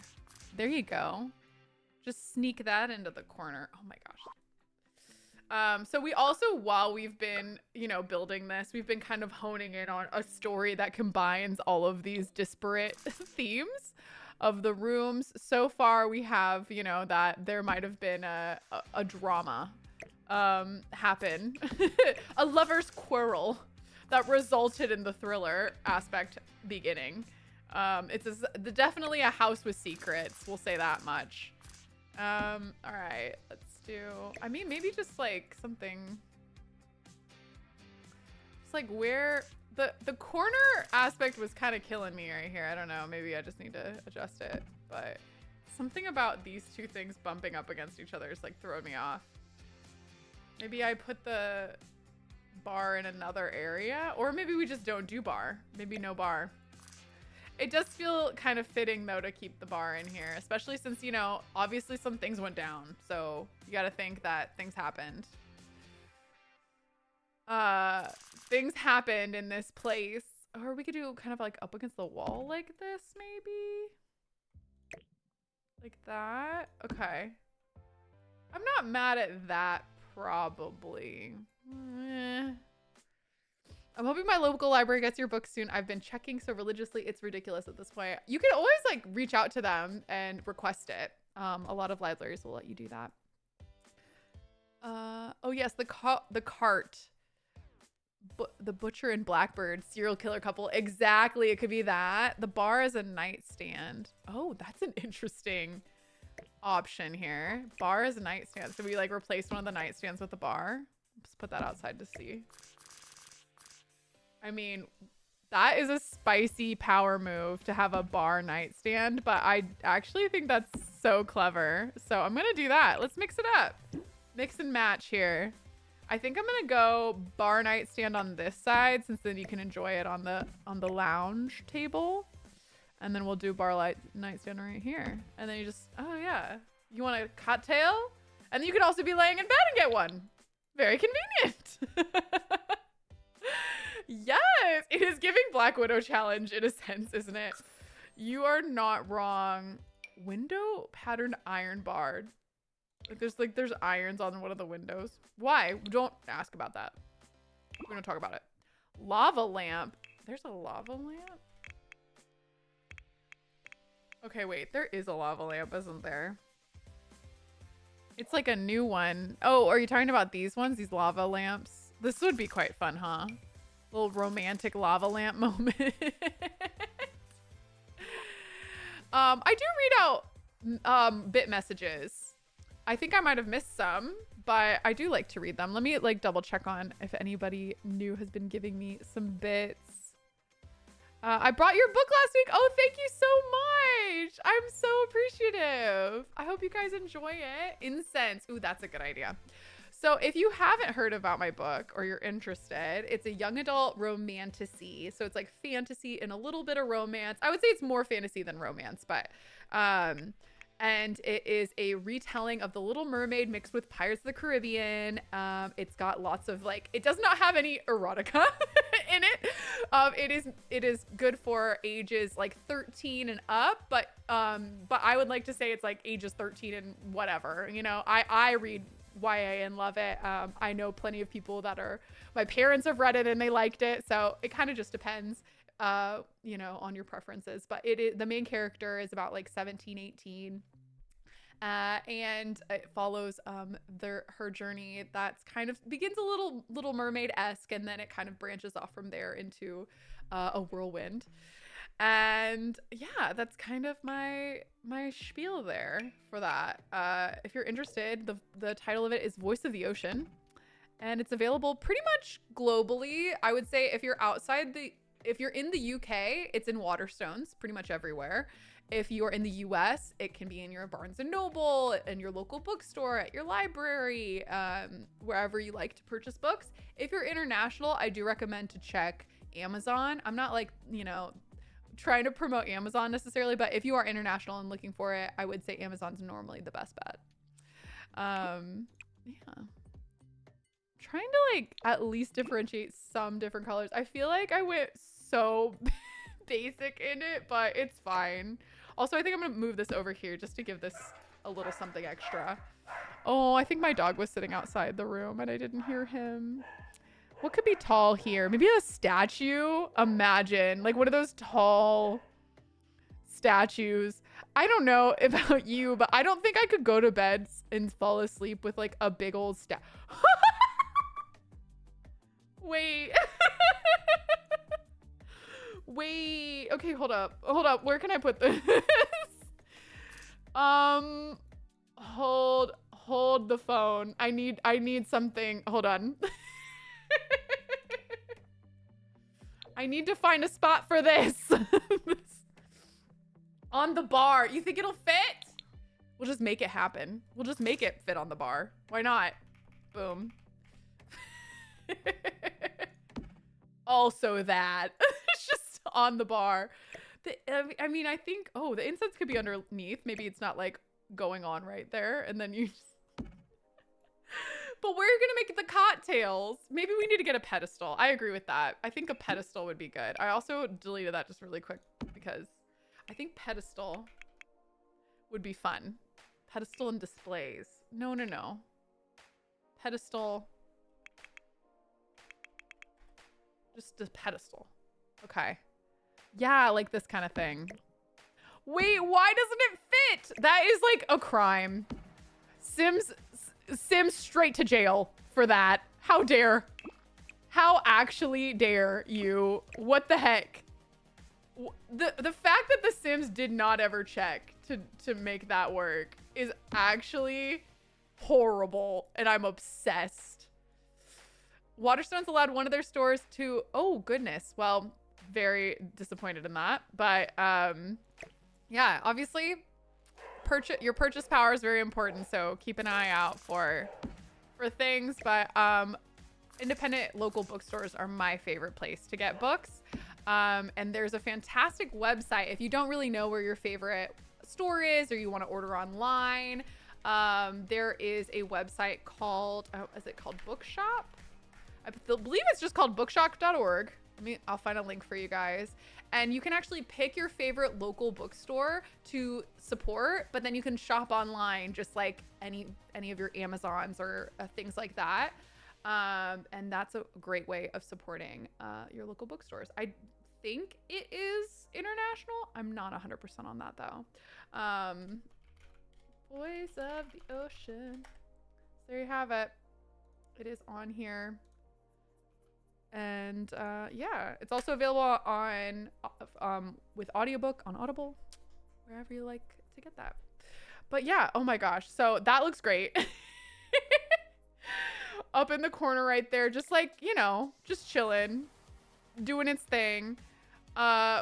There you go. Just sneak that into the corner. Oh my gosh. So we also, while we've been, building this, we've been kind of honing in on a story that combines all of these disparate themes of the rooms. So far, we have, that there might have been a drama happen, a lover's quarrel that resulted in the thriller aspect beginning. It's definitely a house with secrets. We'll say that much. All right, let's do, maybe just like something, it's like where the corner aspect was kind of killing me right here. I don't know, maybe I just need to adjust it, but something about these two things bumping up against each other is like throwing me off. Maybe I put the bar in another area, or maybe we just don't do bar. Maybe no bar. It does feel kind of fitting though to keep the bar in here, especially since, obviously some things went down. So you got to think that things happened. Things happened in this place. Or we could do kind of like up against the wall like this, maybe. Like that. Okay. I'm not mad at that, probably. I'm hoping my local library gets your book soon. I've been checking so religiously. It's ridiculous at this point. You can always like reach out to them and request it. A lot of libraries will let you do that. Oh yes, the cart. The butcher and blackbird serial killer couple. Exactly. It could be that. The bar is a nightstand. Oh, that's an interesting option here. Bar is a nightstand. So we like replace one of the nightstands with the bar. Just put that outside to see. That is a spicy power move to have a bar nightstand, but I actually think that's so clever. So I'm going to do that. Let's mix it up. Mix and match here. I think I'm going to go bar nightstand on this side, since then you can enjoy it on the lounge table. And then we'll do bar nightstand right here. And then you just, oh yeah. You want a cocktail? And then you could also be laying in bed and get one. Very convenient. Yes, it is giving Black Widow challenge in a sense, isn't it? You are not wrong. Window patterned iron bar. There's irons on one of the windows. Why? Don't ask about that. We don't talk about it. Lava lamp. There's a lava lamp? Okay, wait. There is a lava lamp, isn't there? It's like a new one. Oh, are you talking about these ones? These lava lamps? This would be quite fun, huh? Little romantic lava lamp moment. I do read out bit messages. I think I might have missed some, but I do like to read them. Let me like double check on if anybody new has been giving me some bits. I brought your book last week. Oh, thank you so much. I'm so appreciative. I hope you guys enjoy it. Incense. Ooh, that's a good idea. So if you haven't heard about my book or you're interested, it's a young adult romantasy. So it's like fantasy and a little bit of romance. I would say it's more fantasy than romance, but and it is a retelling of The Little Mermaid mixed with Pirates of the Caribbean. It's got lots of like, it does not have any erotica in it. It is good for ages like 13 and up, but I would like to say it's like ages 13 and whatever. I read YA and love it. I know plenty of people that my parents have read it and they liked it. So it kind of just depends, on your preferences, but the main character is about like 17, 18. And it follows, her journey that's kind of begins a Little Mermaid-esque, and then it kind of branches off from there into, a whirlwind. And yeah, that's kind of my spiel there for that. If you're interested, the title of it is Voice of the Ocean, and it's available pretty much globally. I would say if you're in the UK, it's in Waterstones pretty much everywhere. If you're in the US, it can be in your Barnes & Noble, in your local bookstore, at your library, wherever you like to purchase books. If you're international, I do recommend to check Amazon. I'm not like, trying to promote Amazon necessarily, but if you are international and looking for it, I would say Amazon's normally the best bet. Yeah. Trying to like at least differentiate some different colors. I feel like I went so basic in it, but it's fine. Also, I think I'm gonna move this over here just to give this a little something extra. Oh, I think my dog was sitting outside the room and I didn't hear him. What could be tall here? Maybe a statue? Imagine. Like one of those tall statues. I don't know about you, but I don't think I could go to bed and fall asleep with like a big old Wait. Wait. Okay, hold up. Hold up. Where can I put this? Hold the phone. I need something. Hold on. I need to find a spot for this. On the bar. You think it'll fit? We'll just make it happen. We'll just make it fit on the bar. Why not? Boom. Also that. It's just on the bar. I mean, I think, oh, the incense could be underneath. Maybe it's not like going on right there. And then you just... But we're gonna make the cocktails. Maybe we need to get a pedestal. I agree with that. I think a pedestal would be good. I also deleted that just really quick because I think pedestal would be fun. Pedestal and displays. No. Pedestal. Just a pedestal. Okay. Yeah, like this kind of thing. Wait, why doesn't it fit? That is like a crime. Sims straight to jail for that. How dare? How actually dare you? What the heck? The fact that the Sims did not ever check to make that work is actually horrible, and I'm obsessed. Waterstone's allowed one of their stores to... Oh, goodness. Well, very disappointed in that. But, yeah, obviously, your purchase power is very important, so keep an eye out for things. But independent local bookstores are my favorite place to get books. And there's a fantastic website. If you don't really know where your favorite store is or you want to order online, there is a website called... is it called Bookshop? I believe it's just called bookshop.org. I'll find a link for you guys. And you can actually pick your favorite local bookstore to support, but then you can shop online just like any of your Amazons or things like that. And that's a great way of supporting your local bookstores. I think it is international. I'm not 100% on that though. Voice of the Ocean. There you have it. It is on here. And yeah, it's also available on with audiobook on Audible, wherever you like to get that. But yeah, oh my gosh, so that looks great. Up in the corner right there, just like, you know, just chilling, doing its thing.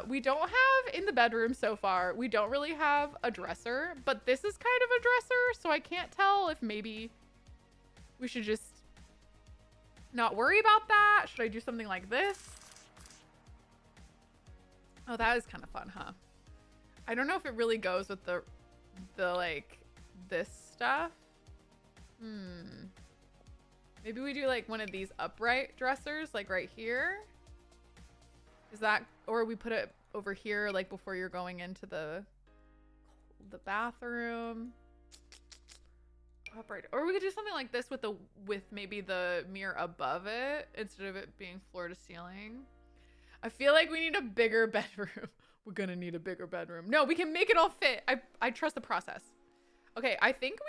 We don't have in the bedroom so far, we don't really have a dresser, but this is kind of a dresser, so I can't tell if maybe we should just not worry about that. Should I do something like this? Oh, that is kind of fun, huh? I don't know if it really goes with the like this stuff. Maybe we do like one of these upright dressers, like right here. Is that, or we put it over here, like before you're going into the bathroom. Upright. Or we could do something like this with maybe the mirror above it instead of it being floor to ceiling. I feel like we need a bigger bedroom. We're gonna need a bigger bedroom. No, we can make it all fit. I trust the process. Okay, I think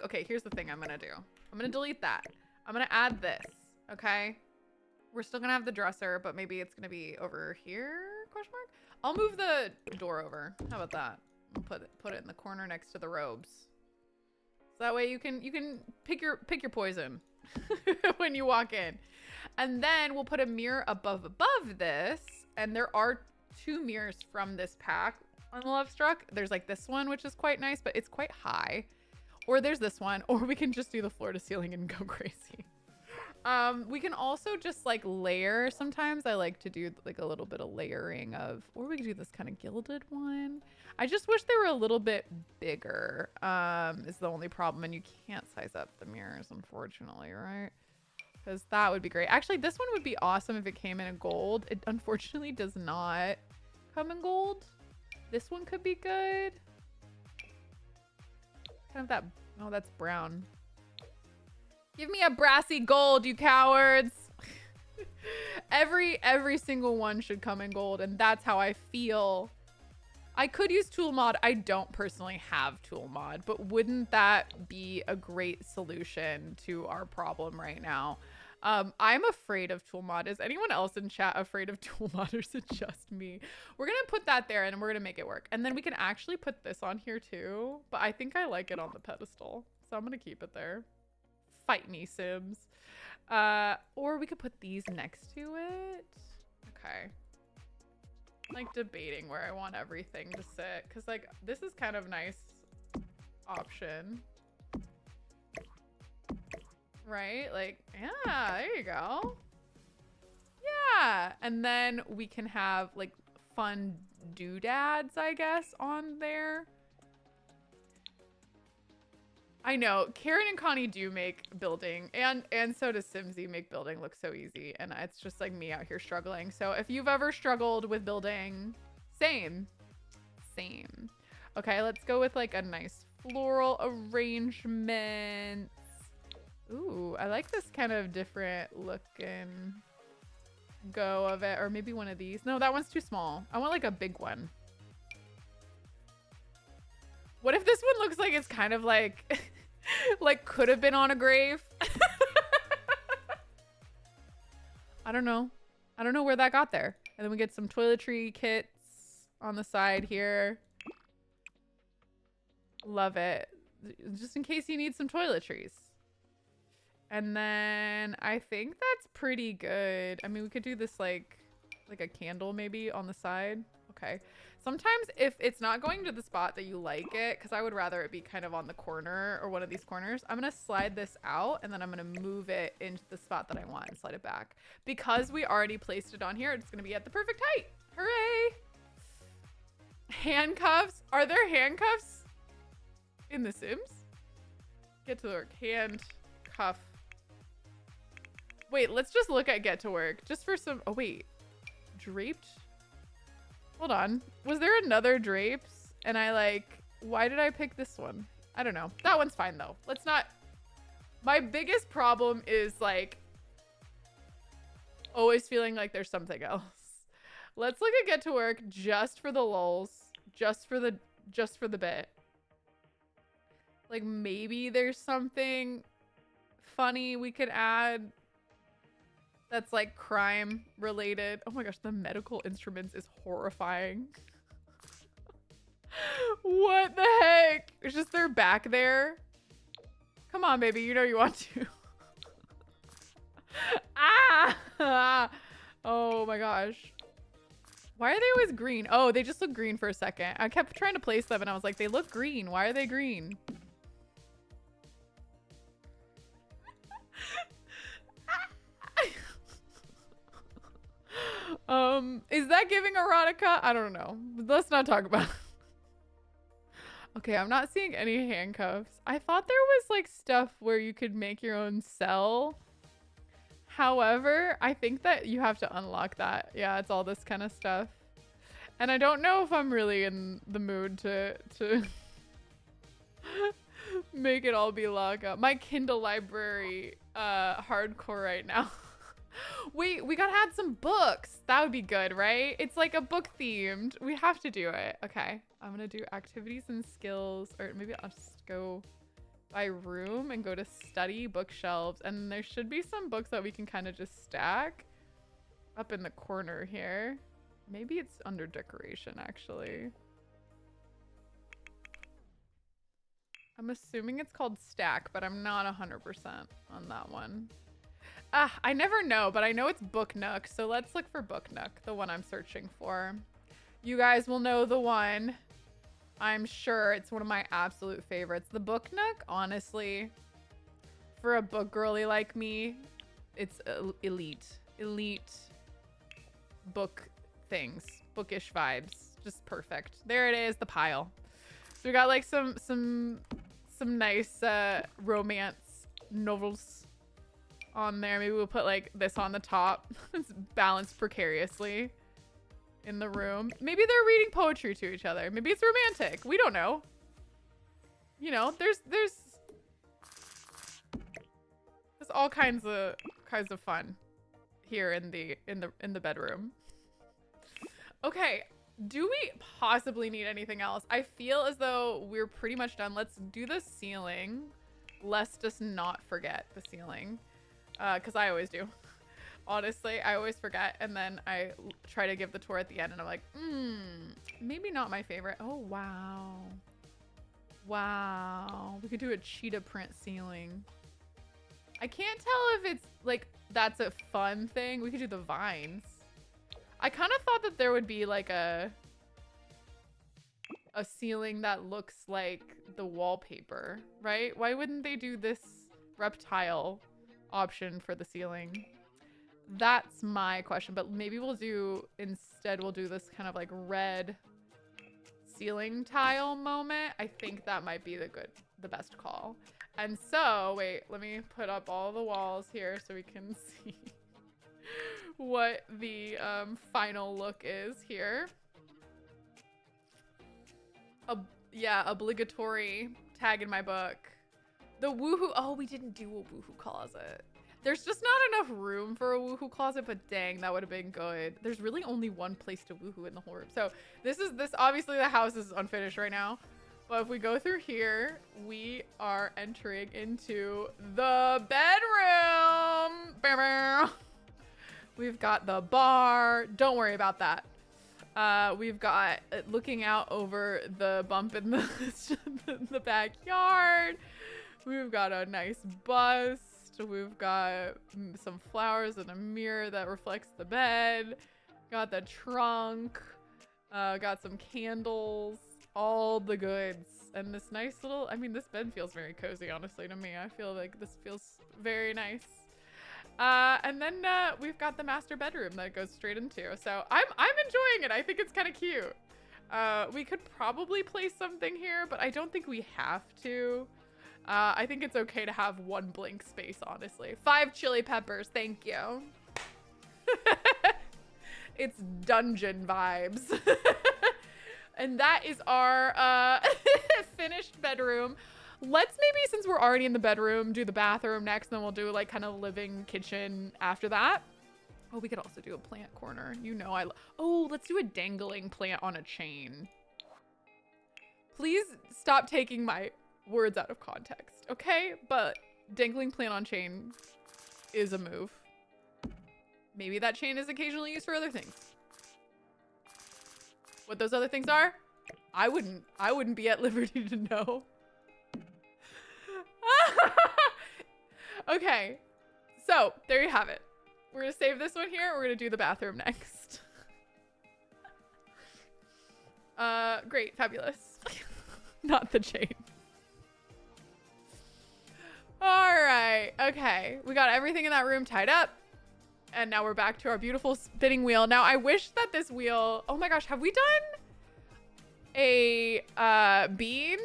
okay, here's the thing I'm gonna do. I'm gonna delete that. I'm gonna add this, okay? We're still gonna have the dresser, but maybe it's gonna be over here, question mark? I'll move the door over. How about that? I'll put it in the corner next to the robes. So that way you can pick your poison when you walk in. And then we'll put a mirror above this. And there are 2 mirrors from this pack on the Love Struck. There's like this one, which is quite nice, but it's quite high. Or there's this one, or we can just do the floor to ceiling and go crazy. We can also just like layer. Sometimes I like to do like a little bit of layering of, or we could do this kind of gilded one. I just wish they were a little bit bigger, is the only problem. And you can't size up the mirrors, unfortunately, right? Because that would be great. Actually, this one would be awesome if it came in gold. It unfortunately does not come in gold. This one could be good. Kind of that Oh, that's brown. Give me a brassy gold, you cowards. Every single one should come in gold, and that's how I feel. I could use tool mod. I don't personally have tool mod, but wouldn't that be a great solution to our problem right now? I'm afraid of tool mod. Is anyone else in chat afraid of tool mod, or is it just me? We're gonna put that there and we're gonna make it work. And then we can actually put this on here too, but I think I like it on the pedestal, so I'm gonna keep it there. Fight me, Sims. Or we could put these next to it. Okay. I'm like debating where I want everything to sit, because like this is kind of nice option. Right? Like, yeah, there you go. Yeah. And then we can have like fun doodads, I guess, on there. I know Karen and Connie do make building, and so does Simsy make building look so easy, and it's just like me out here struggling. So if you've ever struggled with building, same. Okay, let's go with like a nice floral arrangement. Ooh, I like this kind of different looking go of it, or maybe one of these. No, that one's too small. I want like a big one. What if this one looks like it's kind of like like could have been on a grave? I don't know. I don't know where that got there. And then we get some toiletry kits on the side here. Love it. Just in case you need some toiletries. And then I think that's pretty good. I mean, we could do this like a candle maybe on the side. Okay. Sometimes if it's not going to the spot that you like it, because I would rather it be kind of on the corner or one of these corners, I'm going to slide this out and then I'm going to move it into the spot that I want and slide it back. Because we already placed it on here, it's going to be at the perfect height. Hooray! Handcuffs. Are there handcuffs in The Sims? Get to work. Handcuff. Wait, let's just look at get to work. Just for some... Oh, wait. Draped? Hold on. Was there another drapes? And I like... Why did I pick this one? I don't know. That one's fine, though. Let's not... My biggest problem is, like... always feeling like there's something else. Let's look at get to work just for the lulz. Just for the bit. Like, maybe there's something funny we could add that's like crime related. Oh my gosh, the medical instruments is horrifying. What the heck? It's just they're back there. Come on, baby, you know you want to. Ah! Oh my gosh. Why are they always green? Oh, they just look green for a second. I kept trying to place them and I was like, they look green. Why are they green? Is that giving erotica? I don't know. Let's not talk about it. Okay, I'm not seeing any handcuffs. I thought there was like stuff where you could make your own cell. However, I think that you have to unlock that. Yeah, it's all this kind of stuff. And I don't know if I'm really in the mood to make it all be locked up. My Kindle library hardcore right now. Wait, we gotta add some books. That would be good, right? It's like a book themed. We have to do it. Okay, I'm gonna do activities and skills, or maybe I'll just go by room and go to study bookshelves. And there should be some books that we can kind of just stack up in the corner here. Maybe it's under decoration, actually. I'm assuming it's called stack, but I'm not 100% on that one. I never know, but I know it's Book Nook. So let's look for Book Nook, the one I'm searching for. You guys will know the one. I'm sure it's one of my absolute favorites. The Book Nook, honestly, for a book girly like me, it's elite. Elite book things. Bookish vibes. Just perfect. There it is, the pile. So we got like some nice romance novels on there. Maybe we'll put like this on the top. It's balanced precariously in the room. Maybe they're reading poetry to each other. Maybe it's romantic. We don't know. You know, there's There's all kinds of fun here in the bedroom. Okay, do we possibly need anything else? I feel as though we're pretty much done. Let's do the ceiling. Let's just not forget the ceiling, because I always do. Honestly, I always forget, and then I try to give the tour at the end, and I'm like, maybe not my favorite. Oh, wow. Wow. We could do a cheetah print ceiling. I can't tell if it's, like, that's a fun thing. We could do the vines. I kind of thought that there would be, like, a ceiling that looks like the wallpaper, right? Why wouldn't they do this reptile option for the ceiling? That's my question, but maybe we'll do this kind of like red ceiling tile moment. I think that might be the best call. And so, wait, let me put up all the walls here so we can see what the final look is here. Yeah, obligatory tag in my book. The woohoo. Oh, we didn't do a woohoo closet. There's just not enough room for a woohoo closet, but dang, that would have been good. There's really only one place to woohoo in the whole room. So this obviously the house is unfinished right now. But if we go through here, we are entering into the bedroom. We've got the bar. Don't worry about that. We've got looking out over the bump in the backyard. We've got a nice bust. We've got some flowers and a mirror that reflects the bed. Got the trunk. Got some candles. All the goods. And this nice little, I mean, this bed feels very cozy, honestly, to me. I feel like this feels very nice. And then we've got the master bedroom that goes straight into. So I'm enjoying it. I think it's kind of cute. We could probably place something here, but I don't think we have to. I think it's okay to have one blank space, honestly. 5 chili peppers, thank you. It's dungeon vibes. And that is our finished bedroom. Let's maybe, since we're already in the bedroom, do the bathroom next, and then we'll do like kind of living kitchen after that. Oh, we could also do a plant corner. You know oh, let's do a dangling plant on a chain. Please stop taking my words out of context, okay? But dangling plant on chain is a move. Maybe that chain is occasionally used for other things. What those other things are, I wouldn't be at liberty to know. Okay, so there you have it. We're gonna save this one here. We're gonna do the bathroom next. Great, fabulous. Not the chain. All right, okay. We got everything in that room tied up. And now we're back to our beautiful spinning wheel. Now, I wish that this wheel, oh my gosh, have we done a bean?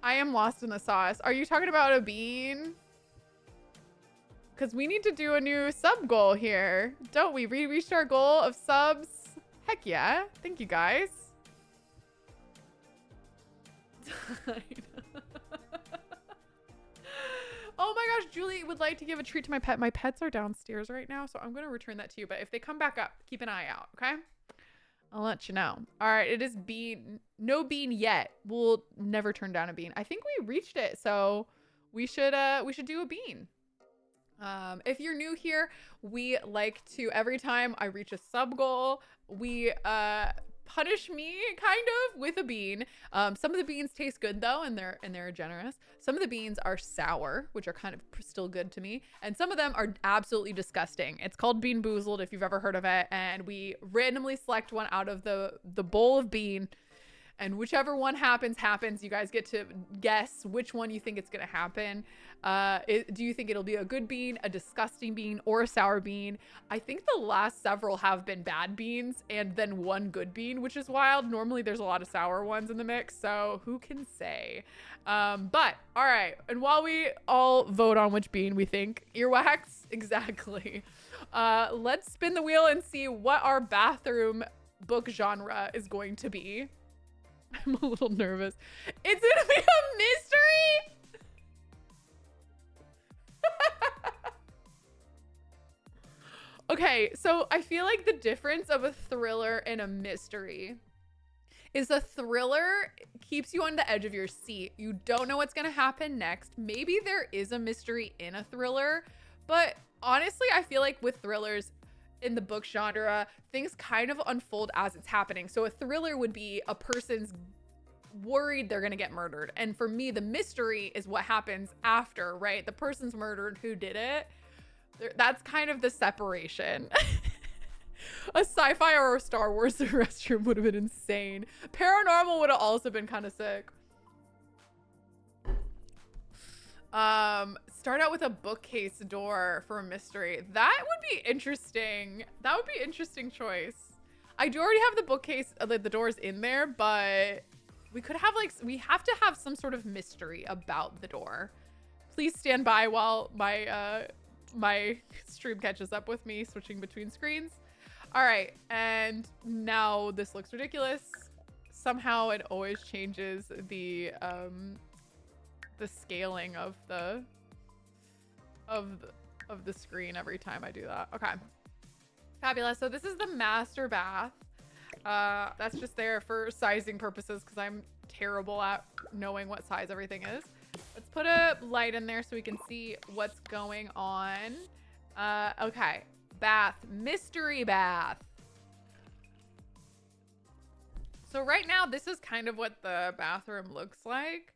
I am lost in the sauce. Are you talking about a bean? Because we need to do a new sub goal here, don't we? We reached our goal of subs. Heck yeah. Thank you, guys. Oh my gosh, Julie would like to give a treat to my pet. My pets are downstairs right now, so I'm going to return that to you. But if they come back up, keep an eye out, okay? I'll let you know. All right, it is bean. No bean yet. We'll never turn down a bean. I think we reached it, so we should do a bean. If you're new here, we like to, every time I reach a sub goal, we punish me kind of with a bean. Some of the beans taste good though, and they're generous. Some of the beans are sour, which are kind of still good to me, and some of them are absolutely disgusting. It's called Bean Boozled, if you've ever heard of it, and we randomly select one out of the bowl of bean, and whichever one happens. You guys get to guess which one you think it's gonna happen. Do you think it'll be a good bean, a disgusting bean, or a sour bean? I think the last several have been bad beans and then one good bean, which is wild. Normally there's a lot of sour ones in the mix, so who can say? But all right, and while we all vote on which bean we think, earwax, exactly. Let's spin the wheel and see what our bathroom book genre is going to be. I'm a little nervous. It's gonna be a mystery. Okay, so I feel like the difference of a thriller and a mystery is a thriller keeps you on the edge of your seat. You don't know what's gonna happen next. Maybe there is a mystery in a thriller, but honestly, I feel like with thrillers in the book genre, things kind of unfold as it's happening. So a thriller would be a person's worried they're gonna get murdered. And for me, the mystery is what happens after, right? The person's murdered, who did it? That's kind of the separation. A sci-fi or a Star Wars restroom would have been insane. Paranormal would have also been kind of sick. Start out with a bookcase door for a mystery. That would be interesting. That would be interesting choice. I do already have the bookcase, the doors in there, but we could have like, we have to have some sort of mystery about the door. Please stand by while my stream catches up with me switching between screens. All right, and now this looks ridiculous. Somehow it always changes the scaling of the screen every time I do that. Okay, fabulous. So this is the master bath. That's just there for sizing purposes because I'm terrible at knowing what size everything is. Let's put a light in there so we can see what's going on. Okay. Bath, mystery bath. So right now, this is kind of what the bathroom looks like.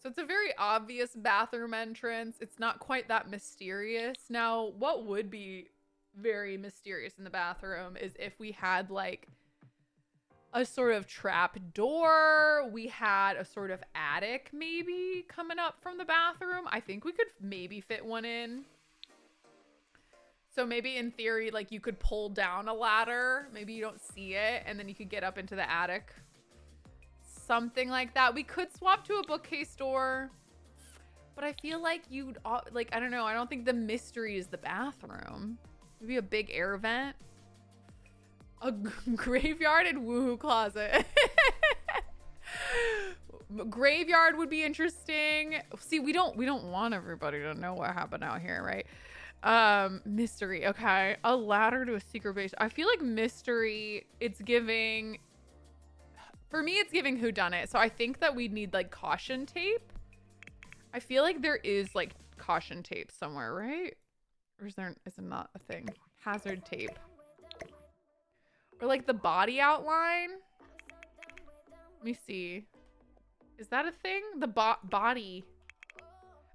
So it's a very obvious bathroom entrance. It's not quite that mysterious. Now, what would be very mysterious in the bathroom is if we had like a sort of trap door. We had a sort of attic maybe coming up from the bathroom. I think we could maybe fit one in. So maybe in theory, like you could pull down a ladder. Maybe you don't see it and then you could get up into the attic. Something like that. We could swap to a bookcase door, but I feel like you'd like, I don't know. I don't think the mystery is the bathroom. Maybe a big air vent. A graveyard and woohoo closet. Graveyard would be interesting. See, we don't want everybody to know what happened out here, right? Mystery. Okay, a ladder to a secret base. I feel like mystery, it's giving, for me it's giving whodunit. So I think that we need like caution tape. I feel like there is like caution tape somewhere, right? Or is it not a thing? Hazard tape. Or like the body outline. Let me see. Is that a thing? The body.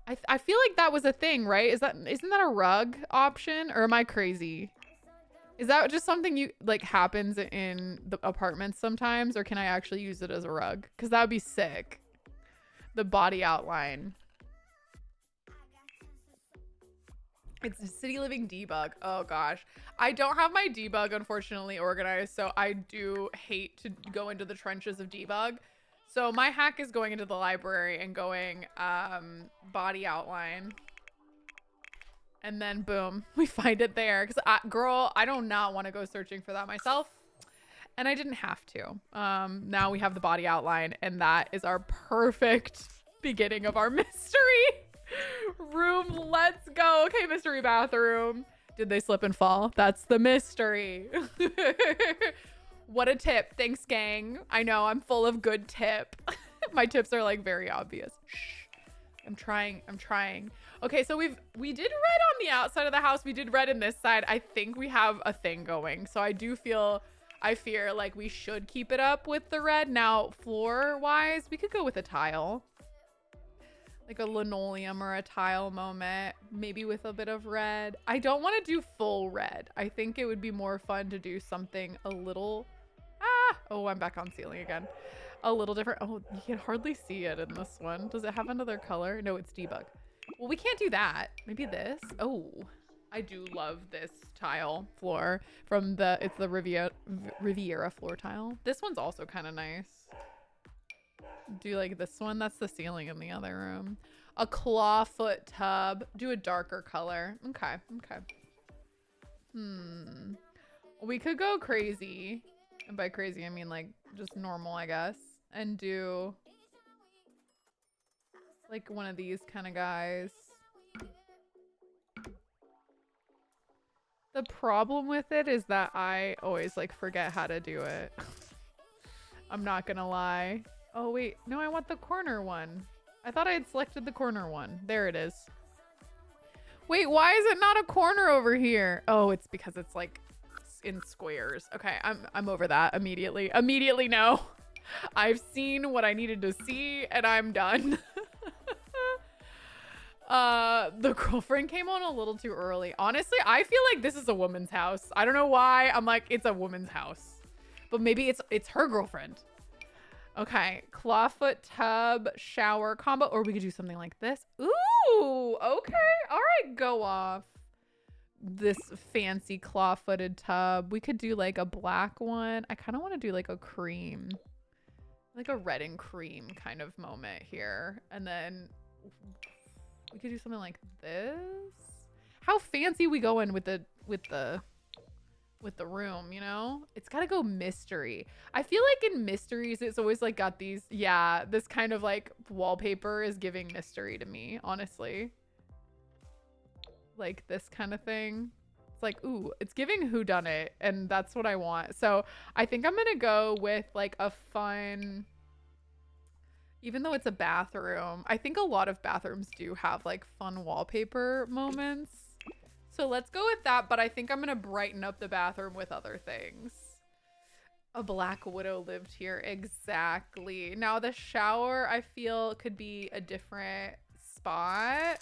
I feel like that was a thing, right? Isn't that a rug option? Or am I crazy? Is that just something you like happens in the apartments sometimes? Or can I actually use it as a rug? Because that would be sick. The body outline. It's City Living debug. Oh gosh. I don't have my debug unfortunately organized, so I do hate to go into the trenches of debug. So my hack is going into the library and going body outline. And then boom, we find it there. Because girl, I do not want to go searching for that myself. And I didn't have to. Now we have the body outline and that is our perfect beginning of our mystery room. Let's go. Okay, mystery bathroom. Did they slip and fall? That's the mystery. What a tip. Thanks, gang. I know I'm full of good tip. My tips are like very obvious. Shh. I'm trying. Okay, so we did red on the outside of the house. We did red in this side. I think we have a thing going. So I fear like we should keep it up with the red. Now, floor wise, we could go with a tile. Like a linoleum or a tile moment, maybe with a bit of red. I don't want to do full red. I think it would be more fun to do something a little, oh, I'm back on ceiling again. A little different. Oh, you can hardly see it in this one. Does it have another color? No, it's debug. Well, we can't do that. Maybe this. Oh, I do love this tile floor from it's the Riviera floor tile. This one's also kind of nice. Do like this one. That's the ceiling in the other room. A clawfoot tub. Do a darker color. Okay. We could go crazy. And by crazy, I mean like just normal, I guess. And do like one of these kind of guys. The problem with it is that I always like forget how to do it. I'm not gonna lie. Oh wait, no, I want the corner one. I thought I had selected the corner one. There it is. Wait, why is it not a corner over here? Oh, it's because it's like in squares. Okay, I'm over that immediately. Immediately no. I've seen what I needed to see and I'm done. The girlfriend came on a little too early. Honestly, I feel like this is a woman's house. I don't know why. I'm like, it's a woman's house. But maybe it's her girlfriend. Okay, clawfoot tub shower combo, or we could do something like this. Ooh, okay. All right, go off. This fancy claw-footed tub. We could do like a black one. I kind of want to do like a cream, like a red and cream kind of moment here. And then we could do something like this. How fancy we going with the room, you know? It's gotta go mystery. I feel like in mysteries, it's always like got these, yeah, this kind of like wallpaper is giving mystery to me, honestly. Like this kind of thing. It's like, ooh, it's giving whodunit, and that's what I want. So I think I'm gonna go with like a fun, even though it's a bathroom, I think a lot of bathrooms do have like fun wallpaper moments. So let's go with that, but I think I'm gonna brighten up the bathroom with other things. A black widow lived here, exactly. Now the shower, I feel, could be a different spot.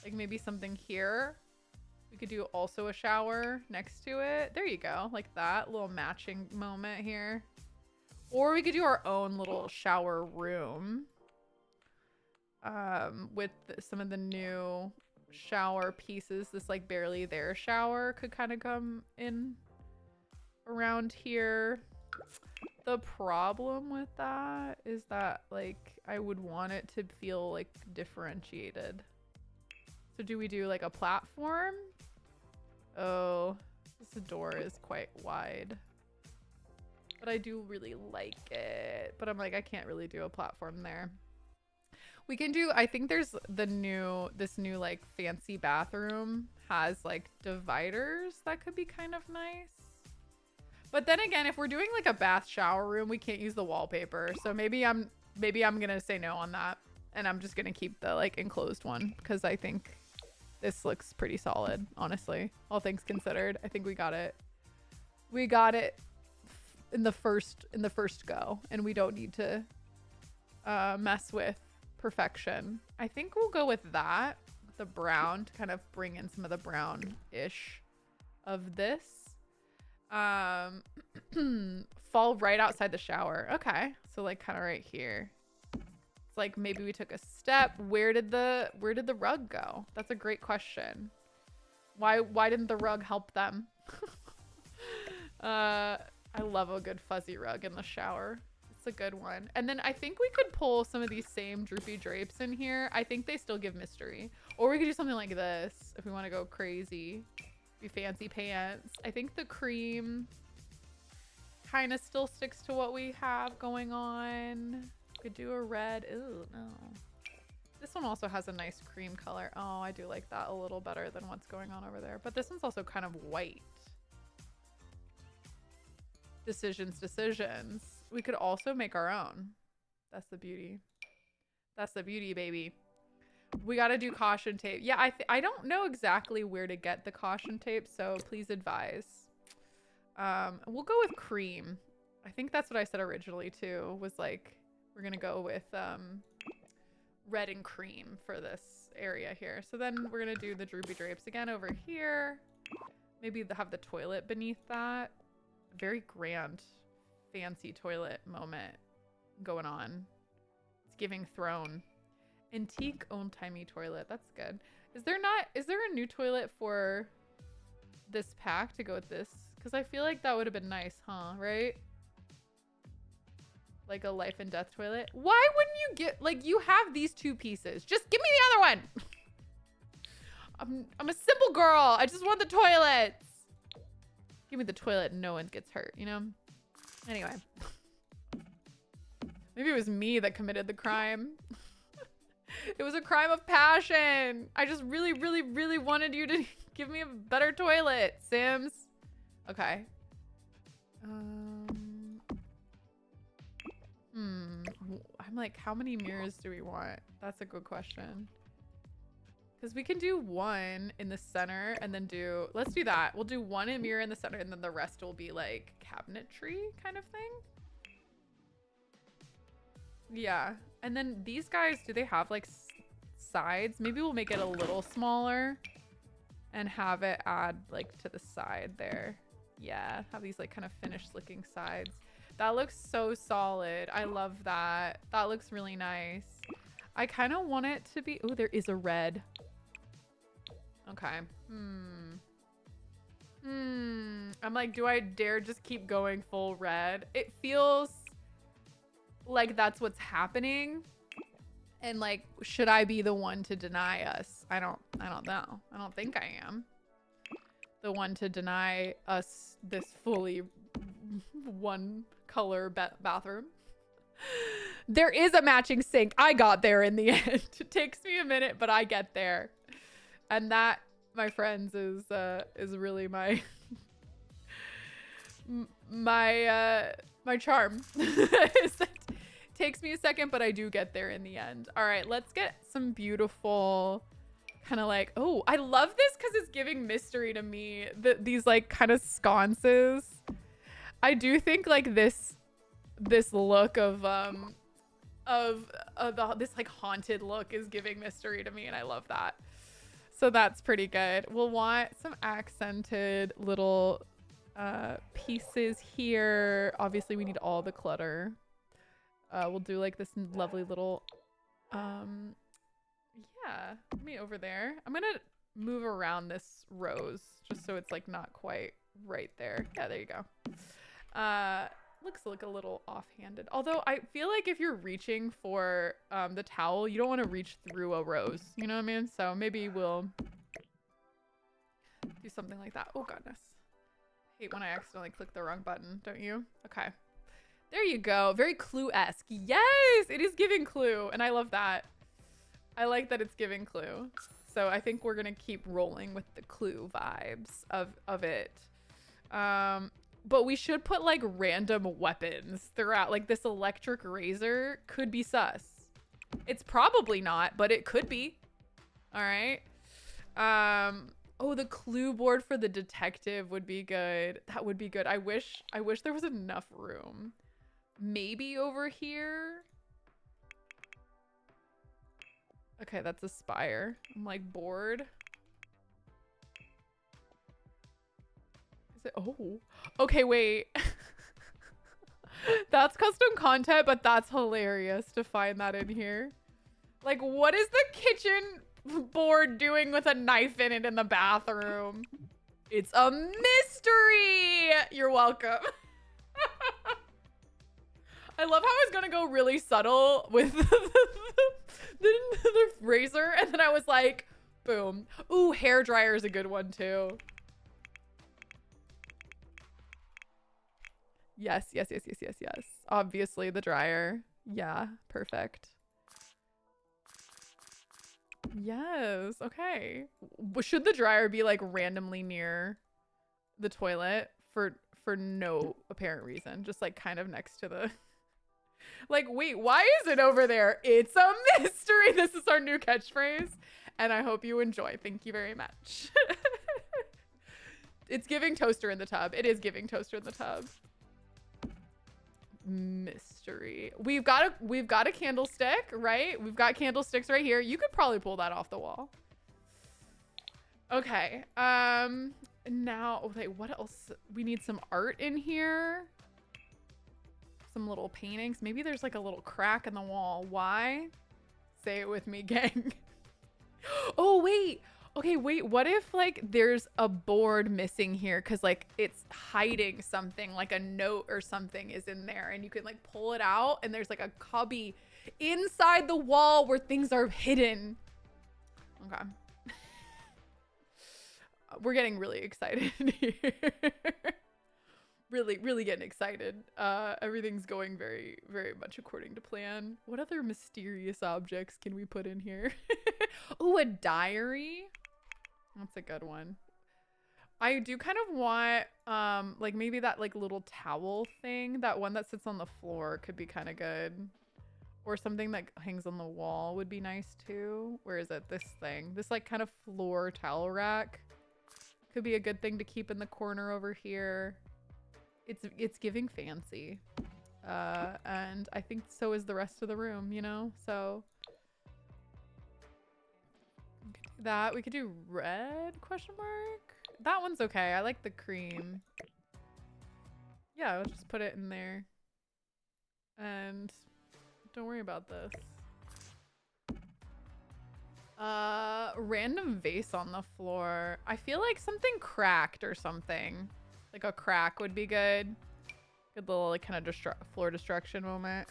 Like maybe something here. We could do also a shower next to it. There you go, like that little matching moment here. Or we could do our own little shower room with some of the new shower pieces. This like barely there shower could kind of come in around here. The problem with that is that like I would want it to feel like differentiated. So do we do like a platform? Oh, this door is quite wide. But I do really like it. But I'm like, I can't really do a platform there. We can do, I think there's this new like fancy bathroom has like dividers that could be kind of nice. But then again, if we're doing like a bath shower room, we can't use the wallpaper. So maybe I'm gonna say no on that. And I'm just gonna keep the like enclosed one because I think this looks pretty solid, honestly. All things considered, I think we got it. We got it in the first go, and we don't need to mess with perfection. I think we'll go with that, the brown, to kind of bring in some of the brown-ish of this. Fall right outside the shower. Okay, so like kind of right here. It's like maybe we took a step. Where did the rug go? That's a great question. Why didn't the rug help them? I love a good fuzzy rug in the shower. It's a good one. And then I think we could pull some of these same droopy drapes in here. I think they still give mystery. Or we could do something like this if we want to go crazy. Be fancy pants. I think the cream kind of still sticks to what we have going on. Could do a red. Ooh, no. This one also has a nice cream color. Oh, I do like that a little better than what's going on over there. But this one's also kind of white. Decisions. We could also make our own. That's the beauty. That's the beauty, baby. We got to do caution tape. Yeah, I don't know exactly where to get the caution tape, so please advise. We'll go with cream. I think that's what I said originally too, was like we're gonna go with red and cream for this area here. So then we're gonna do the droopy drapes again over here. Maybe have the toilet beneath that. Very grand, fancy toilet moment going on. It's giving throne. Antique old-timey toilet. That's good. Is there a new toilet for this pack to go with this? Because I feel like that would have been nice, huh? Right? Like a life and death toilet. Why wouldn't you get, like, you have these two pieces. Just give me the other one. I'm a simple girl. I just want the toilets. Give me the toilet and no one gets hurt, you know? Anyway. Maybe it was me that committed the crime. It was a crime of passion. I just really, really, really wanted you to Give me a better toilet, Sims. Okay. I'm like, how many mirrors do we want? That's a good question. Because we can do one in the center and then let's do that. We'll do one mirror in the center and then the rest will be like cabinetry kind of thing. Yeah. And then these guys, do they have like sides? Maybe we'll make it a little smaller and have it add like to the side there. Yeah, have these like kind of finished looking sides. That looks so solid. I love that. That looks really nice. I kind of want it to be, oh, there is a red. Okay. I'm like, do I dare just keep going full red? It feels like that's what's happening. And like, should I be the one to deny us? I don't know. I don't think I am the one to deny us this fully one color bathroom. There is a matching sink. I got there in the end. It takes me a minute, but I get there. And that, my friends, is really my my charm. Takes me a second, but I do get there in the end. All right, let's get some beautiful kind of like, oh, I love this because it's giving mystery to me. These like kind of sconces. I do think like this look of this like haunted look is giving mystery to me, and I love that. So that's pretty good. We'll want some accented little pieces here. Obviously we need all the clutter. We'll do like this lovely little yeah, me over there. I'm gonna move around this rose just so it's like not quite right there. Yeah, there you go. Looks like a little offhanded, although I feel like if you're reaching for the towel, you don't want to reach through a rose, you know what I mean? So maybe we'll do something like that. Oh goodness, hate when I accidentally click the wrong button, don't you? Okay, there you go. Very Clue-esque. Yes, it is giving Clue, and I love that. I like that it's giving Clue. So I think we're gonna keep rolling with the Clue vibes of it. But we should put like random weapons throughout. Like this electric razor could be sus. It's probably not, but it could be. All right. Oh, the clue board for the detective would be good. That would be good. I wish there was enough room. Maybe over here. Okay, that's a spire. I'm like bored. Oh, okay, wait. That's custom content, but that's hilarious to find that in here. Like, what is the kitchen board doing with a knife in it in the bathroom? It's a mystery. You're welcome. I love how I was gonna go really subtle with the razor, and then I was like, boom. Ooh, hair dryer is a good one too. Yes. Obviously the dryer. Yeah, perfect. Yes, okay. Should the dryer be like randomly near the toilet for no apparent reason? Just like kind of next to the... Like, wait, why is it over there? It's a mystery. This is our new catchphrase. And I hope you enjoy. Thank you very much. It's giving toaster in the tub. It is giving toaster in the tub. Mystery. We've got a candlestick, right? We've got candlesticks right here. You could probably pull that off the wall. Okay. Now, okay, what else? We need some art in here. Some little paintings. Maybe there's like a little crack in the wall. Why? Say it with me, gang. Oh, wait. Okay, wait, what if like there's a board missing here because like it's hiding something, like a note or something is in there and you can like pull it out and there's like a cubby inside the wall where things are hidden. Okay. We're getting really excited here. Really getting excited. Everything's going very, very much according to plan. What other mysterious objects can we put in here? Oh, a diary. That's a good one. I do kind of want, like maybe that like little towel thing, that one that sits on the floor could be kind of good. Or something that hangs on the wall would be nice too. Where is it? This thing. This like kind of floor towel rack could be a good thing to keep in the corner over here. It's giving fancy. And I think so is the rest of the room, you know? So we could do that. We could do red question mark. That one's okay. I like the cream. Yeah, I'll just put it in there. And don't worry about this. Random vase on the floor. I feel like something cracked or something. Like a crack would be good. Good little like kind of floor destruction moment.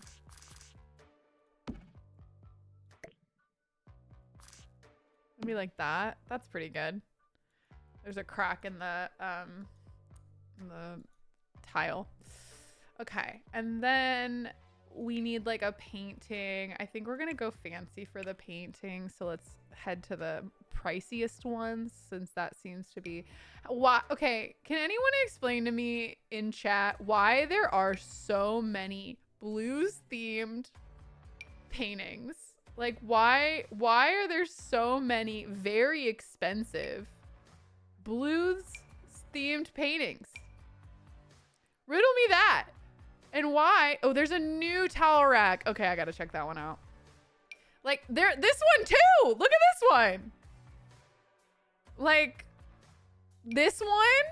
Maybe like that. That's pretty good. There's a crack in the tile. Okay, and then we need like a painting. I think we're gonna go fancy for the painting, so let's head to the priciest ones since that seems to be why. Okay, can anyone explain to me in chat why there are so many blues themed paintings? Like why are there so many very expensive blues themed paintings? Riddle me that. And why? Oh, there's a new towel rack. Okay, I gotta check that one out. Like, this one too. Look at this one. Like, this one.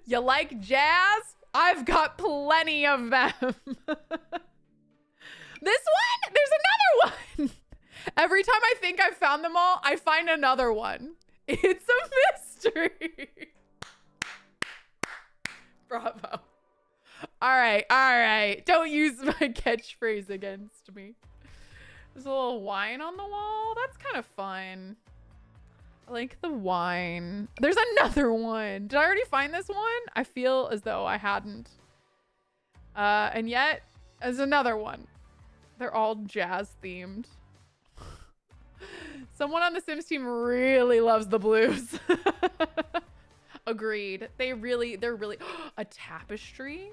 You like jazz? I've got plenty of them. This one? There's another one. Every time I think I've found them all, I find another one. It's a mystery. Bravo. All right. Don't use my catchphrase against me. There's a little wine on the wall. That's kind of fun. I like the wine. There's another one. Did I already find this one? I feel as though I hadn't. And yet, there's another one. They're all jazz themed. Someone on the Sims team really loves the blues. Agreed. They're really a tapestry.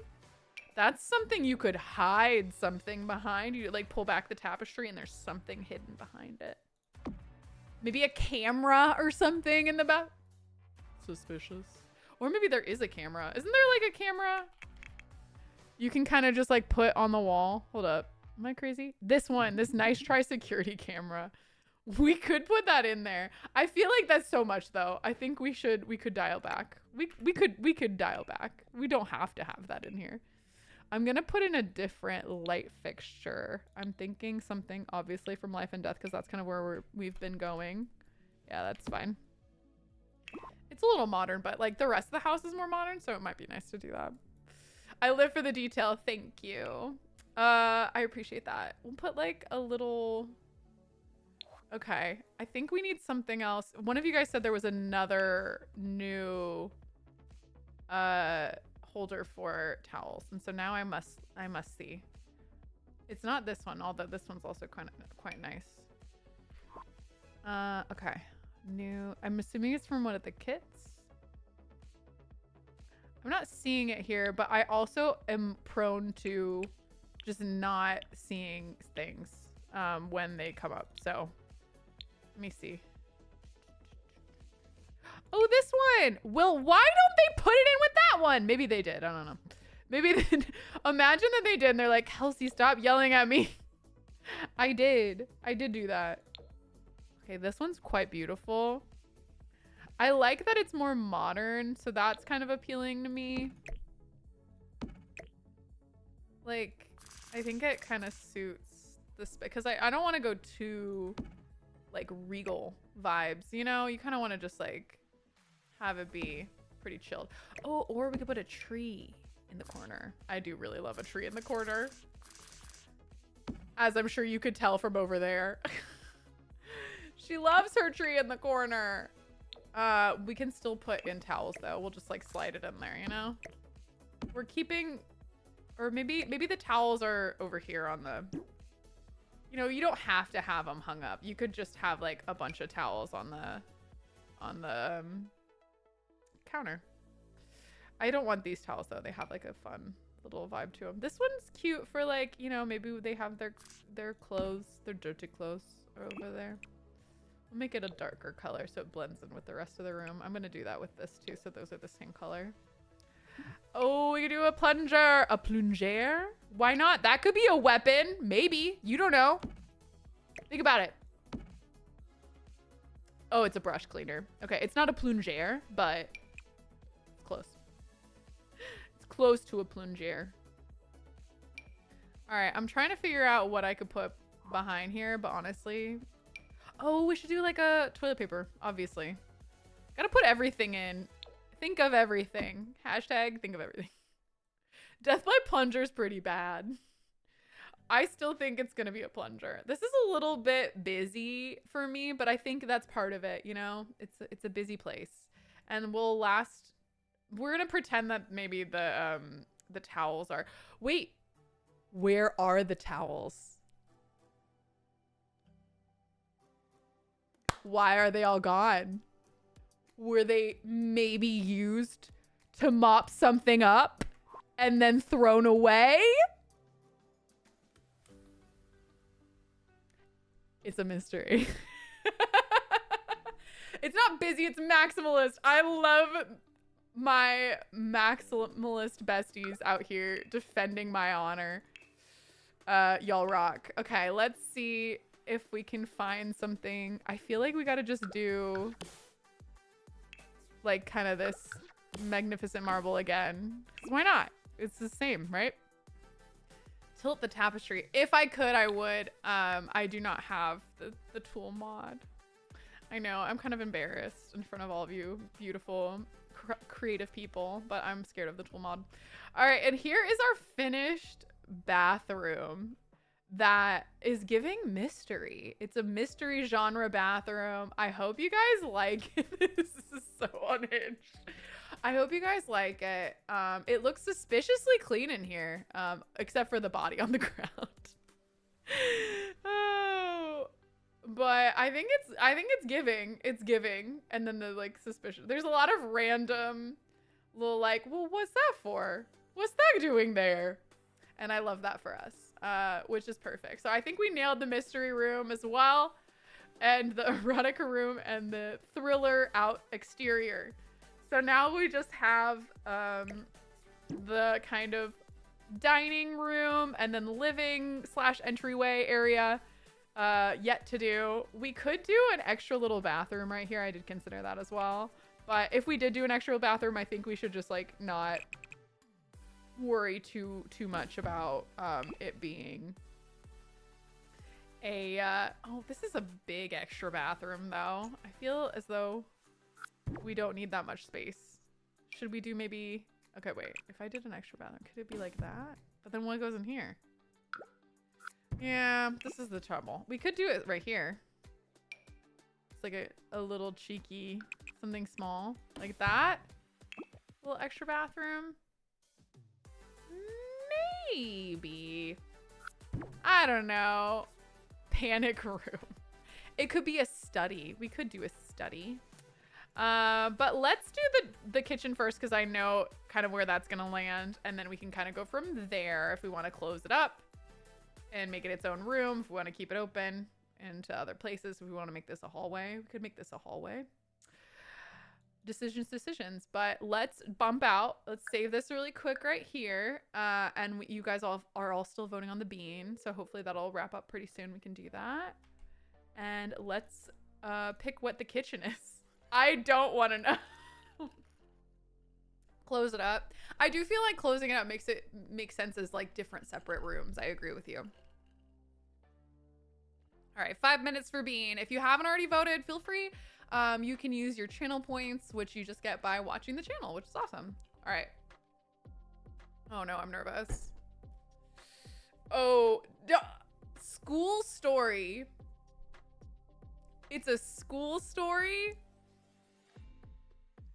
That's something you could hide something behind. You like pull back the tapestry and there's something hidden behind it. Maybe a camera or something in the back. Suspicious. Or maybe there is a camera. Isn't there like a camera you can kind of just like put on the wall? Hold up. Am I crazy? This one, this nice try security camera. We could put that in there. I feel like that's so much though. I think we could dial back. We could dial back. We don't have to have that in here. I'm gonna put in a different light fixture. I'm thinking something obviously from Life and Death because that's kind of where we've been going. Yeah, that's fine. It's a little modern, but like the rest of the house is more modern, so it might be nice to do that. I live for the detail. Thank you. I appreciate that. We'll put like a little. Okay, I think we need something else. One of you guys said there was another new holder for towels, and so now I must see. It's not this one, although this one's also quite nice. Okay, new. I'm assuming it's from one of the kits. I'm not seeing it here, but I also am prone to just not seeing things when they come up. So let me see. Oh, this one. Well, why don't they put it in with that one? Maybe they did. I don't know. Maybe they did. Imagine that they did and they're like, Kelsey, stop yelling at me. I did do that. Okay, this one's quite beautiful. I like that it's more modern, so that's kind of appealing to me. Like, I think it kind of suits this because I don't want to go too like regal vibes, you know? You kind of want to just like have it be pretty chilled. Oh, or we could put a tree in the corner. I do really love a tree in the corner, as I'm sure you could tell from over there. She loves her tree in the corner. We can still put in towels though. We'll just like slide it in there, you know? We're keeping, or maybe the towels are over here on the You know, you don't have to have them hung up. You could just have like a bunch of towels on the counter. I don't want these towels though. They have like a fun little vibe to them. This one's cute for like, you know, maybe they have their clothes, their dirty clothes are over there. We'll make it a darker color so it blends in with the rest of the room. I'm gonna do that with this too, so those are the same color. Oh, we could do a plunger. A plunger? Why not? That could be a weapon. Maybe. You don't know. Think about it. Oh, it's a brush cleaner. Okay, it's not a plunger, but it's close. It's close to a plunger. All right, I'm trying to figure out what I could put behind here, but honestly... Oh, we should do like a toilet paper, obviously. Gotta put everything in. Think of everything. Hashtag think of everything. Death by plunger is pretty bad. I still think it's gonna be a plunger. This is a little bit busy for me, but I think that's part of it, you know? It's a busy place. And we're gonna pretend that maybe the towels are... Wait, where are the towels? Why are they all gone? Were they maybe used to mop something up and then thrown away? It's a mystery. It's not busy, it's maximalist. I love my maximalist besties out here defending my honor. Y'all rock. Okay, let's see if we can find something. I feel like we gotta just do like kind of this magnificent marble again. Why not? It's the same, right? Tilt the tapestry. If I could, I would. I do not have the tool mod. I know, I'm kind of embarrassed in front of all of you beautiful, creative people, but I'm scared of the tool mod. All right, and here is our finished bathroom that is giving mystery. It's a mystery genre bathroom. I hope you guys like it. This is so unhinged. I hope you guys like it. It looks suspiciously clean in here, except for the body on the ground. Oh, but I think it's giving. It's giving. And then the like suspicion. There's a lot of random little like, well, what's that for? What's that doing there? And I love that for us. Which is perfect. So I think we nailed the mystery room as well, and the erotica room and the thriller out exterior. So now we just have the kind of dining room and then the living / entryway area yet to do. We could do an extra little bathroom right here. I did consider that as well. But if we did do an extra bathroom, I think we should just like not worry too much about it being a oh, this is a big extra bathroom though. I feel as though we don't need that much space. Should we do maybe... Okay, wait, if I did an extra bathroom, could it be like that? But then what goes in here? Yeah, this is the trouble. We could do it right here. It's like a little cheeky something small like that. Little extra bathroom. Maybe. I don't know. Panic room. It could be a study. We could do a study. But let's do the kitchen first because I know kind of where that's going to land. And then we can kind of go from there if we want to close it up and make it its own room. If we want to keep it open into other places. If we want to make this a hallway, we could make this a hallway. Decisions, but let's bump out. Let's save this really quick right here. And you guys all are all still voting on the bean, so hopefully that'll wrap up pretty soon. We can do that. And let's pick what the kitchen is. I don't want to know. Close it up. I do feel like closing it up makes sense as like different separate rooms. I agree with you. All right, 5 minutes for bean. If you haven't already voted, feel free. You can use your channel points, which you just get by watching the channel, which is awesome. All right. Oh no, I'm nervous. Oh, school story. It's a school story.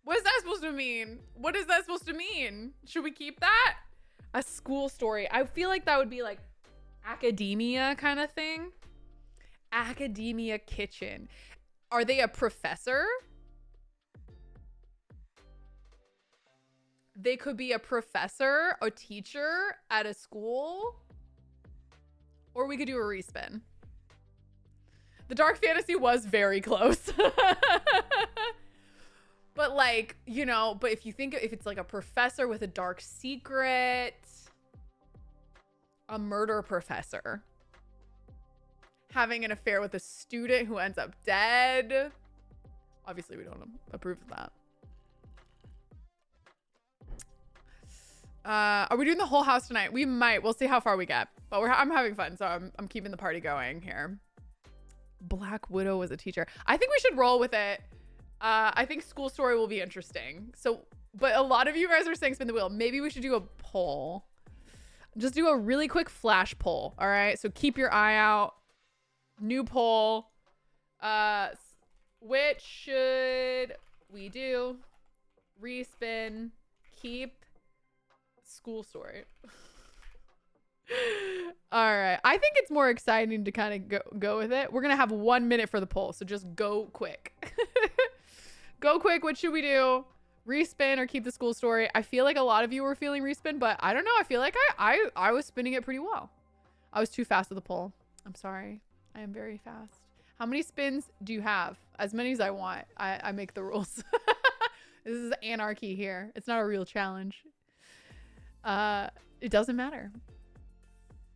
What is that supposed to mean? What is that supposed to mean? Should we keep that? A school story. I feel like that would be like academia kind of thing. Academia kitchen. Are they a professor? They could be a professor, a teacher at a school, or we could do a respin. The dark fantasy was very close. But like, you know, but if you think if it's like a professor with a dark secret, a murder professor having an affair with a student who ends up dead. Obviously, we don't approve of that. Are we doing the whole house tonight? We might. We'll see how far we get. But I'm having fun, so I'm keeping the party going here. Black Widow was a teacher. I think we should roll with it. I think school story will be interesting. So, but a lot of you guys are saying spin the wheel. Maybe we should do a poll. Just do a really quick flash poll. All right. So keep your eye out. New poll. Which should we do? Respin. Keep. School story. All right. I think it's more exciting to kind of go with it. We're going to have 1 minute for the poll. So just go quick. Go quick. What should we do? Respin or keep the school story? I feel like a lot of you were feeling respin, but I don't know. I feel like I was spinning it pretty well. I was too fast with the poll. I'm sorry. I am very fast. How many spins do you have? As many as I want. I make the rules. This is anarchy here. It's not a real challenge. It doesn't matter.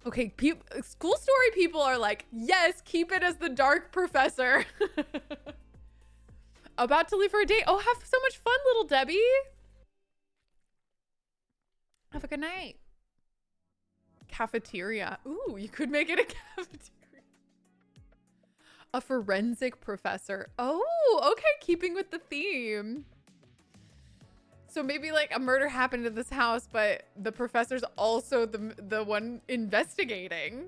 Okay, school story people are like, yes, keep it as the dark professor. About to leave for a date. Oh, have so much fun, little Debbie. Have a good night. Cafeteria. Ooh, you could make it a cafeteria. A forensic professor. Oh, okay, keeping with the theme. So maybe like a murder happened in this house, but the professor's also the one investigating.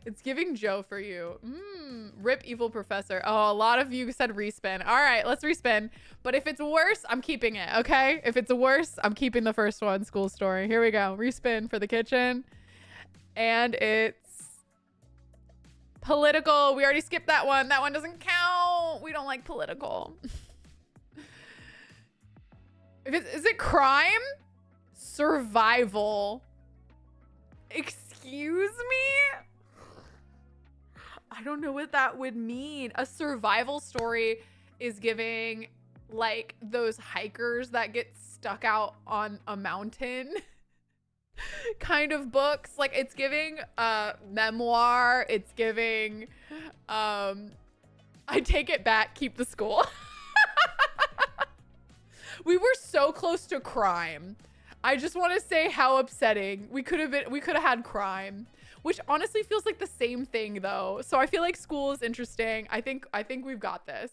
It's giving Joe for you. Rip evil professor. Oh, a lot of you said respin. All right, let's respin. But if it's worse, I'm keeping it, okay? If it's worse, I'm keeping the first one, school story. Here we go. Respin for the kitchen. And it's political. We already skipped that one. That one doesn't count. We don't like political. Is it crime? Survival. Excuse me? I don't know what that would mean. A survival story is giving like those hikers that get stuck out on a mountain kind of books. Like it's giving memoir. It's giving I take it back, keep the school. We were so close to crime. I just want to say how upsetting. We could have had crime, which honestly feels like the same thing though. So I feel like school is interesting. I think we've got this.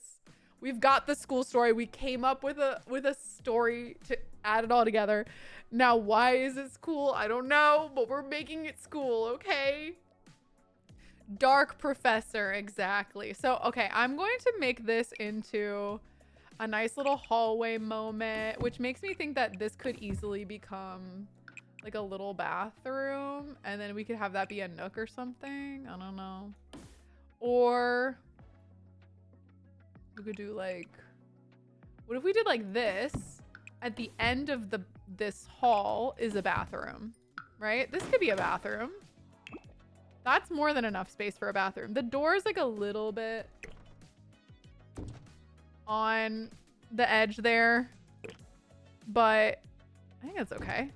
We've got the school story. We came up with a story to add it all together. Now, why is it school? I don't know, but we're making it school, okay? Dark professor, exactly. So, okay, I'm going to make this into a nice little hallway moment, which makes me think that this could easily become like a little bathroom, and then we could have that be a nook or something. I don't know. Or we could do like, what if we did like this? At the end of this hall is a bathroom, right? This could be a bathroom. That's more than enough space for a bathroom. The door is like a little bit on the edge there, but I think that's okay.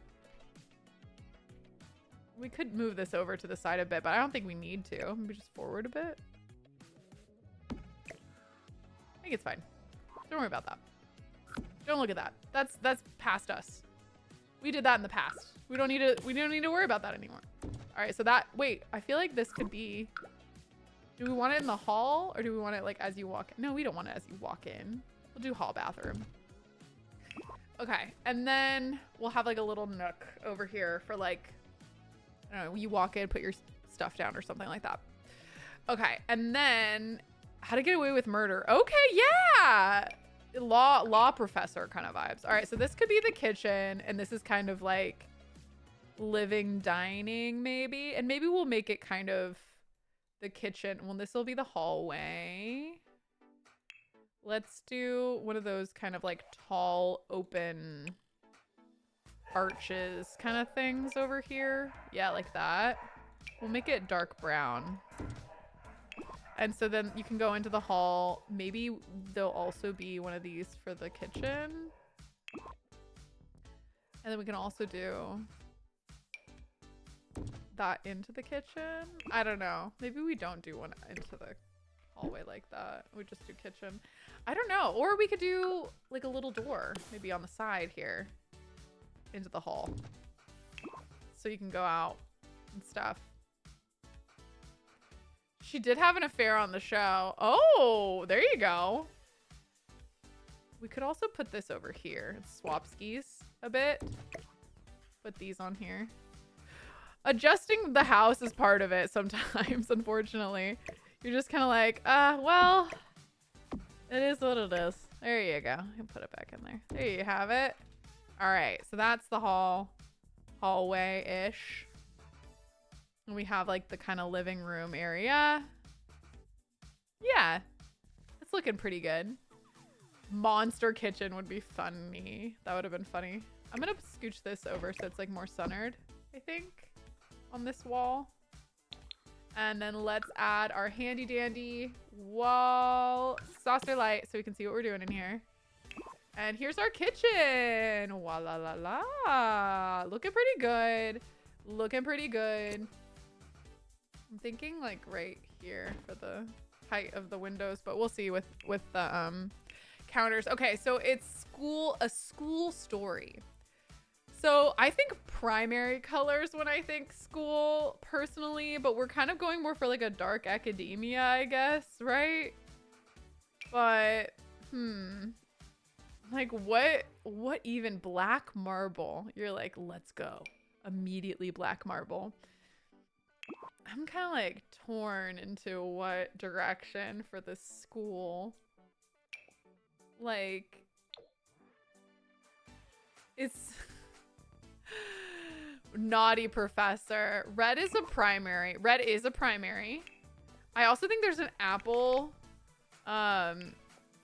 We could move this over to the side a bit, but I don't think we need to. Maybe just forward a bit. I think it's fine. Don't worry about that. Don't look at that. That's past us. We did that in the past. We don't need to worry about that anymore. All right, so wait, I feel like this could be, do we want it in the hall or do we want it like as you walk in? No, we don't want it as you walk in. We'll do hall bathroom. Okay, and then we'll have like a little nook over here for like, I don't know, you walk in, put your stuff down or something like that. Okay, and then how to get away with murder. Okay, yeah. Law professor kind of vibes. All right, so this could be the kitchen, and this is kind of like living dining maybe, and maybe we'll make it kind of the kitchen. Well, this will be the hallway. Let's do one of those kind of like tall, open arches kind of things over here. Yeah, like that. We'll make it dark brown. And so then you can go into the hall. Maybe there'll also be one of these for the kitchen. And then we can also do that into the kitchen. I don't know. Maybe we don't do one into the hallway like that. We just do kitchen. I don't know. Or we could do like a little door maybe on the side here into the hall. So you can go out and stuff. She did have an affair on the show. Oh, there you go. We could also put this over here. Swap skis a bit. Put these on here. Adjusting the house is part of it sometimes, unfortunately. You're just kind of like, well, it is what it is. There you go. You can put it back in there. There you have it. All right, so that's the hallway-ish. And we have like the kind of living room area. Yeah, it's looking pretty good. Monster kitchen would be funny. That would have been funny. I'm gonna scooch this over so it's like more centered, I think, on this wall. And then let's add our handy dandy wall saucer light so we can see what we're doing in here. And here's our kitchen. Wa la la la. Looking pretty good. Looking pretty good. I'm thinking like right here for the height of the windows, but we'll see with the counters. Okay, so it's a school story. So I think primary colors when I think school personally, but we're kind of going more for like a dark academia, I guess, right? But like what even black marble? You're like, let's go. Immediately black marble. I'm kind of like torn into what direction for this school. Like, it's naughty professor. Red is a primary. Red is a primary. I also think there's an apple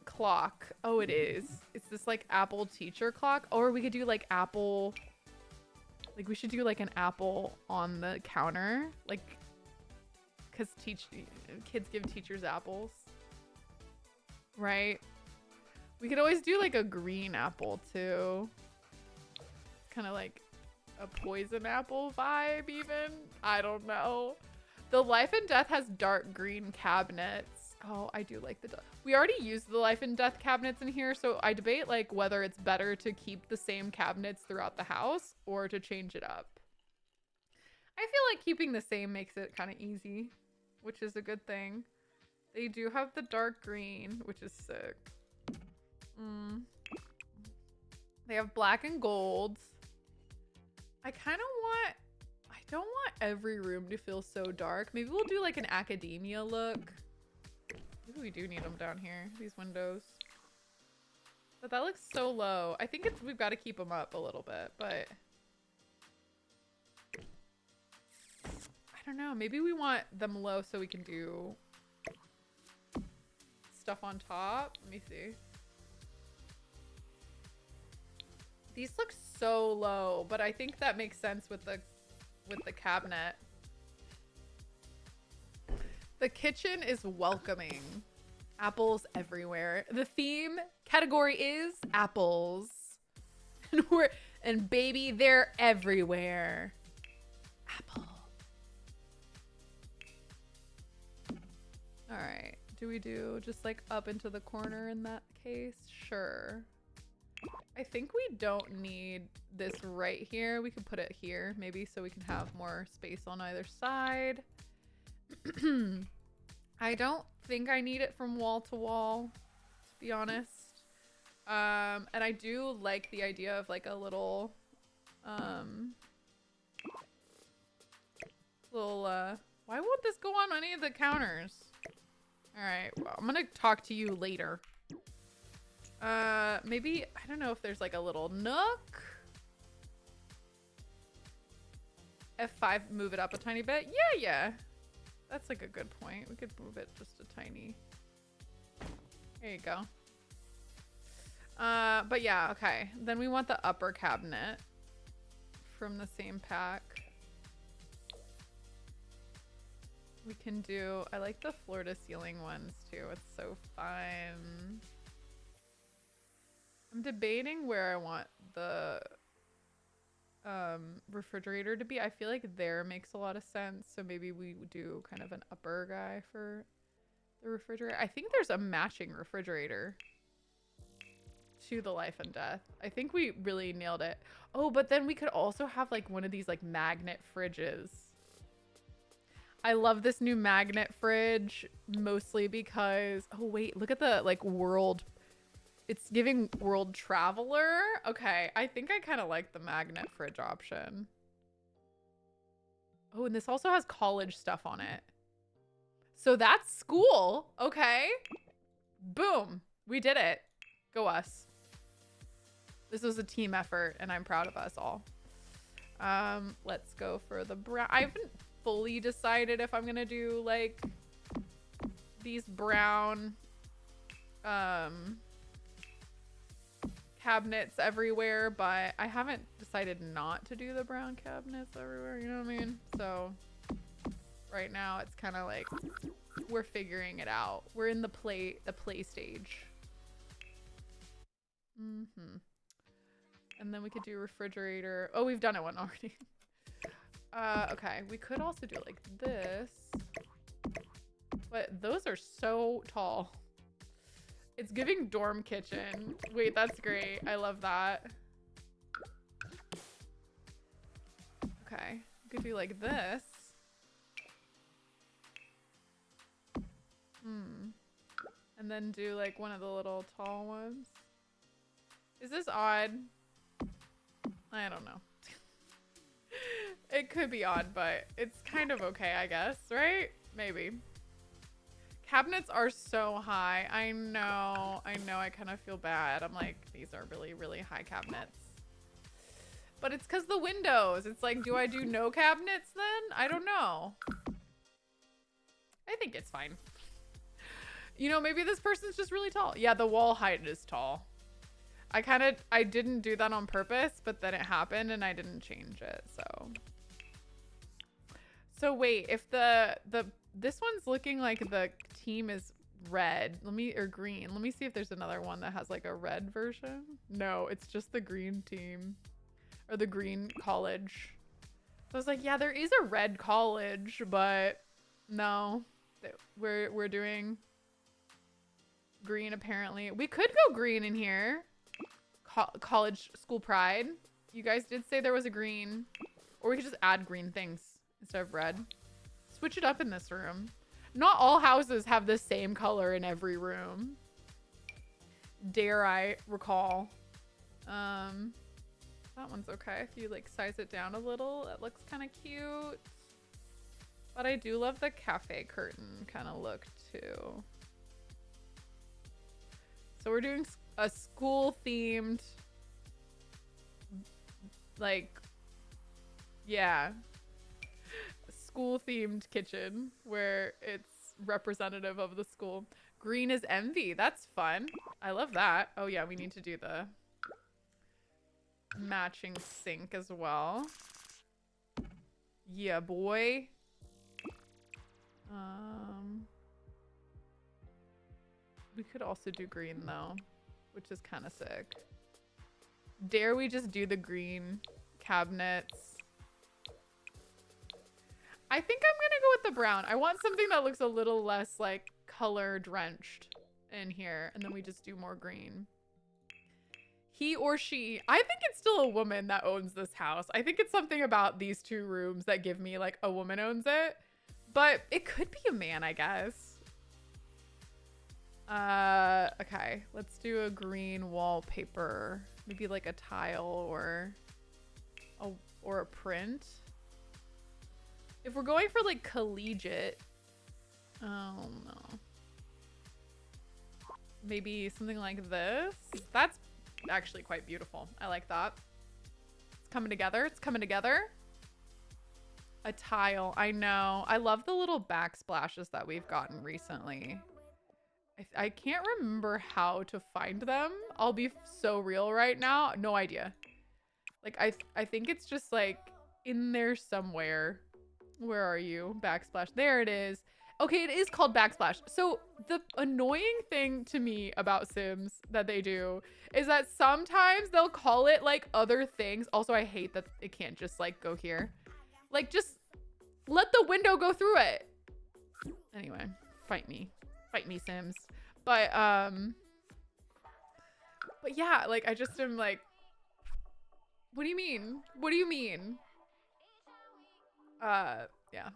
clock. Oh, it is. It's this like apple teacher clock. Or we could do like apple. Like we should do like an apple on the counter. Like, because kids give teachers apples. Right? We could always do like a green apple too. Kind of like a poison apple vibe even. I don't know. The Life and Death has dark green cabinets. Oh, I do like we already used the Life and Death cabinets in here, so I debate like whether it's better to keep the same cabinets throughout the house or to change it up. I feel like keeping the same makes it kind of easy, which is a good thing. They do have the dark green, which is sick. They have black and gold. I don't want every room to feel so dark. Maybe we'll do like an academia look. Maybe we do need them down here, these windows. But that looks so low. I think we've got to keep them up a little bit, but I don't know. Maybe we want them low so we can do stuff on top. Let me see. These look so low, but I think that makes sense with the cabinet. The kitchen is welcoming. Apples everywhere. The theme category is apples. And baby, they're everywhere. Apple. All right. Do we do just like up into the corner in that case? Sure. I think we don't need this right here. We could put it here maybe so we can have more space on either side. I don't think I need it from wall to wall, to be honest. And I do like the idea of like a little why won't this go on any of the counters? All right, well, I'm gonna talk to you later. Maybe, I don't know if there's like a little nook. F5, move it up a tiny bit. Yeah. That's like a good point. We could move it just a tiny. There you go. But yeah, okay. Then we want the upper cabinet from the same pack. We can do, I like the floor to ceiling ones too. It's so fun. I'm debating where I want the refrigerator to be. I feel like there makes a lot of sense. So maybe we do kind of an upper guy for the refrigerator. I think there's a matching refrigerator to the Life and Death. I think we really nailed it. Oh, but then we could also have like one of these like magnet fridges. I love this new magnet fridge mostly because, oh wait, look at the like world. It's giving world traveler. Okay, I think I kind of like the magnet fridge option. Oh, and this also has college stuff on it. So that's school. Okay. Boom. We did it. Go us. This was a team effort and I'm proud of us all. Let's go for the brown. I haven't fully decided if I'm gonna do like these brown cabinets everywhere, but I haven't decided not to do the brown cabinets everywhere, you know what I mean? So right now it's kind of like we're figuring it out. We're in the play stage. And then we could do refrigerator. Oh, we've done it one already. Okay, we could also do like this, but those are so tall. It's giving dorm kitchen. Wait, that's great. I love that. Okay, we could do like this. And then do like one of the little tall ones. Is this odd? I don't know. It could be odd, but it's kind of okay, I guess, right? Maybe. Cabinets are so high. I know. I kind of feel bad. I'm like, these are really, really high cabinets. But it's because the windows. It's like, do I do no cabinets then? I don't know. I think it's fine. You know, maybe this person's just really tall. Yeah, the wall height is tall. I didn't do that on purpose, but then it happened and I didn't change it, so. So wait, if this one's looking like the team is red, or green. Let me see if there's another one that has like a red version. No, it's just the green team or the green college. So I was like, yeah, there is a red college, but no, we're doing green apparently. We could go green in here. College school pride. You guys did say there was a green, or we could just add green things instead of red. Switch it up in this room. Not all houses have the same color in every room. Dare I recall. That one's okay. If you like size it down a little, it looks kind of cute. But I do love the cafe curtain kind of look too. So we're doing a school themed, like, yeah, school themed kitchen where it's representative of the school. Green is envy. That's fun. I love that. Oh yeah, we need to do the matching sink as well. Yeah, boy. We could also do green though, which is kind of sick. Dare we just do the green cabinets? I think I'm gonna go with the brown. I want something that looks a little less like color drenched in here, and then we just do more green. He or she, I think it's still a woman that owns this house. I think it's something about these two rooms that give me like a woman owns it, but it could be a man, I guess. Okay, let's do a green wallpaper. Maybe like a tile or a print. If we're going for like collegiate, oh no. Maybe something like this. That's actually quite beautiful. I like that. It's coming together. It's coming together. A tile. I know. I love the little backsplashes that we've gotten recently. I can't remember how to find them. I'll be so real right now. No idea. Like, I think it's just like in there somewhere. Where are you? Backsplash. There it is. Okay, it is called backsplash. So the annoying thing to me about Sims that they do is that sometimes they'll call it like other things. Also, I hate that it can't just like go here. Like, just let the window go through it. Anyway, fight me, Sims. But yeah, like I just am like, what do you mean? What do you mean? Yeah. Yeah.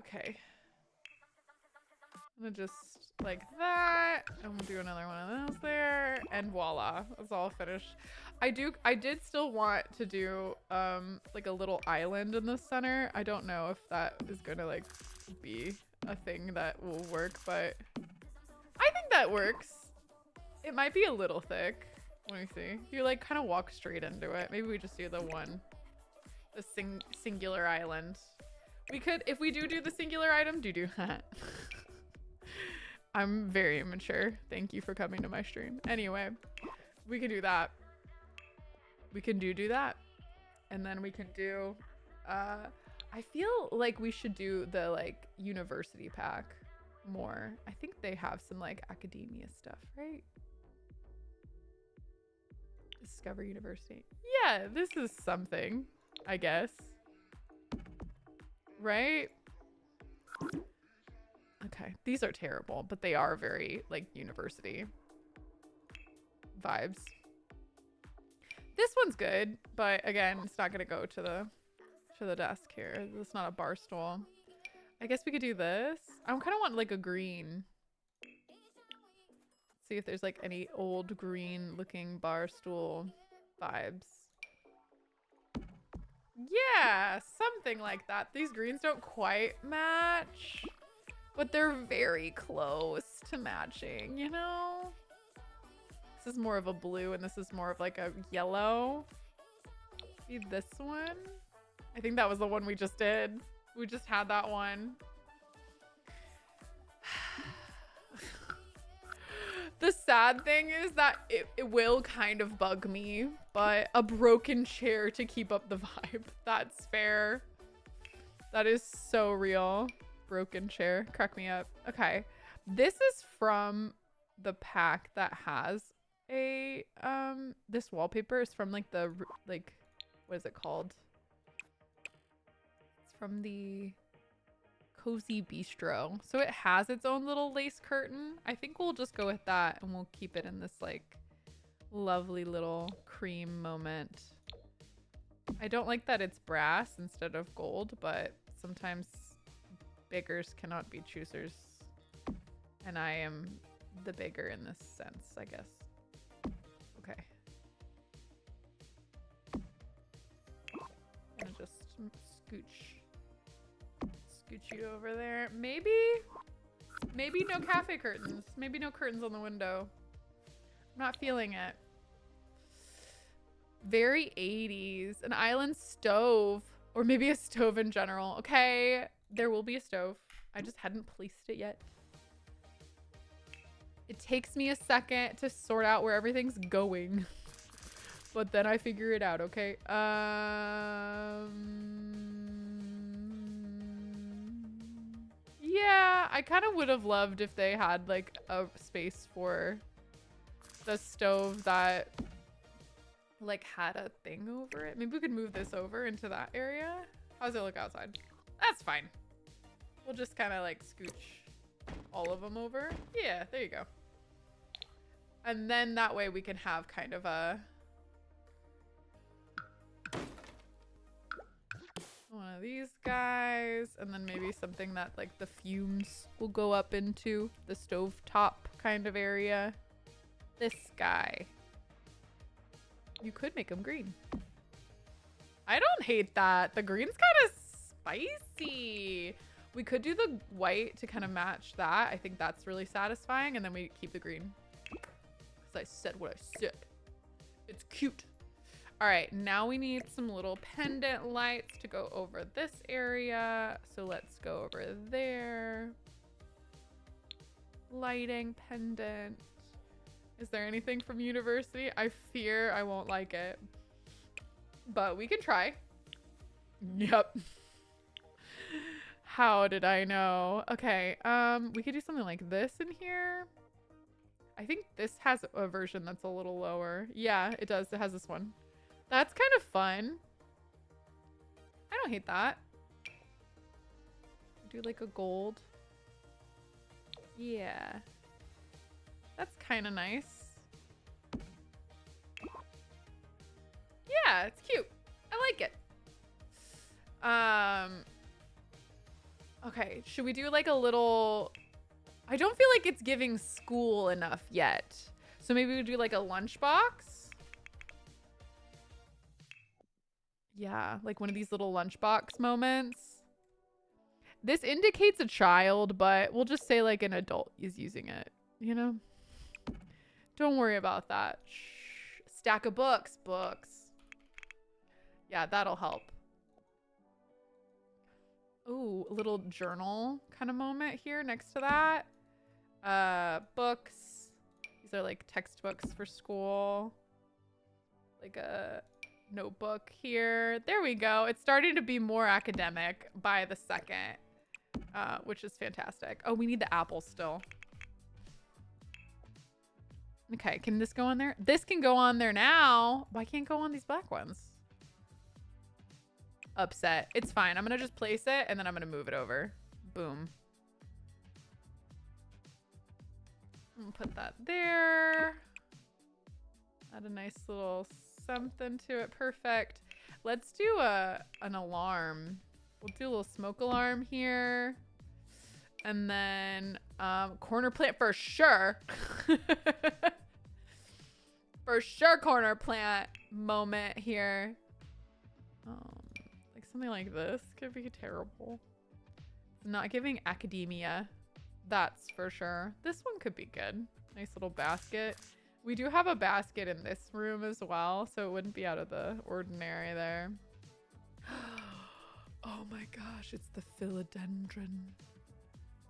Okay. I'm gonna just like that, and we'll do another one of those there, and voila, it's all finished. I did still want to do like a little island in the center. I don't know if that is gonna like be a thing that will work, but I think that works. It might be a little thick. Let me see. You like kind of walk straight into it. Maybe we just do the singular island. We could, if we do the singular item, do that. I'm very immature. Thank you for coming to my stream. Anyway, we can do that. We can do that. And then we can do, I feel like we should do the like university pack more. I think they have some like academia stuff, right? Discover University. Yeah, this is something, I guess. Right? Okay, these are terrible, but they are very like university vibes. This one's good, but again, it's not gonna go to the desk here. It's not a bar stool. I guess we could do this. I kind of want like a green. See if there's like any old green looking bar stool vibes. Yeah, something like that. These greens don't quite match, but they're very close to matching, you know? This is more of a blue and this is more of like a yellow. Maybe this one? I think that was the one we just did. We just had that one. The sad thing is that it will kind of bug me, but a broken chair to keep up the vibe. That's fair. That is so real. Broken chair. Crack me up. Okay. This is from the pack that has a, this wallpaper is from like the, like, what is it called? It's from the Cozy Bistro. So it has its own little lace curtain. I think we'll just go with that and we'll keep it in this like lovely little cream moment. I don't like that it's brass instead of gold, but sometimes beggars cannot be choosers. And I am the beggar in this sense, I guess. Okay. I'm gonna just scooch you over there. Maybe no cafe curtains. Maybe no curtains on the window. I'm not feeling it. Very 80s. An island stove. Or maybe a stove in general. Okay, there will be a stove. I just hadn't placed it yet. It takes me a second to sort out where everything's going. But then I figure it out, okay? Yeah, I kind of would have loved if they had like a space for the stove that like had a thing over it. Maybe we could move this over into that area. How's it look outside? That's fine. We'll just kind of like scooch all of them over. Yeah, there you go. And then that way we can have kind of a one of these guys, and then maybe something that like the fumes will go up into the stovetop kind of area. This guy. You could make him green. I don't hate that. The green's kind of spicy. We could do the white to kind of match that. I think that's really satisfying, and then we keep the green. Because I said what I said. It's cute. All right, now we need some little pendant lights to go over this area. So let's go over there. Lighting pendant. Is there anything from university? I fear I won't like it, but we can try. Yep. How did I know? Okay, we could do something like this in here. I think this has a version that's a little lower. Yeah, it does. It has this one. That's kind of fun. I don't hate that. Do like a gold. Yeah. That's kind of nice. Yeah, it's cute. I like it. Okay, should we do like a little... I don't feel like it's giving school enough yet. So maybe we do like a lunchbox. Yeah, like one of these little lunchbox moments. This indicates a child, but we'll just say like an adult is using it, you know? Don't worry about that. Shh. Stack of books. Yeah, that'll help. Ooh, a little journal kind of moment here next to that. Books. These are like textbooks for school. Like a notebook here. There we go. It's starting to be more academic by the second, which is fantastic. Oh, we need the apple still. Okay, can this go on there? This can go on there now. Why can't it go on these black ones? Upset. It's fine. I'm gonna just place it and then I'm gonna move it over. Boom. I'm gonna put that there. Add a nice little something to it. Perfect. Let's do an alarm. We'll do a little smoke alarm here. And then corner plant for sure. For sure corner plant moment here. Like something like this could be terrible. It's not giving academia. That's for sure. This one could be good. Nice little basket. We do have a basket in this room as well, so it wouldn't be out of the ordinary there. Oh my gosh, it's the philodendron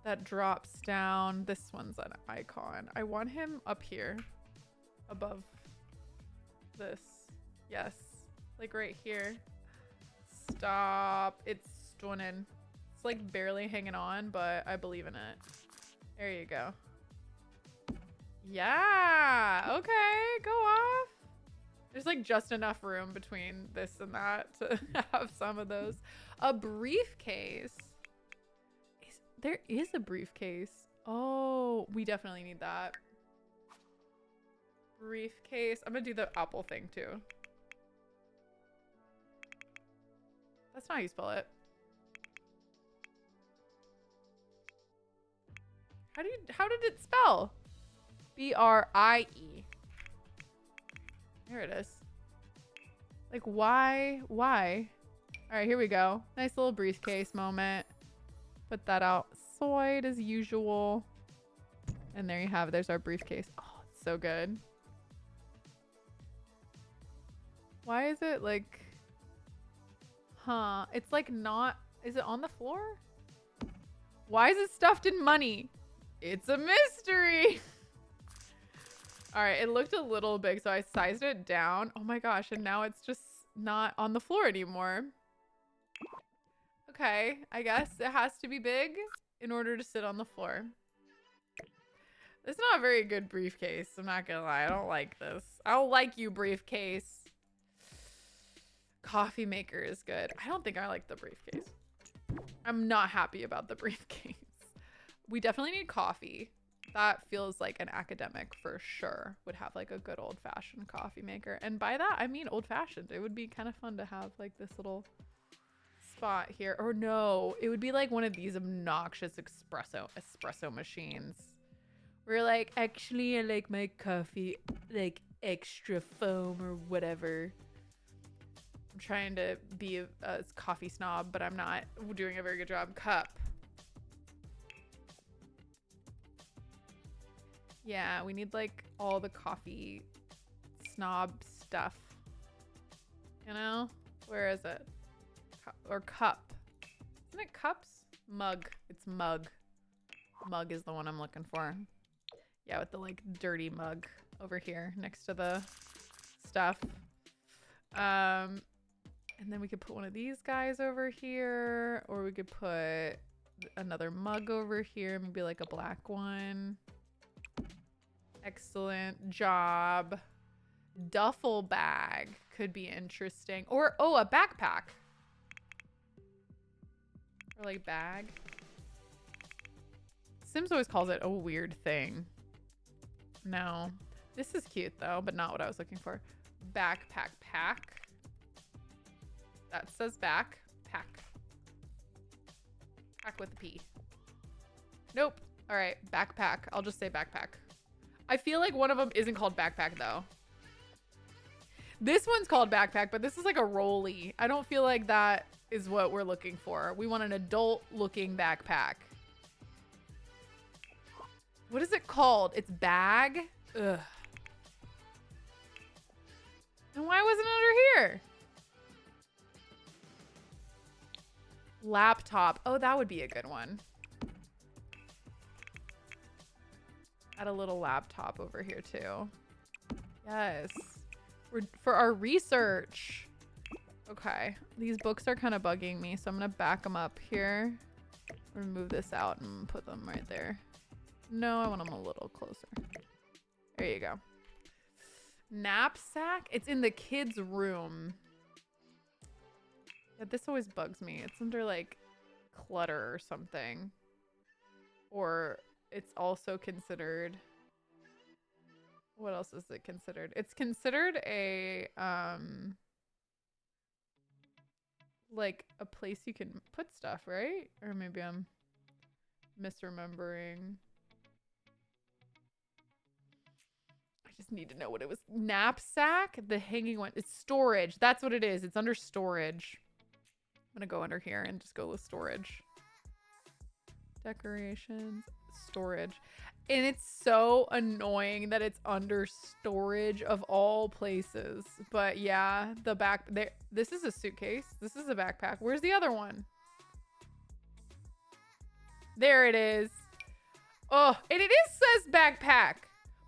that drops down. This one's an icon. I want him up here above this. Yes, like right here. Stop. It's stunning. It's like barely hanging on, but I believe in it. There you go. Yeah. Okay. Go off. There's like just enough room between this and that to have some of those. A briefcase. There is a briefcase. Oh, we definitely need that. Briefcase. I'm gonna do the apple thing too. That's not how you spell it. How did it spell? B-R-I-E. There it is. Like, why? Why? All right, here we go. Nice little briefcase moment. Put that outside as usual. And there you have it. There's our briefcase. Oh, it's so good. Why is it like... Huh. It's like not... Is it on the floor? Why is it stuffed in money? It's a mystery. All right, it looked a little big, so I sized it down. Oh my gosh, and now it's just not on the floor anymore. Okay, I guess it has to be big in order to sit on the floor. It's not a very good briefcase. I'm not gonna lie, I don't like this. I don't like you, briefcase. Coffee maker is good. I don't think I like the briefcase. I'm not happy about the briefcase. We definitely need coffee. That feels like an academic for sure. Would have like a good old-fashioned coffee maker. And by that, I mean old-fashioned. It would be kind of fun to have like this little spot here. Or no, it would be like one of these obnoxious espresso machines. Where like, actually I like my coffee like extra foam or whatever. I'm trying to be a coffee snob, but I'm not doing a very good job. Cup. Yeah, we need like all the coffee snob stuff. You know? Where is it? Or cup. Isn't it cups? Mug. It's mug. Mug is the one I'm looking for. Yeah, with the like dirty mug over here next to the stuff. And then we could put one of these guys over here, or we could put another mug over here, maybe like a black one. Excellent job. Duffel bag could be interesting. Or, oh, a backpack. Or like bag. Sims always calls it a weird thing. No. This is cute though, but not what I was looking for. Backpack pack. That says back. Pack. Pack with a P. Nope. All right. Backpack. I'll just say backpack. I feel like one of them isn't called backpack though. This one's called backpack, but this is like a rolly. I don't feel like that is what we're looking for. We want an adult looking backpack. What is it called? It's bag? Ugh. And why wasn't it under here? Laptop. Oh, that would be a good one. Add a little laptop over here too. Yes. We're for our research. Okay. These books are kind of bugging me, so I'm going to back them up here. We're gonna move this out and put them right there. No, I want them a little closer. There you go. Knapsack? It's in the kids' room. Yeah, this always bugs me. It's under like clutter or something. Or it's also considered... What else is it considered? It's considered a like a place you can put stuff, right? Or maybe I'm misremembering. I just need to know what it was. Knapsack, the hanging one. It's storage. That's what it is. It's under storage. I'm gonna go under here and just go with storage. Decorations, storage. And it's so annoying that it's under storage of all places. But yeah, the back there. This is a suitcase. This is a backpack. Where's the other one? There it is. Oh, and it is says backpack,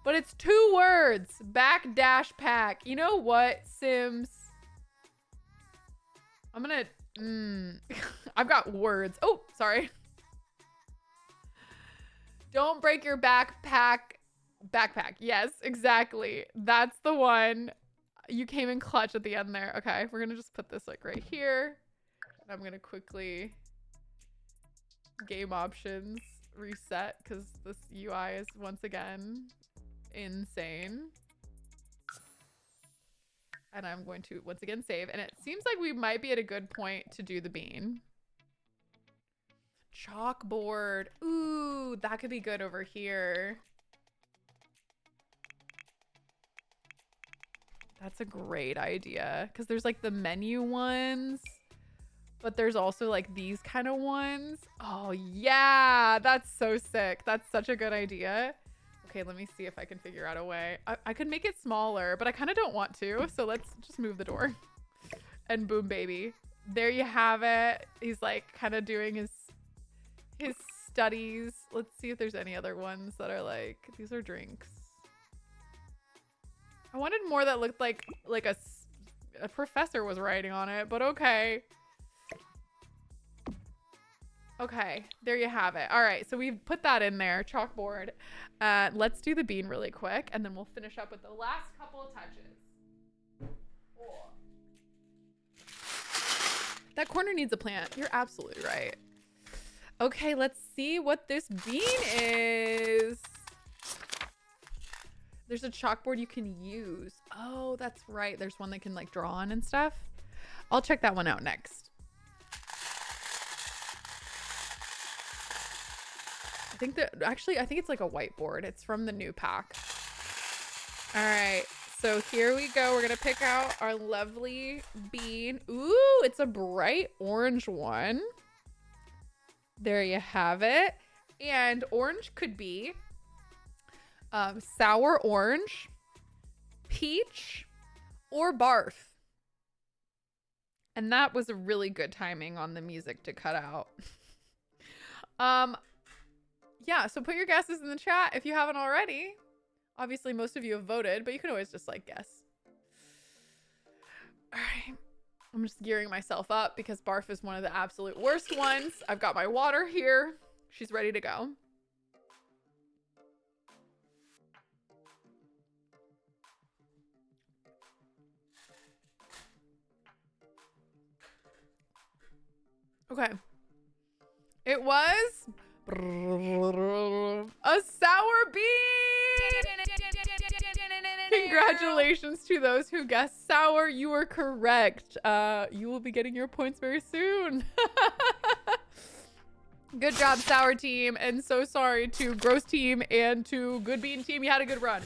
but it's 2 words. Back dash pack. You know what, Sims? I'm gonna, I've got words. Oh, sorry. Don't break your backpack. Backpack. Yes, exactly. That's the one. You came in clutch at the end there. Okay, we're gonna just put this like right here. And I'm gonna quickly game options reset because this UI is once again insane. And I'm going to once again save. And it seems like we might be at a good point to do the bean. Chalkboard. Ooh, that could be good over here. That's a great idea because there's like the menu ones, but there's also like these kind of ones. Oh yeah, that's so sick. That's such a good idea. Okay, let me see if I can figure out a way. I could make it smaller, but I kind of don't want to. So let's just move the door and boom, baby. There you have it. He's like kind of doing his studies. Let's see if there's any other ones that are like, these are drinks. I wanted more that looked like a professor was writing on it, but okay. Okay, there you have it. All right, so we've put that in there, chalkboard. Let's do the bean really quick, and then we'll finish up with the last couple of touches. Oh. That corner needs a plant. You're absolutely right. Okay, let's see what this bean is. There's a chalkboard you can use. Oh, that's right. There's one that can like draw on and stuff. I'll check that one out next. I think it's like a whiteboard. It's from the new pack. All right, so here we go. We're gonna pick out our lovely bean. Ooh, it's a bright orange one. There you have it. And orange could be sour orange, peach, or barf. And that was a really good timing on the music to cut out. Yeah, so put your guesses in the chat if you haven't already. Obviously, most of you have voted, but you can always just like guess. All right. I'm just gearing myself up because barf is one of the absolute worst ones. I've got my water here. She's ready to go. Okay. It was a sour bean. Congratulations to those who guessed sour. You were correct. You will be getting your points very soon. Good job, sour team. And so sorry to gross team and to good bean team. You had a good run.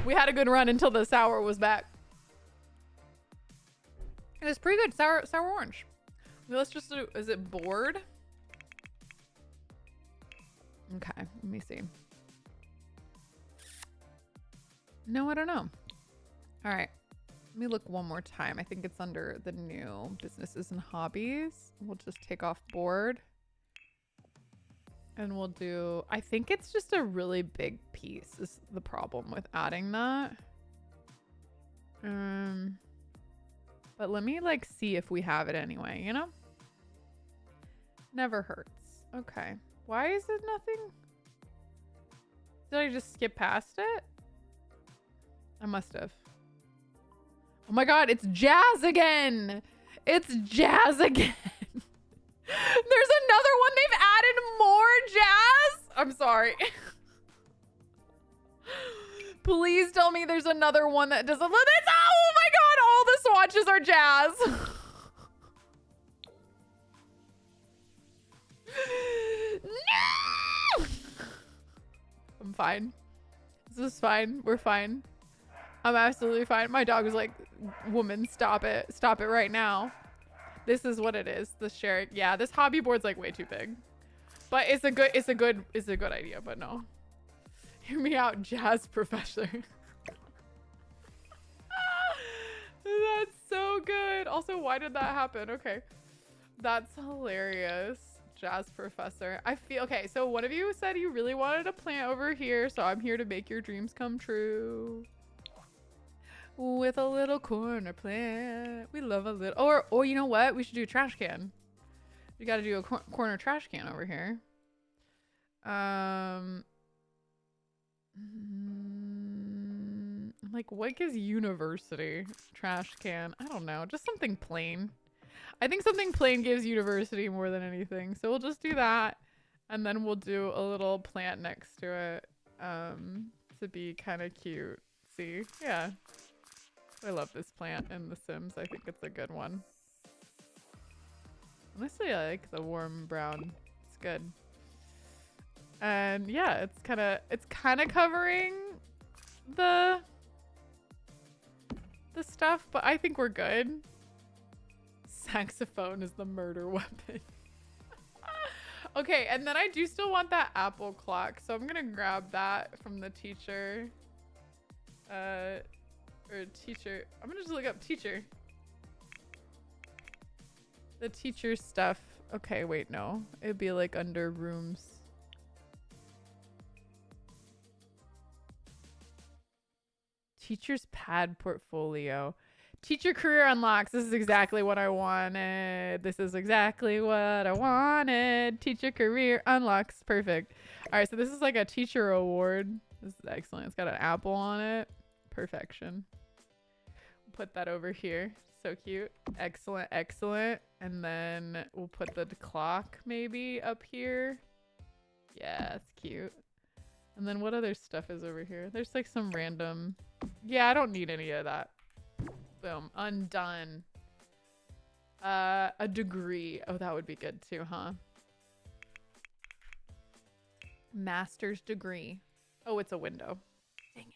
We had a good run until the sour was back. It was pretty good. Sour orange. Let's just do, is it bored? Okay, let me see. No, I don't know. All right, let me look one more time. I think it's under the new businesses and hobbies. We'll just take off board. And we'll do, I think it's just a really big piece is the problem with adding that. But let me like see if we have it anyway, you know? Never hurts. Okay. Why is it nothing? Did I just skip past it? I must have. Oh my God, it's jazz again. It's jazz again. There's another one. They've added more jazz. I'm sorry. Please tell me there's another one that doesn't. Oh my God, all the swatches are jazz. No! I'm fine. This is fine. We're fine. I'm absolutely fine. My dog was like, woman, stop it. Stop it right now. This is what it is. The sharing. Yeah, this hobby board's like way too big. But it's a good idea, but no. Hear me out, jazz professor. That's so good. Also, why did that happen? Okay. That's hilarious. Jazz professor. I feel okay. So one of you said you really wanted a plant over here. So I'm here to make your dreams come true. With a little corner plant. We love a little, or you know what? We should do a trash can. We got to do a corner trash can over here. Like what gives university trash can? I don't know. Just something plain. I think something plain gives university more than anything. So we'll just do that. And then we'll do a little plant next to it to be kind of cute. See? Yeah. I love this plant in The Sims. I think it's a good one. Honestly, I like the warm brown. It's good. And yeah, it's kind of covering the stuff, but I think we're good. Saxophone is the murder weapon. Okay, and then I do still want that apple clock, so I'm gonna grab that from the teacher. Or teacher. I'm gonna just look up teacher. The teacher stuff. Okay, wait, no. It'd be like under rooms. Teacher's pad portfolio. Teacher career unlocks. This is exactly what I wanted. This is exactly what I wanted. Teacher career unlocks. Perfect. All right, so this is like a teacher award. This is excellent. It's got an apple on it. Perfection. Put that over here. So cute. Excellent, excellent. And then we'll put the clock maybe up here. Yeah, it's cute. And then what other stuff is over here? There's like some random. Yeah, I don't need any of that. Boom. Undone. A degree. Oh, that would be good too, huh? Master's degree. Oh, it's a window. Dang it.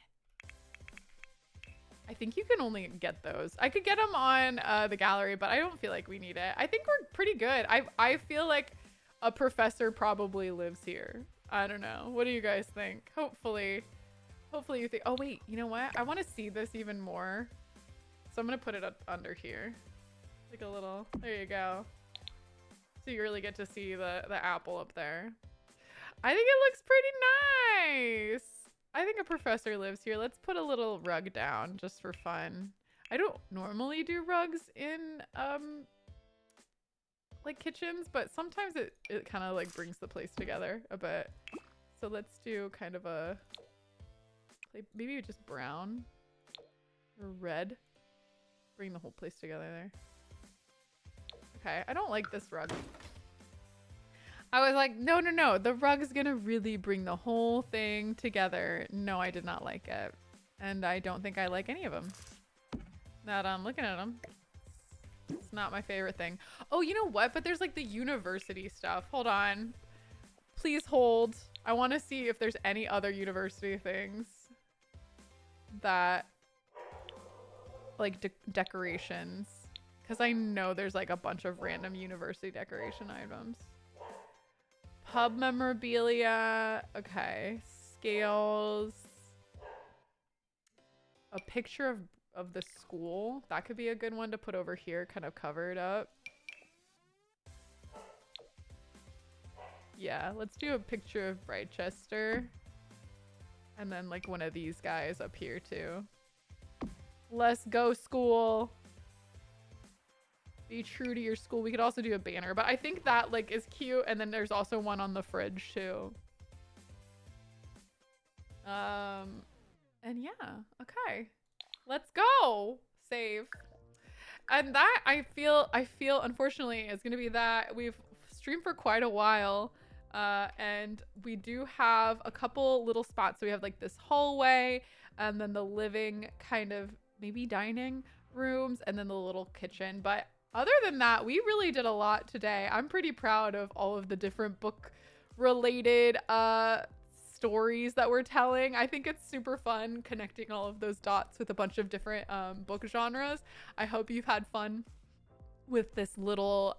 I think you can only get those. I could get them on the gallery, but I don't feel like we need it. I think we're pretty good. I feel like a professor probably lives here. I don't know. What do you guys think? Hopefully you think, oh wait, you know what? I want to see this even more. So I'm going to put it up under here. Like a little, there you go. So you really get to see the apple up there. I think it looks pretty nice. I think a professor lives here. Let's put a little rug down just for fun. I don't normally do rugs in like kitchens, but sometimes it kind of like brings the place together a bit. So let's do kind of a maybe just brown or red. Bring the whole place together there. Okay, I don't like this rug. I was like, no, no, no. The rug is gonna really bring the whole thing together. No, I did not like it. And I don't think I like any of them. Now that I'm looking at them, it's not my favorite thing. Oh, you know what? But there's like the university stuff. Hold on. Please hold. I want to see if there's any other university things that like decorations. Because I know there's like a bunch of random university decoration items. Pub memorabilia. Okay. Scales. A picture of the school. That could be a good one to put over here, kind of covered up. Yeah, let's do a picture of Brightchester. And then like one of these guys up here too. Let's go, school. Be true to your school. We could also do a banner, but I think that like is cute. And then there's also one on the fridge too. And yeah, okay. Let's go. Save. And that I feel unfortunately is gonna be that. We've streamed for quite a while. And we do have a couple little spots. So we have like this hallway and then the living kind of maybe dining rooms and then the little kitchen. But other than that, we really did a lot today. I'm pretty proud of all of the different book related stories that we're telling. I think it's super fun connecting all of those dots with a bunch of different book genres. I hope you've had fun with this little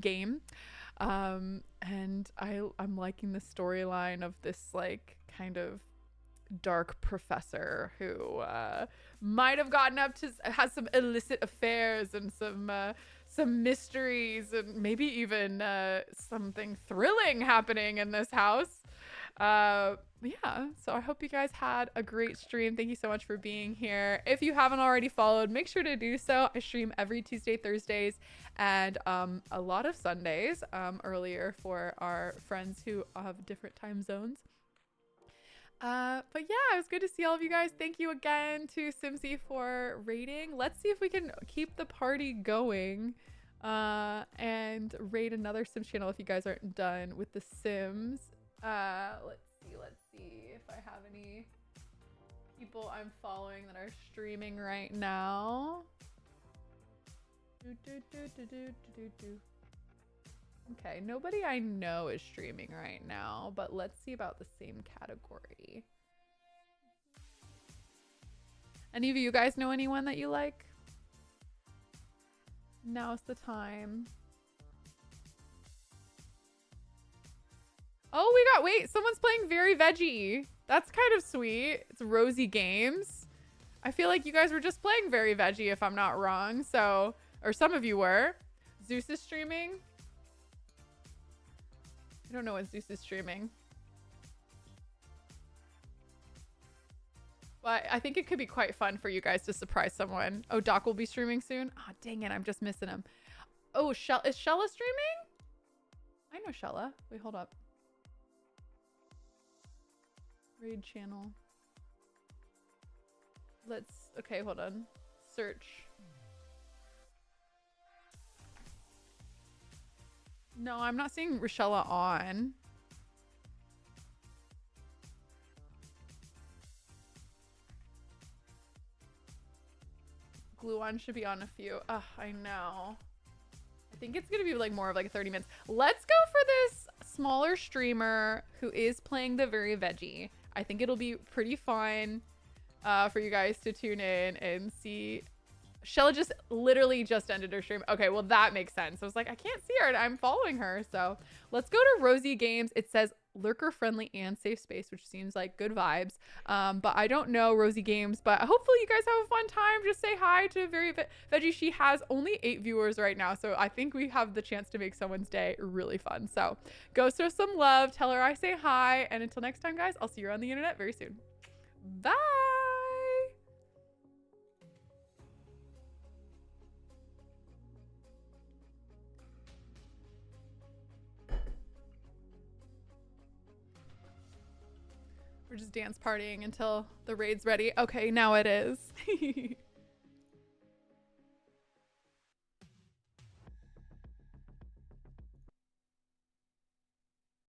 game. And I'm liking the storyline of this like kind of dark professor who might have gotten up to has some illicit affairs and some mysteries and maybe even something thrilling happening in this house. Yeah, so I hope you guys had a great stream. Thank you so much for being here. If you haven't already followed, make sure to do so. I stream every Tuesday, Thursdays, and a lot of Sundays earlier for our friends who have different time zones. But yeah, it was good to see all of you guys. Thank you again to Simsy for raiding. Let's see if we can keep the party going and raid another Sims channel if you guys aren't done with the Sims. Let's see if I have any people I'm following that are streaming right now. Okay, nobody I know is streaming right now, but let's see about the same category. Any of you guys know anyone that you like? Now's the time. Oh, wait, someone's playing Very Veggie. That's kind of sweet. It's Rosie Games. I feel like you guys were just playing Very Veggie if I'm not wrong. So, or some of you were. Zeus is streaming. I don't know what Zeus is streaming. But I think it could be quite fun for you guys to surprise someone. Oh, Doc will be streaming soon. Ah, oh, dang it. I'm just missing him. Oh, is Shella streaming? I know Shella. Wait, hold up. Raid channel. Okay, hold on. Search. No, I'm not seeing Rochella on. Gluon should be on a few. Ugh, I know. I think it's gonna be like more of like 30 minutes. Let's go for this smaller streamer who is playing the Very Veggie. I think it'll be pretty fun for you guys to tune in and see. Shella just literally just ended her stream. Okay, well that makes sense. I was like, I can't see her and I'm following her. So let's go to Rosie Games. It says lurker friendly and safe space, which seems like good vibes. But I don't know Rosie Games, but hopefully you guys have a fun time. Just say hi to Very Veggie. She has only 8 viewers right now, so I think we have the chance to make someone's day really fun. So go show some love, tell her I say hi, and until next time, guys, I'll see you on the internet very soon. Bye. We're just dance partying until the raid's ready. Okay, now it is.